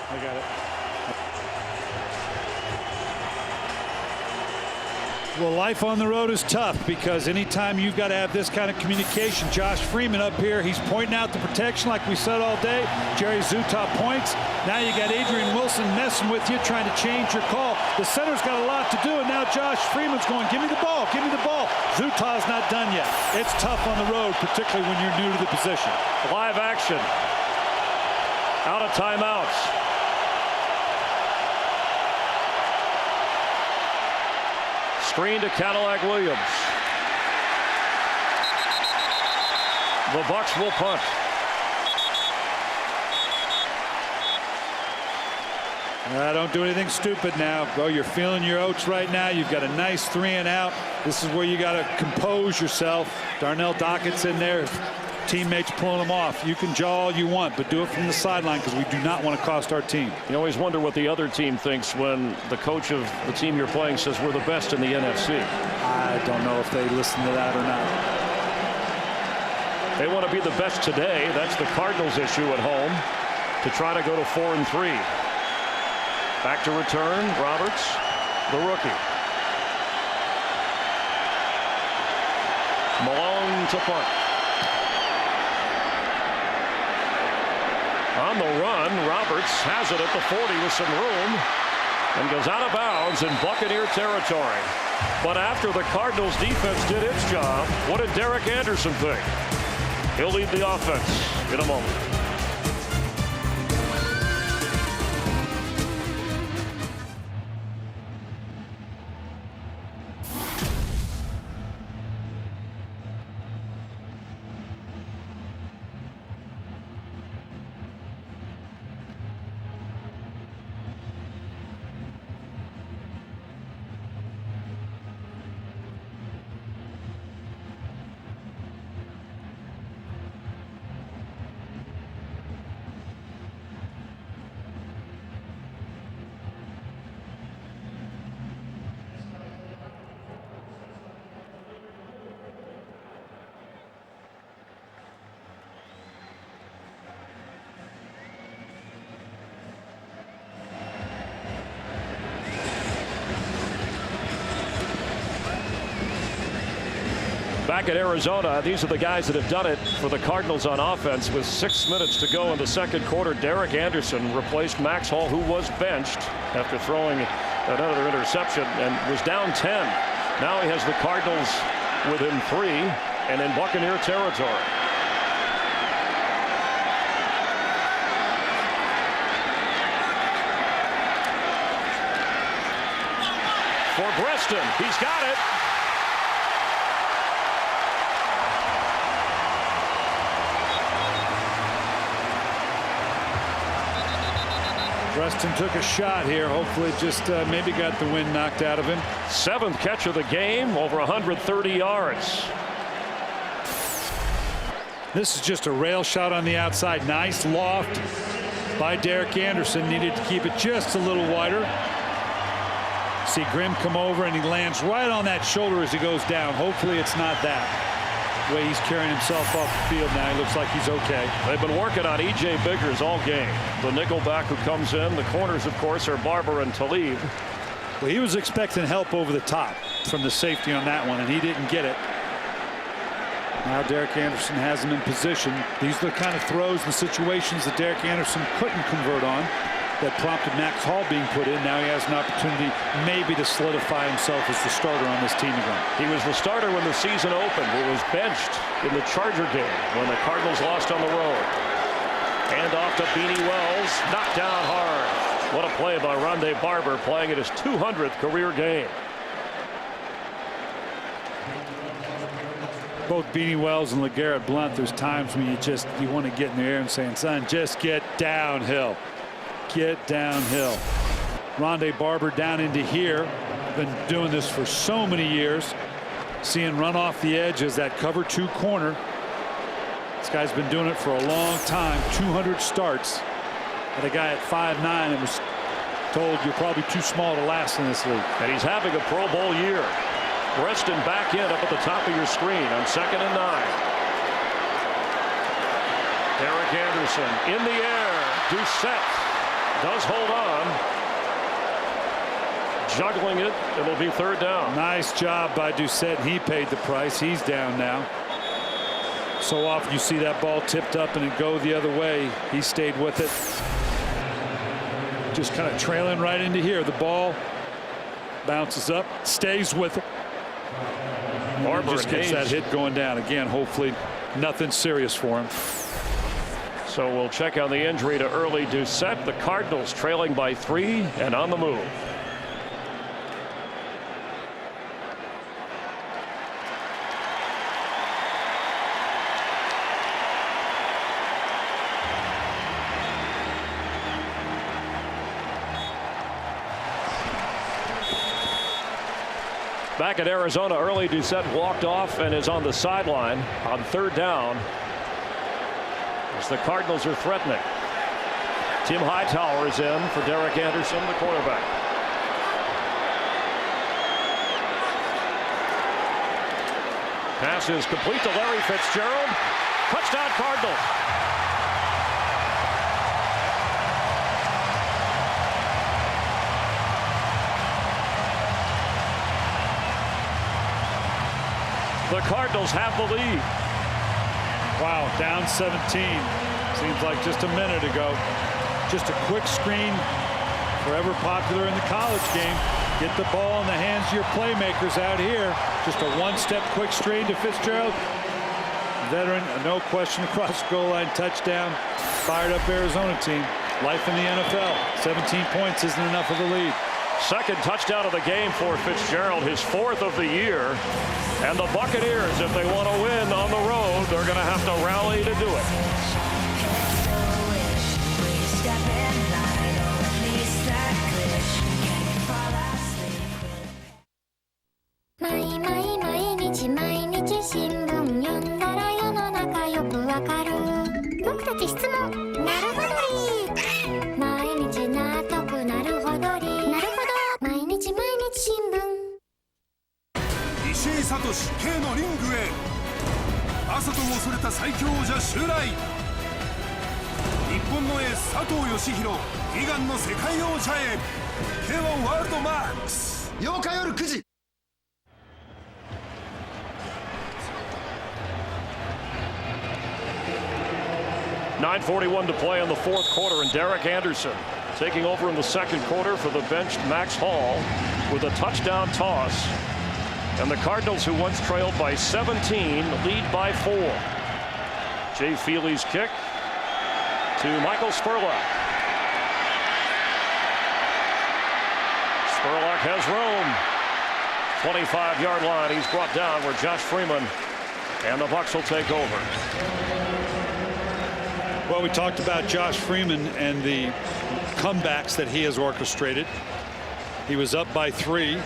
I got it. Well, life on the road is tough because anytime you've got to have this kind of communication. Josh Freeman up here, he's pointing out the protection like we said all day. Jerry Zutah points. Now you got Adrian Wilson messing with you, trying to change your call. The center's got a lot to do, and now Josh Freeman's going, give me the ball, give me the ball. Zutah's not done yet. It's tough on the road, particularly when you're new to the position. Live action. Out of timeouts. Screen to Cadillac Williams. The Bucs will punt. Don't do anything stupid now. Bro, you're feeling your oats right now. You've got a nice 3 and out. This is where you got to compose yourself. Darnell Dockett's in there. Teammates pulling them off. You can jaw all you want, but do it from the sideline because we do not want to cost our team. You always wonder what the other team thinks when the coach of the team you're playing says we're the best in the NFC. I don't know if they listen to that or not. They want to be the best today. That's the Cardinals' issue at home, to try to go to 4-3. Back to return, Roberts, the rookie. Malone to punt. On the run, Roberts has it at the 40 with some room and goes out of bounds in Buccaneer territory. But after the Cardinals defense did its job, what did Derek Anderson think? He'll lead the offense in a moment. Back at Arizona, these are the guys that have done it for the Cardinals on offense. With 6 minutes to go in the second quarter, Derek Anderson replaced Max Hall, who was benched after throwing another interception and was down 10. Now he has the Cardinals within 3 and in Buccaneer territory. For Breston, he's got it. Preston took a shot here. Hopefully just maybe got the wind knocked out of him. 7th catch of the game, over 130 yards. This is just a rail shot on the outside. Nice loft by Derek Anderson. Needed to keep it just a little wider. See Grimm come over and he lands right on that shoulder as he goes down. Hopefully it's not that. The way he's carrying himself off the field now, he looks like he's okay. They've been working on E.J. Biggers all game. The nickelback who comes in. The corners, of course, are Barber and Talib. Well, he was expecting help over the top from the safety on that one, and he didn't get it. Now Derek Anderson has him in position. These are the kind of throws and situations that Derek Anderson couldn't convert on that prompted Max Hall being put in. Now he has an opportunity maybe to solidify himself as the starter on this team again. He was the starter when the season opened. He was benched in the Charger game when the Cardinals lost on the road. Hand off to Beanie Wells, knocked down hard. What a play by Rondé Barber, playing at his 200th career game. Both Beanie Wells and LeGarrette Blount, there's times when you want to get in the air and saying, son, just get downhill. Get downhill. Rondé Barber down into here. Been doing this for so many years. Seeing run off the edge as that cover 2 corner. This guy's been doing it for a long time. 200 starts. Had a guy at 5'9" and was told you're probably too small to last in this league. And he's having a Pro Bowl year. Breston back in up at the top of your screen on 2nd and 9. Derek Anderson in the air. Doucette does hold on. juggling it. It'll be third down. Nice job by Doucette. He paid the price. He's down now. So often you see that ball tipped up and it go the other way. He stayed with it. Just kind of trailing right into here. The ball bounces up, stays with it. Barber just gets that hit going down again. Hopefully nothing serious for him. So we'll check on the injury to early Doucette. The Cardinals trailing by 3 and on the move. Back at Arizona, early Doucette walked off and is on the sideline on third down as the Cardinals are threatening. Tim Hightower is in for Derek Anderson, the quarterback. Pass is complete to Larry Fitzgerald. Touchdown Cardinals. The Cardinals have the lead. Wow, down 17. Seems like just a minute ago. Just a quick screen, forever popular in the college game. Get the ball in the hands of your playmakers out here. Just a one-step quick screen to Fitzgerald. Veteran, no question, across the goal line, touchdown. Fired up Arizona team. Life in the NFL. 17 points isn't enough of a lead. Second touchdown of the game for Fitzgerald, his 4th of the year. And the Buccaneers, if they want to win on the road, they're going to have to rally to do it. K のリングへ朝とも恐れた最強王者襲来。日本のエース佐藤義弘、悲願の世界王者へ K1 ワールドマックス8日夜9時。9:41 to play in the 4th quarter, and Derek Anderson taking over in the 2nd quarter for the benched Max Hall with a touchdown toss. And the Cardinals, who once trailed by 17, lead by 4. Jay Feely's kick to Michael Spurlock. Spurlock has room. 25-yard line. He's brought down where Josh Freeman and the Bucs will take over. Well, we talked about Josh Freeman and the comebacks that he has orchestrated. He was up by 3.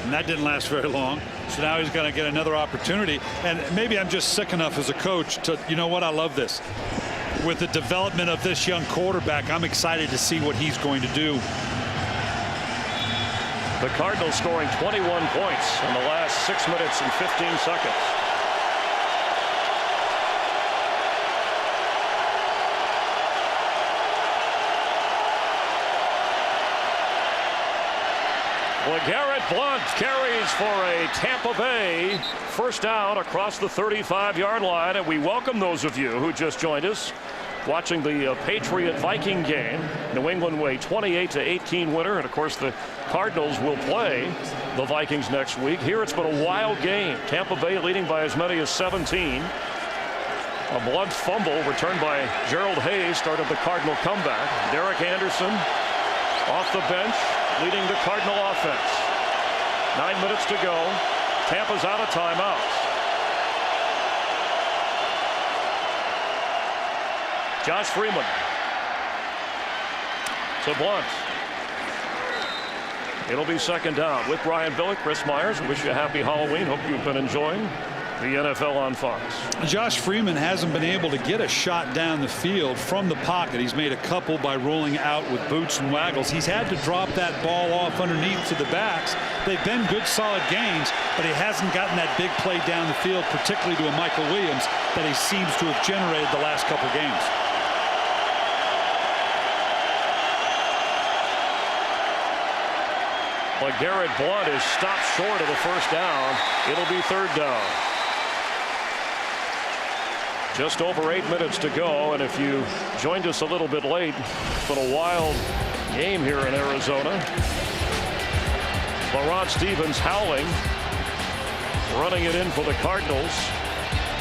And that didn't last very long. So now he's going to get another opportunity. And maybe I'm just sick enough as a coach to, you know what, I love this. With the development of this young quarterback, I'm excited to see what he's going to do. The Cardinals scoring 21 points in the last 6 minutes and 15 seconds. LeGarrette Blount carries for a Tampa Bay first down across the 35-yard line, and we welcome those of you who just joined us watching the Patriot-Viking game. New England way 28-18 winner, and of course the Cardinals will play the Vikings next week. Here it's been a wild game. Tampa Bay leading by as many as 17. A Blount fumble returned by Gerald Hayes started the Cardinal comeback. Derek Anderson off the bench, leading the Cardinal offense. 9 minutes to go. Tampa's out of timeouts. Josh Freeman to Blount. It'll be second down. With Brian Billick, Chris Myers, wish you a happy Halloween. Hope you've been enjoying the NFL on Fox. Josh Freeman hasn't been able to get a shot down the field from the pocket. He's made a couple by rolling out with boots and waggles. He's had to drop that ball off underneath to the backs. They've been good, solid gains, but he hasn't gotten that big play down the field, particularly to a Michael Williams, that he seems to have generated the last couple games. LeGarrette Blount is stopped short of the first down. It'll be third down. Just over 8 minutes to go, and if you joined us a little bit late, it's been a wild game here in Arizona. LaRon Stevens howling, running it in for the Cardinals.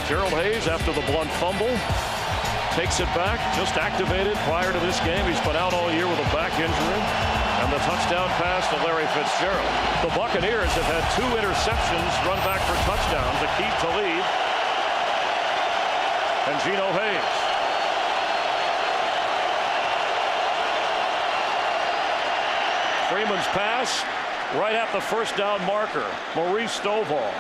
Gerald Hayes, after the Blount fumble, takes it back, just activated prior to this game. He's been out all year with a back injury. And the touchdown pass to Larry Fitzgerald. The Buccaneers have had 2 interceptions run back for touchdowns. Aqib Talib and Geno Hayes. Freeman's pass right at the first down marker. Maurice Stovall.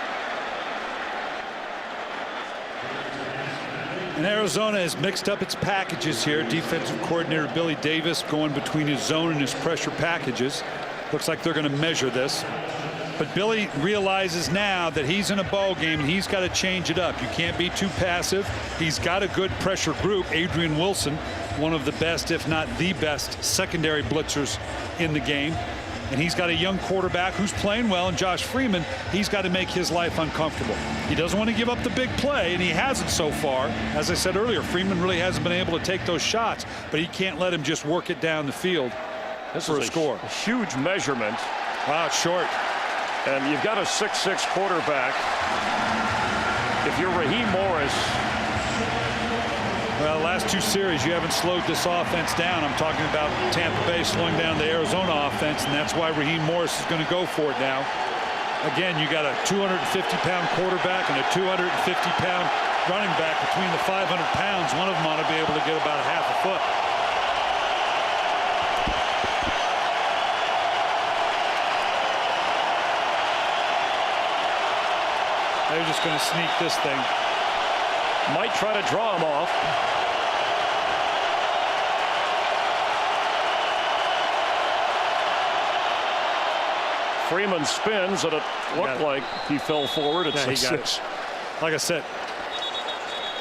And Arizona has mixed up its packages here. Defensive coordinator Billy Davis going between his zone and his pressure packages. Looks like they're going to measure this. But Billy realizes now that he's in a ball game and he's got to change it up. You can't be too passive. He's got a good pressure group. Adrian Wilson, one of the best, if not the best, secondary blitzers in the game. And he's got a young quarterback who's playing well, and Josh Freeman, he's got to make his life uncomfortable. He doesn't want to give up the big play, and he hasn't so far. As I said earlier, Freeman really hasn't been able to take those shots, but he can't let him just work it down the field for a score. A huge measurement. Wow, it's short. And you've got a 6'6" quarterback. If you're Raheem Morris. Well, last 2 series, you haven't slowed this offense down. I'm talking about Tampa Bay slowing down the Arizona offense, and that's why Raheem Morris is going to go for it now. Again, you got a 250-pound quarterback and a 250-pound running back. Between the 500 pounds, one of them ought to be able to get about a half a foot. They're just going to sneak this thing. Might try to draw him off. Freeman spins, and it looked like he fell forward. It's he got it. Like I said.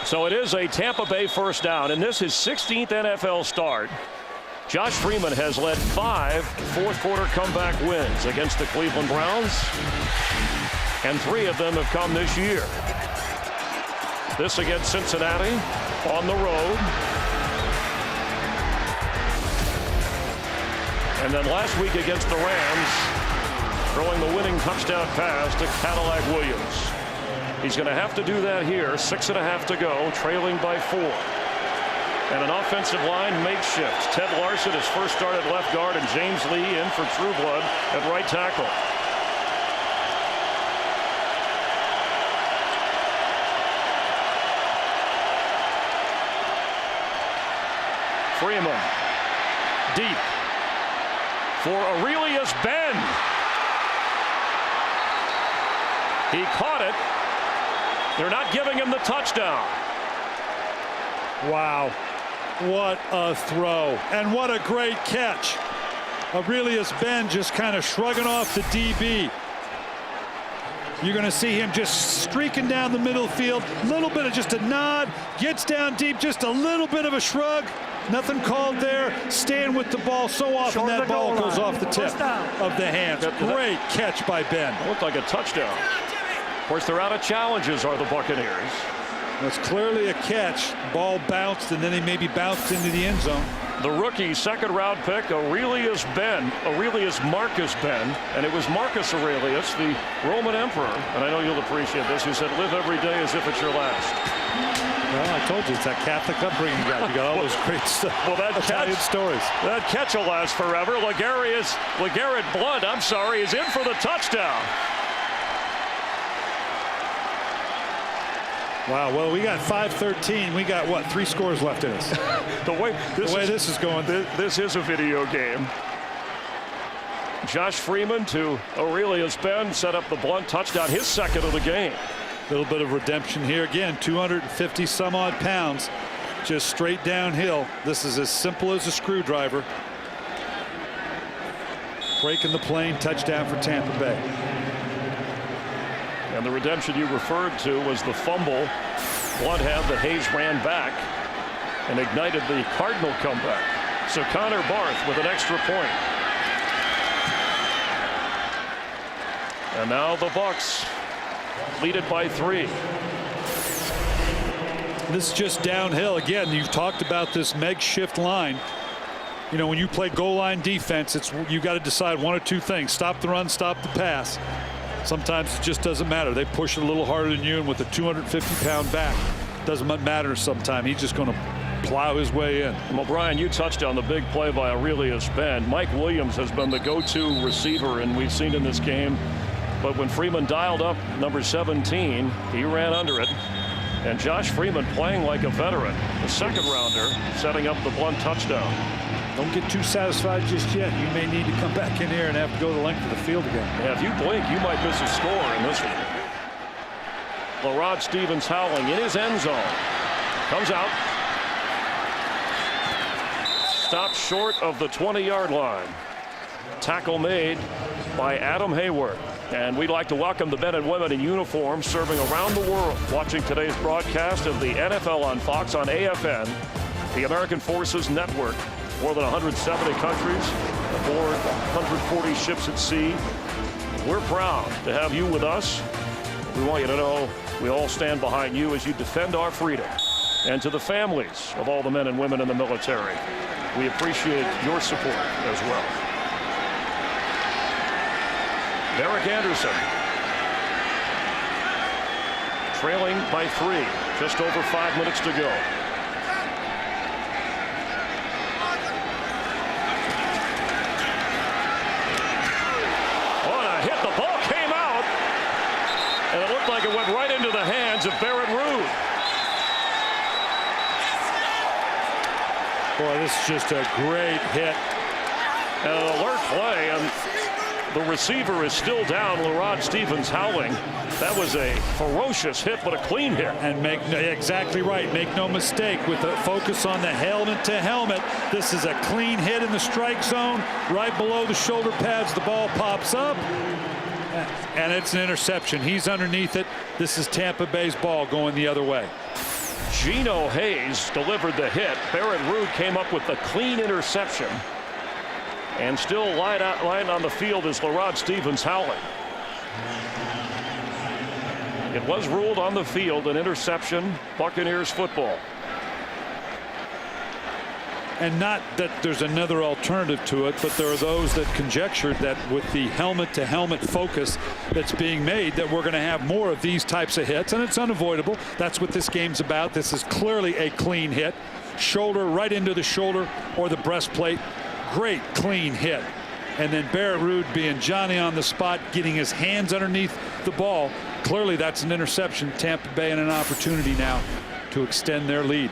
So it is a Tampa Bay first down, and this is his 16th NFL start. Josh Freeman has led 5 fourth-quarter comeback wins against the Cleveland Browns, and 3 of them have come this year. This against Cincinnati on the road. And then last week against the Rams, throwing the winning touchdown pass to Cadillac Williams. He's going to have to do that here. 6.5 to go, trailing by 4. And an offensive line makeshift. Ted Larson, his first start at left guard, and James Lee in for Trueblood at right tackle. Freeman deep for Aurelius Ben. He caught it. They're not giving him the touchdown. Wow, what a throw, and what a great catch. Aurelius Ben just kind of shrugging off the DB. You're going to see him just streaking down the middle field. A little bit of just a nod, gets down deep, just a little bit of a shrug. Nothing called there. Staying with the ball. So often that ball goes off the tip of the hands. Great catch by Ben. Looked like a touchdown. Of course, they're out of challenges, are the Buccaneers. It's clearly a catch. Ball bounced, and then he maybe bounced into the end zone. The rookie second-round pick, Aurelius Marcus Ben, and it was Marcus Aurelius, the Roman emperor, and I know you'll appreciate this, who said, "Live every day as if it's your last." Well, I told you, it's that Catholic upbringing you got. You got all those great stuff. Well, that Italian stories. That catch will last forever. LeGarrette Blount, is in for the touchdown. Wow, well, we got 5-13. We got, what, 3 scores left in us. The way this is going. This is a video game. Josh Freeman to Aurelius Ben set up the Blount touchdown, his second of the game. A little bit of redemption here. Again, 250 some odd pounds, just straight downhill. This is as simple as a screwdriver. Breaking the plane, touchdown for Tampa Bay. And the redemption you referred to was the fumble Blount had that Hayes ran back and ignited the Cardinal comeback. So Connor Barth with an extra point. And now the Bucs lead it by 3. This is just downhill. Again, you've talked about this makeshift line. You know, when you play goal line defense, you got to decide one or two things: stop the run, stop the pass. Sometimes it just doesn't matter. They push it a little harder than you, and with a 250-pound back, doesn't matter sometimes. He's just going to plow his way in. Well, Brian, you touched on the big play by Aurelius Ben. Mike Williams has been the go-to receiver, and we've seen in this game. But when Freeman dialed up number 17, he ran under it. And Josh Freeman playing like a veteran, the second rounder, setting up the blunt touchdown. Don't get too satisfied just yet. You may need to come back in here and have to go the length of the field again. Yeah, if you blink, you might miss a score in this one. LaRod Stevens howling in his end zone. Comes out. Stopped short of the 20-yard line. Tackle made by Adam Hayward. And we'd like to welcome the men and women in uniform serving around the world, watching today's broadcast of the NFL on Fox on AFN, the American Forces Network. More than 170 countries, aboard 140 ships at sea. We're proud to have you with us. We want you to know we all stand behind you as you defend our freedom. And to the families of all the men and women in the military, we appreciate your support as well. Derek Anderson, trailing by 3, just over 5 minutes to go. And it looked like it went right into the hands of Barrett Ruud. Boy, this is just a great hit. And an alert play, and the receiver is still down. LaRod Stevens howling. That was a ferocious hit, but a clean hit. And exactly right. Make no mistake, with the focus on the helmet to helmet, this is a clean hit in the strike zone, right below the shoulder pads. The ball pops up. And it's an interception. He's underneath it. This is Tampa Bay's ball going the other way. Geno Hayes delivered the hit. Barrett Ruud came up with the clean interception. And still lying on the field is LaRod Stevens howling. It was ruled on the field an interception. Buccaneers football. And not that there's another alternative to it, but there are those that conjecture that with the helmet-to-helmet focus that's being made, that we're going to have more of these types of hits, and it's unavoidable. That's what this game's about. This is clearly a clean hit. Shoulder right into the shoulder or the breastplate. Great clean hit. And then Barrett Ruud being Johnny on the spot, getting his hands underneath the ball. Clearly that's an interception. Tampa Bay in an opportunity now to extend their lead.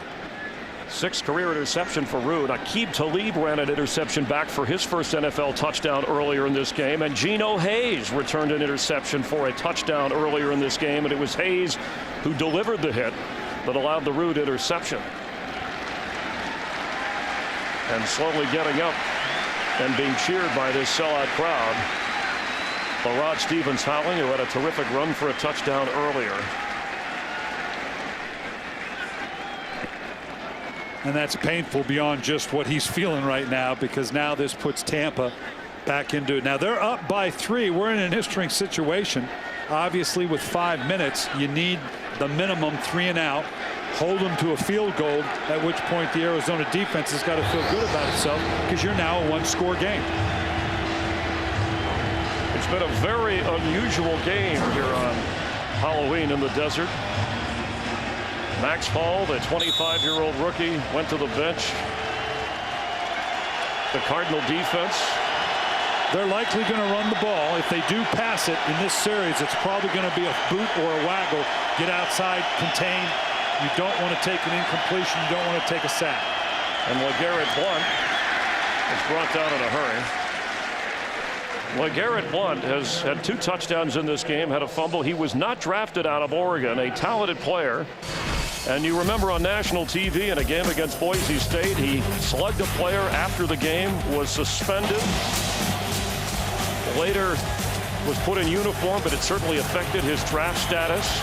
6th career interception for Ruud. Aqib Talib ran an interception back for his first NFL touchdown earlier in this game. And Geno Hayes returned an interception for a touchdown earlier in this game. And it was Hayes who delivered the hit that allowed the Ruud interception. And slowly getting up and being cheered by this sellout crowd. LaRod Stevens howling, who had a terrific run for a touchdown earlier. And that's painful beyond just what he's feeling right now, because now this puts Tampa back into it. Now they're up by 3. We're in an interesting situation. Obviously, with 5 minutes, you need the minimum 3 and out. Hold them to a field goal, at which point the Arizona defense has got to feel good about itself, because you're now a 1-score game. It's been a very unusual game here on Halloween in the desert. Max Hall, the 25-year-old rookie, went to the bench. The Cardinal defense. They're likely going to run the ball. If they do pass it in this series, it's probably going to be a boot or a waggle. Get outside, contain. You don't want to take an incompletion. You don't want to take a sack. And LeGarrette Blount is brought down in a hurry. LeGarrette Blount has had 2 touchdowns in this game, had a fumble. He was not drafted out of Oregon, a talented player. And you remember on national TV in a game against Boise State, he slugged a player after the game, was suspended. Later was put in uniform, but it certainly affected his draft status.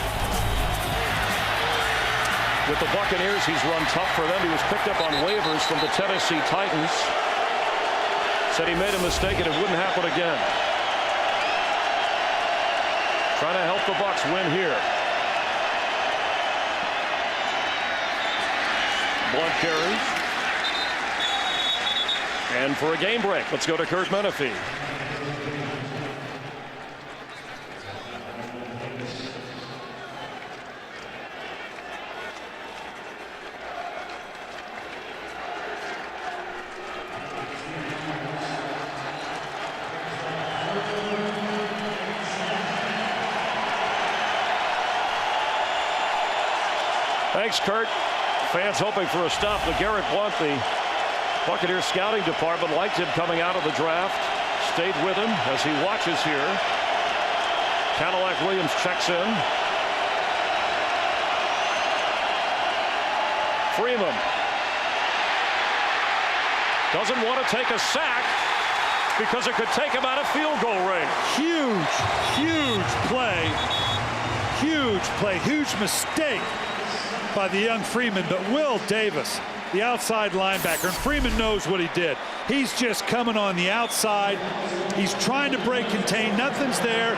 With the Buccaneers, he's run tough for them. He was picked up on waivers from the Tennessee Titans. Said he made a mistake and it wouldn't happen again. trying to help the Bucs win here. Blunt carries. And for a game break, let's go to Kurt Menefee. Thanks, Kurt. Fans hoping for a stop. LeGarrette Blount, the Buccaneers scouting department, liked him coming out of the draft. Stayed with him as he watches here. Cadillac Williams checks in. Freeman doesn't want to take a sack because it could take him out of field goal range. Huge play. Huge mistake by the young Freeman, but Will Davis, the outside linebacker, and Freeman knows what he did. He's just coming on the outside. He's trying to break contain. Nothing's there.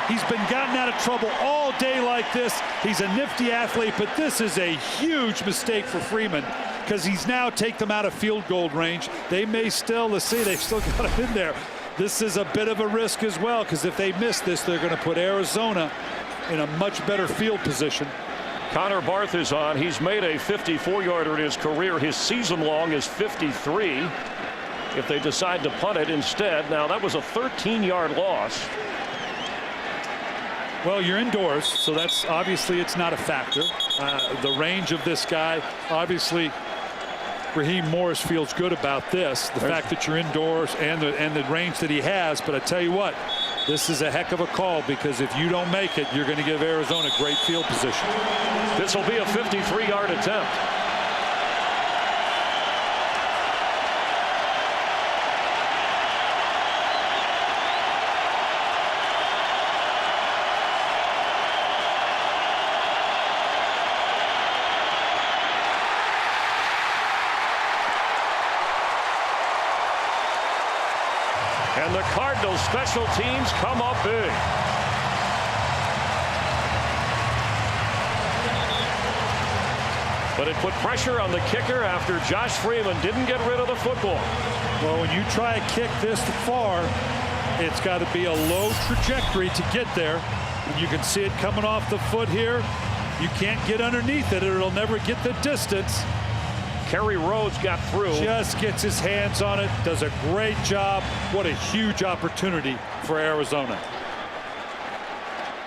He's been gotten out of trouble all day like this. He's a nifty athlete, but this is a huge mistake for Freeman because he's now take them out of field goal range. They may still, let's see, they've still got him in there. This is a bit of a risk as well, because if they miss this, they're going to put Arizona in a much better field position. Connor Barth is on. He's made a 54-yarder in his career. His season long is 53 if they decide to punt it instead. Now, that was a 13-yard loss. Well, you're indoors, so that's obviously it's not a factor. The range of this guy, obviously, Raheem Morris feels good about this. The fact that you're indoors and the range that he has. But I tell you what, this is a heck of a call, because if you don't make it, you're going to give Arizona great field position. This will be a 53-yard attempt. And the Cardinals special teams come up big. But it put pressure on the kicker after Josh Freeman didn't get rid of the football. Well, when you try a kick this far, it's got to be a low trajectory to get there. And you can see it coming off the foot here. You can't get underneath it, or it'll never get the distance. Kerry Rhodes got through. Just gets his hands on it, does a great job. What a huge opportunity for Arizona.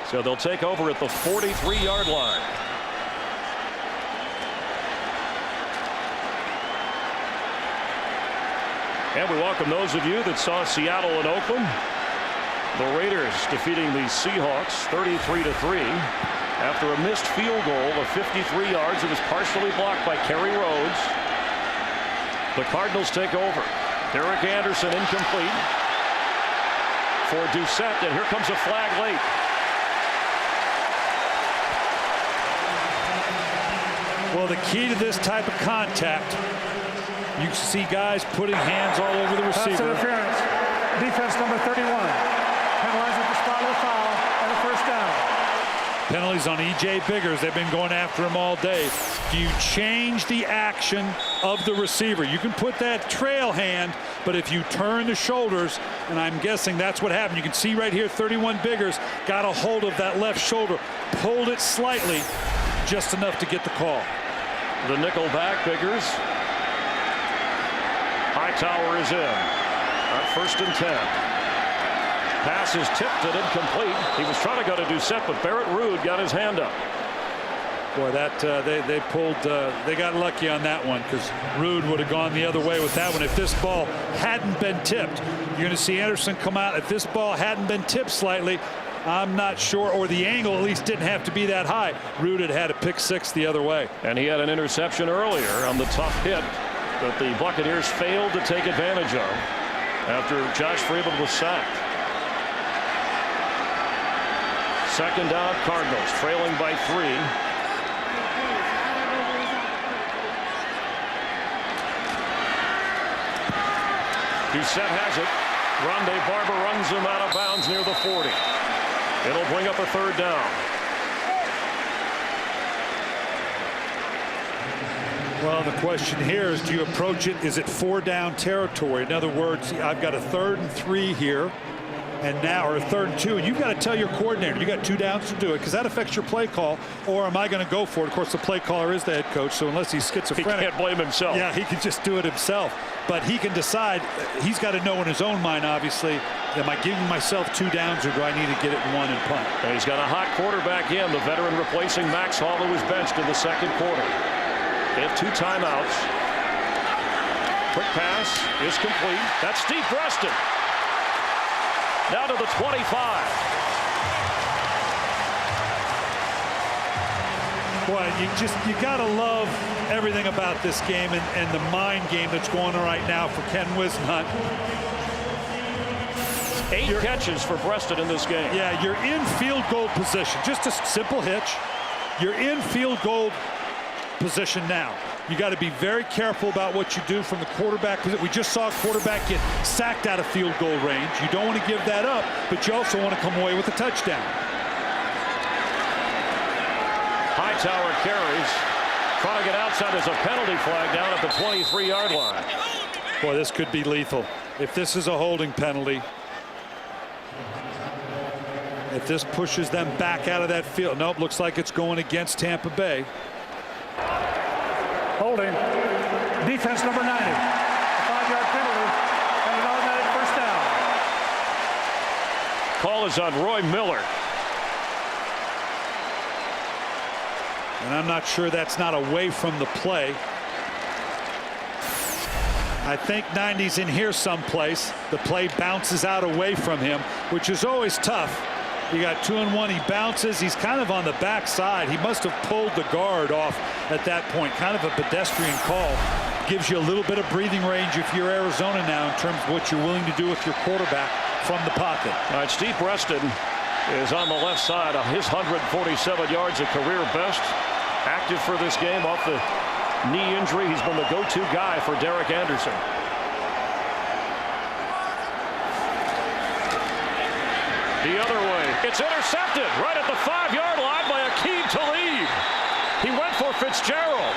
So they'll take over at the 43-yard line. And we welcome those of you that saw Seattle and Oakland. The Raiders defeating the Seahawks 33-3. After a missed field goal of 53 yards, it was partially blocked by Kerry Rhodes. The Cardinals take over. Derek Anderson incomplete for Doucette, and here comes a flag late. Well, the key to this type of contact, you see guys putting hands all over the receiver. Pass interference. Defense number 31. Penalized at the spot of the foul and a first down. Penalties on E.J. Biggers. They've been going after him all day. Do you change the action of the receiver? You can put that trail hand, but if you turn the shoulders, and I'm guessing that's what happened. You can see right here 31 Biggers got a hold of that left shoulder, pulled it slightly, just enough to get the call. The nickel back, Biggers. Hightower is in on 1st and 10. Pass is tipped and incomplete. He was trying to go to Doucette, but Barrett Ruud got his hand up. Boy, that they pulled. They got lucky on that one, because Ruud would have gone the other way with that one. If this ball hadn't been tipped, you're going to see Anderson come out. If this ball hadn't been tipped slightly, I'm not sure, or the angle at least didn't have to be that high. Ruud had a pick six the other way. And he had an interception earlier on the tough hit that the Buccaneers failed to take advantage of after Josh Freeman was sacked. Second down, Cardinals trailing by 3. Doucette has it. Rondé Barber runs him out of bounds near the 40. It'll bring up a third down. Well, the question here is, do you approach it? Is it 4-down territory? In other words, I've got a 3rd and 3 here, and now, or a 3rd and 2, and you've got to tell your coordinator, you got 2 downs to do it, because that affects your play call. Or am I going to go for it? Of course, the play caller is the head coach, so unless he's schizophrenic, he can't blame himself. Yeah, he can just do it himself. But he can decide. He's got to know in his own mind, obviously, am I giving myself 2 downs, or do I need to get it in 1 and punt? And he's got a hot quarterback in, the veteran replacing Max Hall, who was benched in the second quarter. They have 2 timeouts. Quick pass is complete. That's Steve Preston. Now to the 25. Boy, you got to love everything about this game and the mind game that's going on right now for Ken Whisenhunt. 8 catches for Preston in this game. Yeah, you're in field goal position. Just a simple hitch. You're in field goal position now. You got to be very careful about what you do from the quarterback. We just saw a quarterback get sacked out of field goal range. You don't want to give that up, but you also want to come away with a touchdown. Hightower carries, trying to get outside. There's a penalty flag down at the 23-yard line. Boy, this could be lethal. If this is a holding penalty, if this pushes them back out of that field. Nope, looks like it's going against Tampa Bay. Holding. Defense number 90. A 5-yard penalty and an automatic first down. Call is on Roy Miller. And I'm not sure that's not away from the play. I think 90's in here someplace. The play bounces out away from him, which is always tough. You got 2 and 1. He bounces. He's kind of on the backside. He must have pulled the guard off at that point. Kind of a pedestrian call. Gives you a little bit of breathing range if you're Arizona now in terms of what you're willing to do with your quarterback from the pocket. All right, Steve Preston is on the left side. His 147 yards, a career best. Active for this game off the knee injury. He's been the go-to guy for Derek Anderson. The other way. It's intercepted right at the 5-yard line by Aqib Talib. He went for Fitzgerald.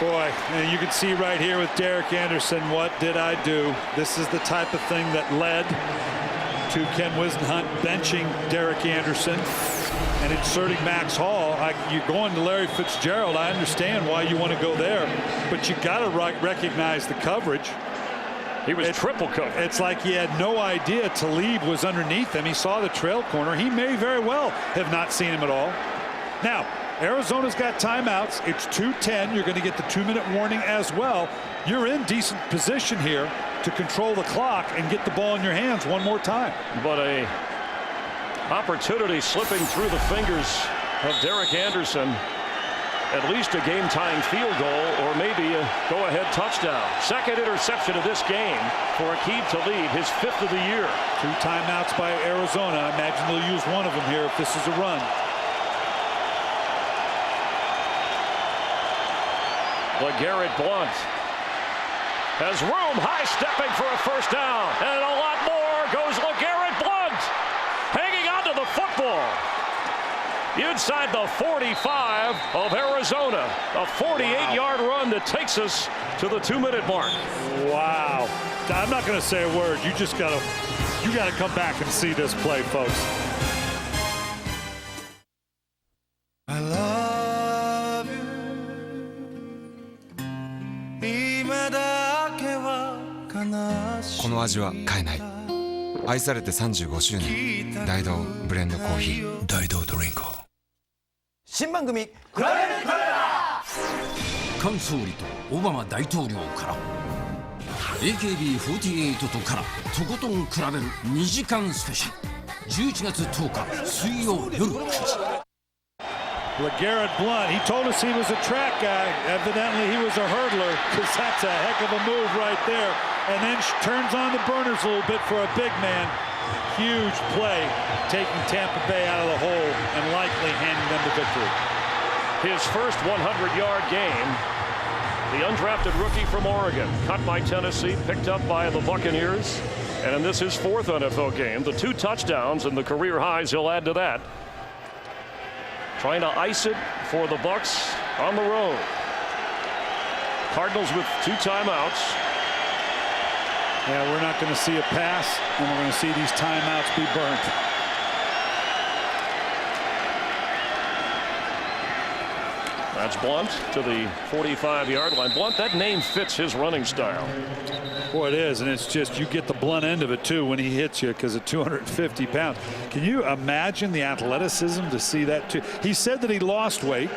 Boy, you can see right here with Derek Anderson, what did I do? This is the type of thing that led to Ken Whisenhunt benching Derek Anderson and inserting Max Hall. You're going to Larry Fitzgerald. I understand why you want to go there, but you got to recognize the coverage. He was triple covered. It's like he had no idea Talib was underneath him. He saw the trail corner. He may very well have not seen him at all. Now, Arizona's got timeouts. It's 2:10. You're going to get the 2-minute warning as well. You're in decent position here to control the clock and get the ball in your hands one more time. But a opportunity slipping through the fingers of Derek Anderson. At least a game-tying field goal or maybe a go-ahead touchdown. Second interception of this game for Aqib Talib, his 5th of the year. 2 timeouts by Arizona. I imagine they'll use one of them here if this is a run. LeGarrette Blount has room, high-stepping for a first down. And a lot more goes LeGarrette Blount, hanging onto the football. Inside the 45 of Arizona, a 48-yard run that takes us to the 2-minute mark. Wow. I'm not going to say a word. You got to come back and see this play, folks. I love you. 今だけは悲しい。この味は変えない。愛されて35周年。大道ブレンドコーヒー。大道ドリンク。新番組比べる彼ら。菅総理とオバマ大統領から AKB48 とからとことん比べる2時間スペシャル11月10日水曜夜9時。LeGarrette Blount, he told us he was a track guy. Evidently he was a hurdler, because that's a heck of a move right there. And then turns on the burners a little bit for a big man. Huge play, taking Tampa Bay out of the hole and likely handing them the victory. His first 100-yard game. The undrafted rookie from Oregon, cut by Tennessee, picked up by the Buccaneers, And in this his 4th NFL game, the 2 touchdowns and the career highs he'll add to that. Trying to ice it for the Bucs on the road. Cardinals with 2 timeouts. Yeah, we're not going to see a pass, and we're going to see these timeouts be burnt. That's Blunt to the 45-yard line. Blunt, that name fits his running style. Boy, it is, and it's just you get the blunt end of it too when he hits you because of 250 pounds. Can you imagine the athleticism to see that too? He said that he lost weight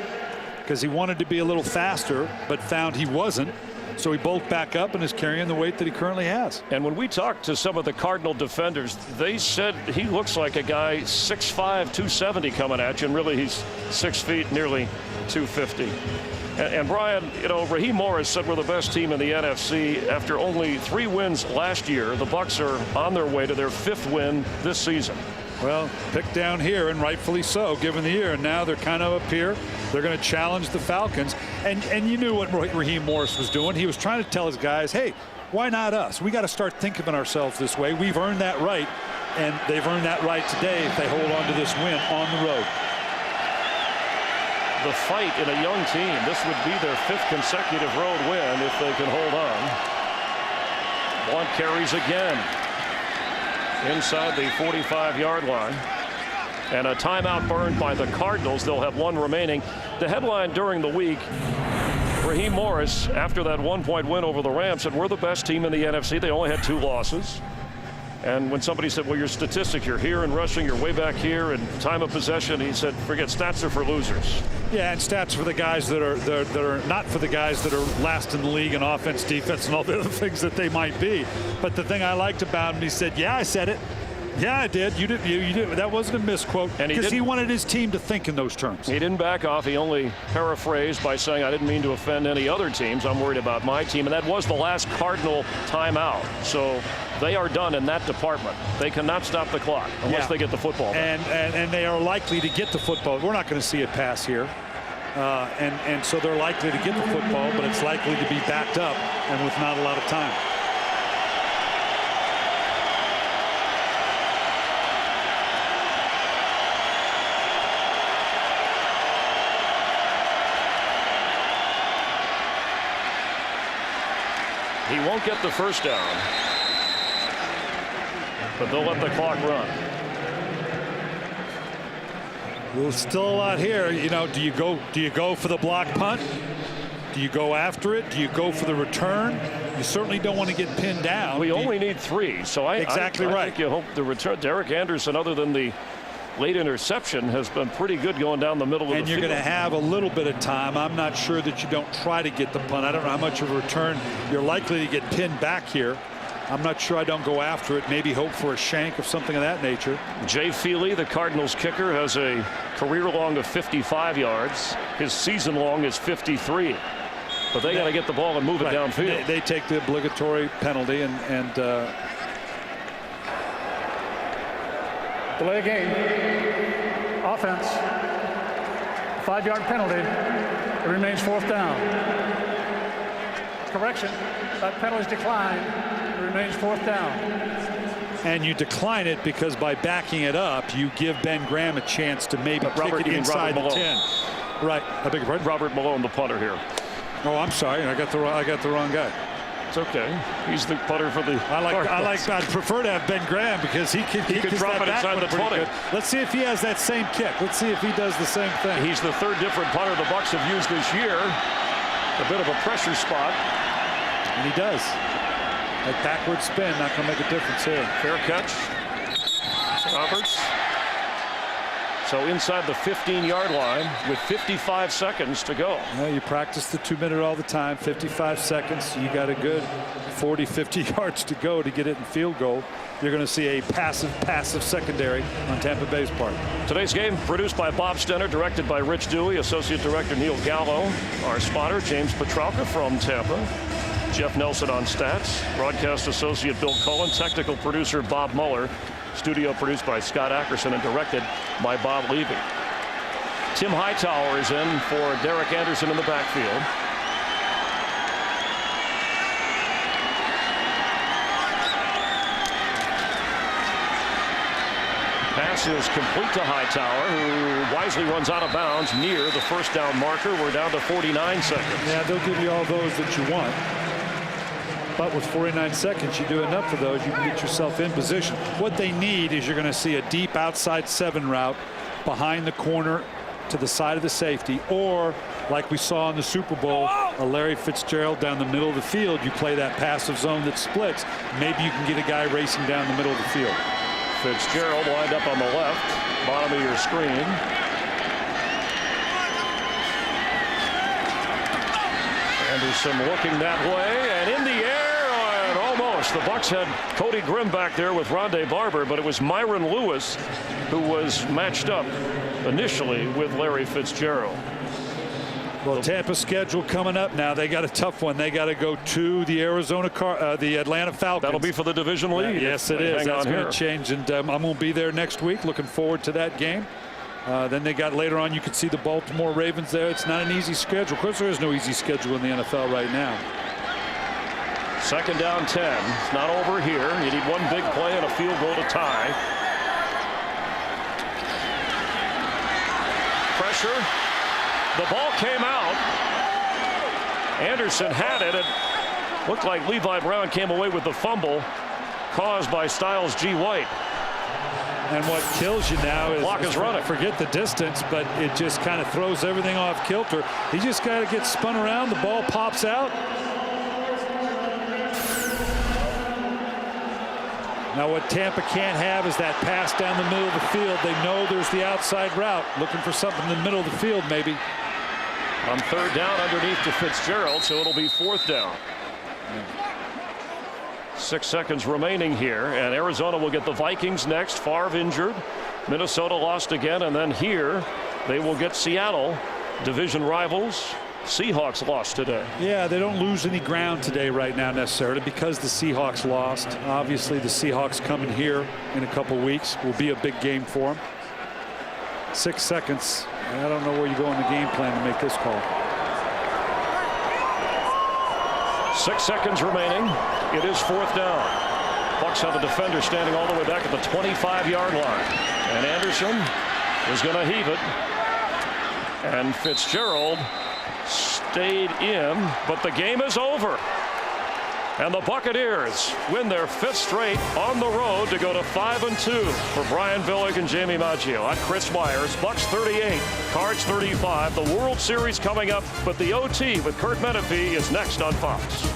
because he wanted to be a little faster, but found he wasn't. So he bulked back up and is carrying the weight that he currently has. And when we talked to some of the Cardinal defenders, they said he looks like a guy 6'5", 270 coming at you, and really he's 6 feet, nearly 250. And Brian, you know, Raheem Morris said we're the best team in the NFC. After only 3 wins last year, the Bucs are on their way to their 5th win this season. Well, picked down here, and rightfully so, given the year. And now they're kind of up here. They're going to challenge the Falcons. And you knew what Raheem Morris was doing. He was trying to tell his guys, hey, why not us? We got to start thinking of ourselves this way. We've earned that right, and they've earned that right today if they hold on to this win on the road. The fight in a young team. This would be their 5th consecutive road win if they can hold on. Blunt carries again inside the 45-yard line. And a timeout burned by the Cardinals. They'll have 1 remaining. The headline during the week, Raheem Morris, after that 1-point win over the Rams, said we're the best team in the NFC. They only had 2 losses. And when somebody said, well, your statistic, you're here in rushing, you're way back here, and time of possession, he said, forget, stats are for losers. Yeah, and stats for the guys that are not for the guys that are last in the league in offense, defense, and all the other things that they might be. But the thing I liked about him, he said, yeah, I said it. Yeah, I did. You did. That wasn't a misquote, because he wanted his team to think in those terms. He didn't back off. He only paraphrased by saying, I didn't mean to offend any other teams. I'm worried about my team. And that was the last Cardinal timeout. So they are done in that department. They cannot stop the clock unless they get the football back. And they are likely to get the football. We're not going to see a pass here. And so they're likely to get the football, but it's likely to be backed up and with not a lot of time. He won't get the first down, but they'll let the clock run. Well, still a lot here. You know, do you go for the block punt? Do you go after it? Do you go for the return? You certainly don't want to get pinned down. We only need 3, so I think you hope the return. Derek Anderson, other than the late interception, has been pretty good going down the middle of the field. And you're going to have a little bit of time. I'm not sure that you don't try to get the punt. I don't know how much of a return. You're likely to get pinned back here. I'm not sure I don't go after it. Maybe hope for a shank of something of that nature. Jay Feely, the Cardinals kicker, has a career long of 55 yards. His season long is 53. But they got to get the ball and move it downfield. They take the obligatory penalty and delay game. Offense. 5-yard penalty. It remains 4th down. Correction. That penalty is declined. It remains 4th down. And you decline it because by backing it up, you give Ben Graham a chance to maybe kick it inside the 10. Right. I beg your pardon? Robert Malone, the punter here. Oh, I'm sorry. I got the wrong guy. It's okay. He's the putter for the. I'd prefer to have Ben Graham because he could drop it inside the 20. Good. Let's see if he has that same kick. Let's see if he does the same thing. He's the 3rd different punter the Bucs have used this year. A bit of a pressure spot. And he does. That backward spin not going to make a difference here. Fair catch. Roberts. So inside the 15-yard line with 55 seconds to go. Well, you practice the 2-minute all the time. 55 seconds. You got a good 40, 50 yards to go to get it in field goal. You're going to see a passive secondary on Tampa Bay's part. Today's game produced by Bob Stenner, directed by Rich Dewey, Associate Director Neil Gallo, our spotter James Petralka from Tampa, Jeff Nelson on stats, broadcast associate Bill Cullen, technical producer Bob Mueller. Studio produced by Scott Ackerson and directed by Bob Levy. Tim Hightower is in for Derek Anderson in the backfield. pass is complete to Hightower, who wisely runs out of bounds near the first down marker. We're down to 49 seconds. Yeah, they'll give you all those that you want. But with 49 seconds, you do enough of those, you can get yourself in position. What they need is you're going to see a deep outside 7 route behind the corner to the side of the safety, or like we saw in the Super Bowl, a Larry Fitzgerald down the middle of the field. You play that passive zone that splits. Maybe you can get a guy racing down the middle of the field. Fitzgerald lined up on the left, bottom of your screen. Anderson looking that way, and in the air, and almost. The Bucs had Cody Grimm back there with Rondé Barber, but it was Myron Lewis who was matched up initially with Larry Fitzgerald. Well, Tampa's schedule coming up now. They got a tough one. They got to go to the the Atlanta Falcons. That'll be for the division lead. Yes, it is. That's going to change, and I'm going to be there next week. Looking forward to that game. Then they got later on, you can see the Baltimore Ravens there. It's not an easy schedule. Of course, there is no easy schedule in the NFL right now. Second down 10. It's not over here. You need one big play and a field goal to tie. Pressure. The ball came out. Anderson had it. It looked like Levi Brown came away with the fumble caused by Styles G. White. And what kills you now is, clock is running. Forget the distance, but it just kind of throws everything off kilter. He just got to get spun around. The ball pops out. Now what Tampa can't have is that pass down the middle of the field. They know there's the outside route. Looking for something in the middle of the field maybe. On third down underneath to Fitzgerald, so it'll be fourth down. 6 seconds remaining here, and Arizona will get the Vikings next. Favre injured. Minnesota lost again, and then here they will get Seattle. Division rivals. Seahawks lost today. Yeah, they don't lose any ground today right now necessarily because the Seahawks lost. Obviously the Seahawks coming here in a couple weeks will be a big game for them. 6 seconds. I don't know where you go in the game plan to make this call. 6 seconds remaining. It is fourth down. Bucs have a defender standing all the way back at the 25-yard line. And Anderson is going to heave it. And Fitzgerald stayed in, but the game is over. And the Buccaneers win their 5th straight on the road to go to 5-2. For Brian Billick and Jamie Maggio, I'm Chris Myers. Bucs 38, Cards 35. The World Series coming up, but the OT with Kurt Menefee is next on Fox.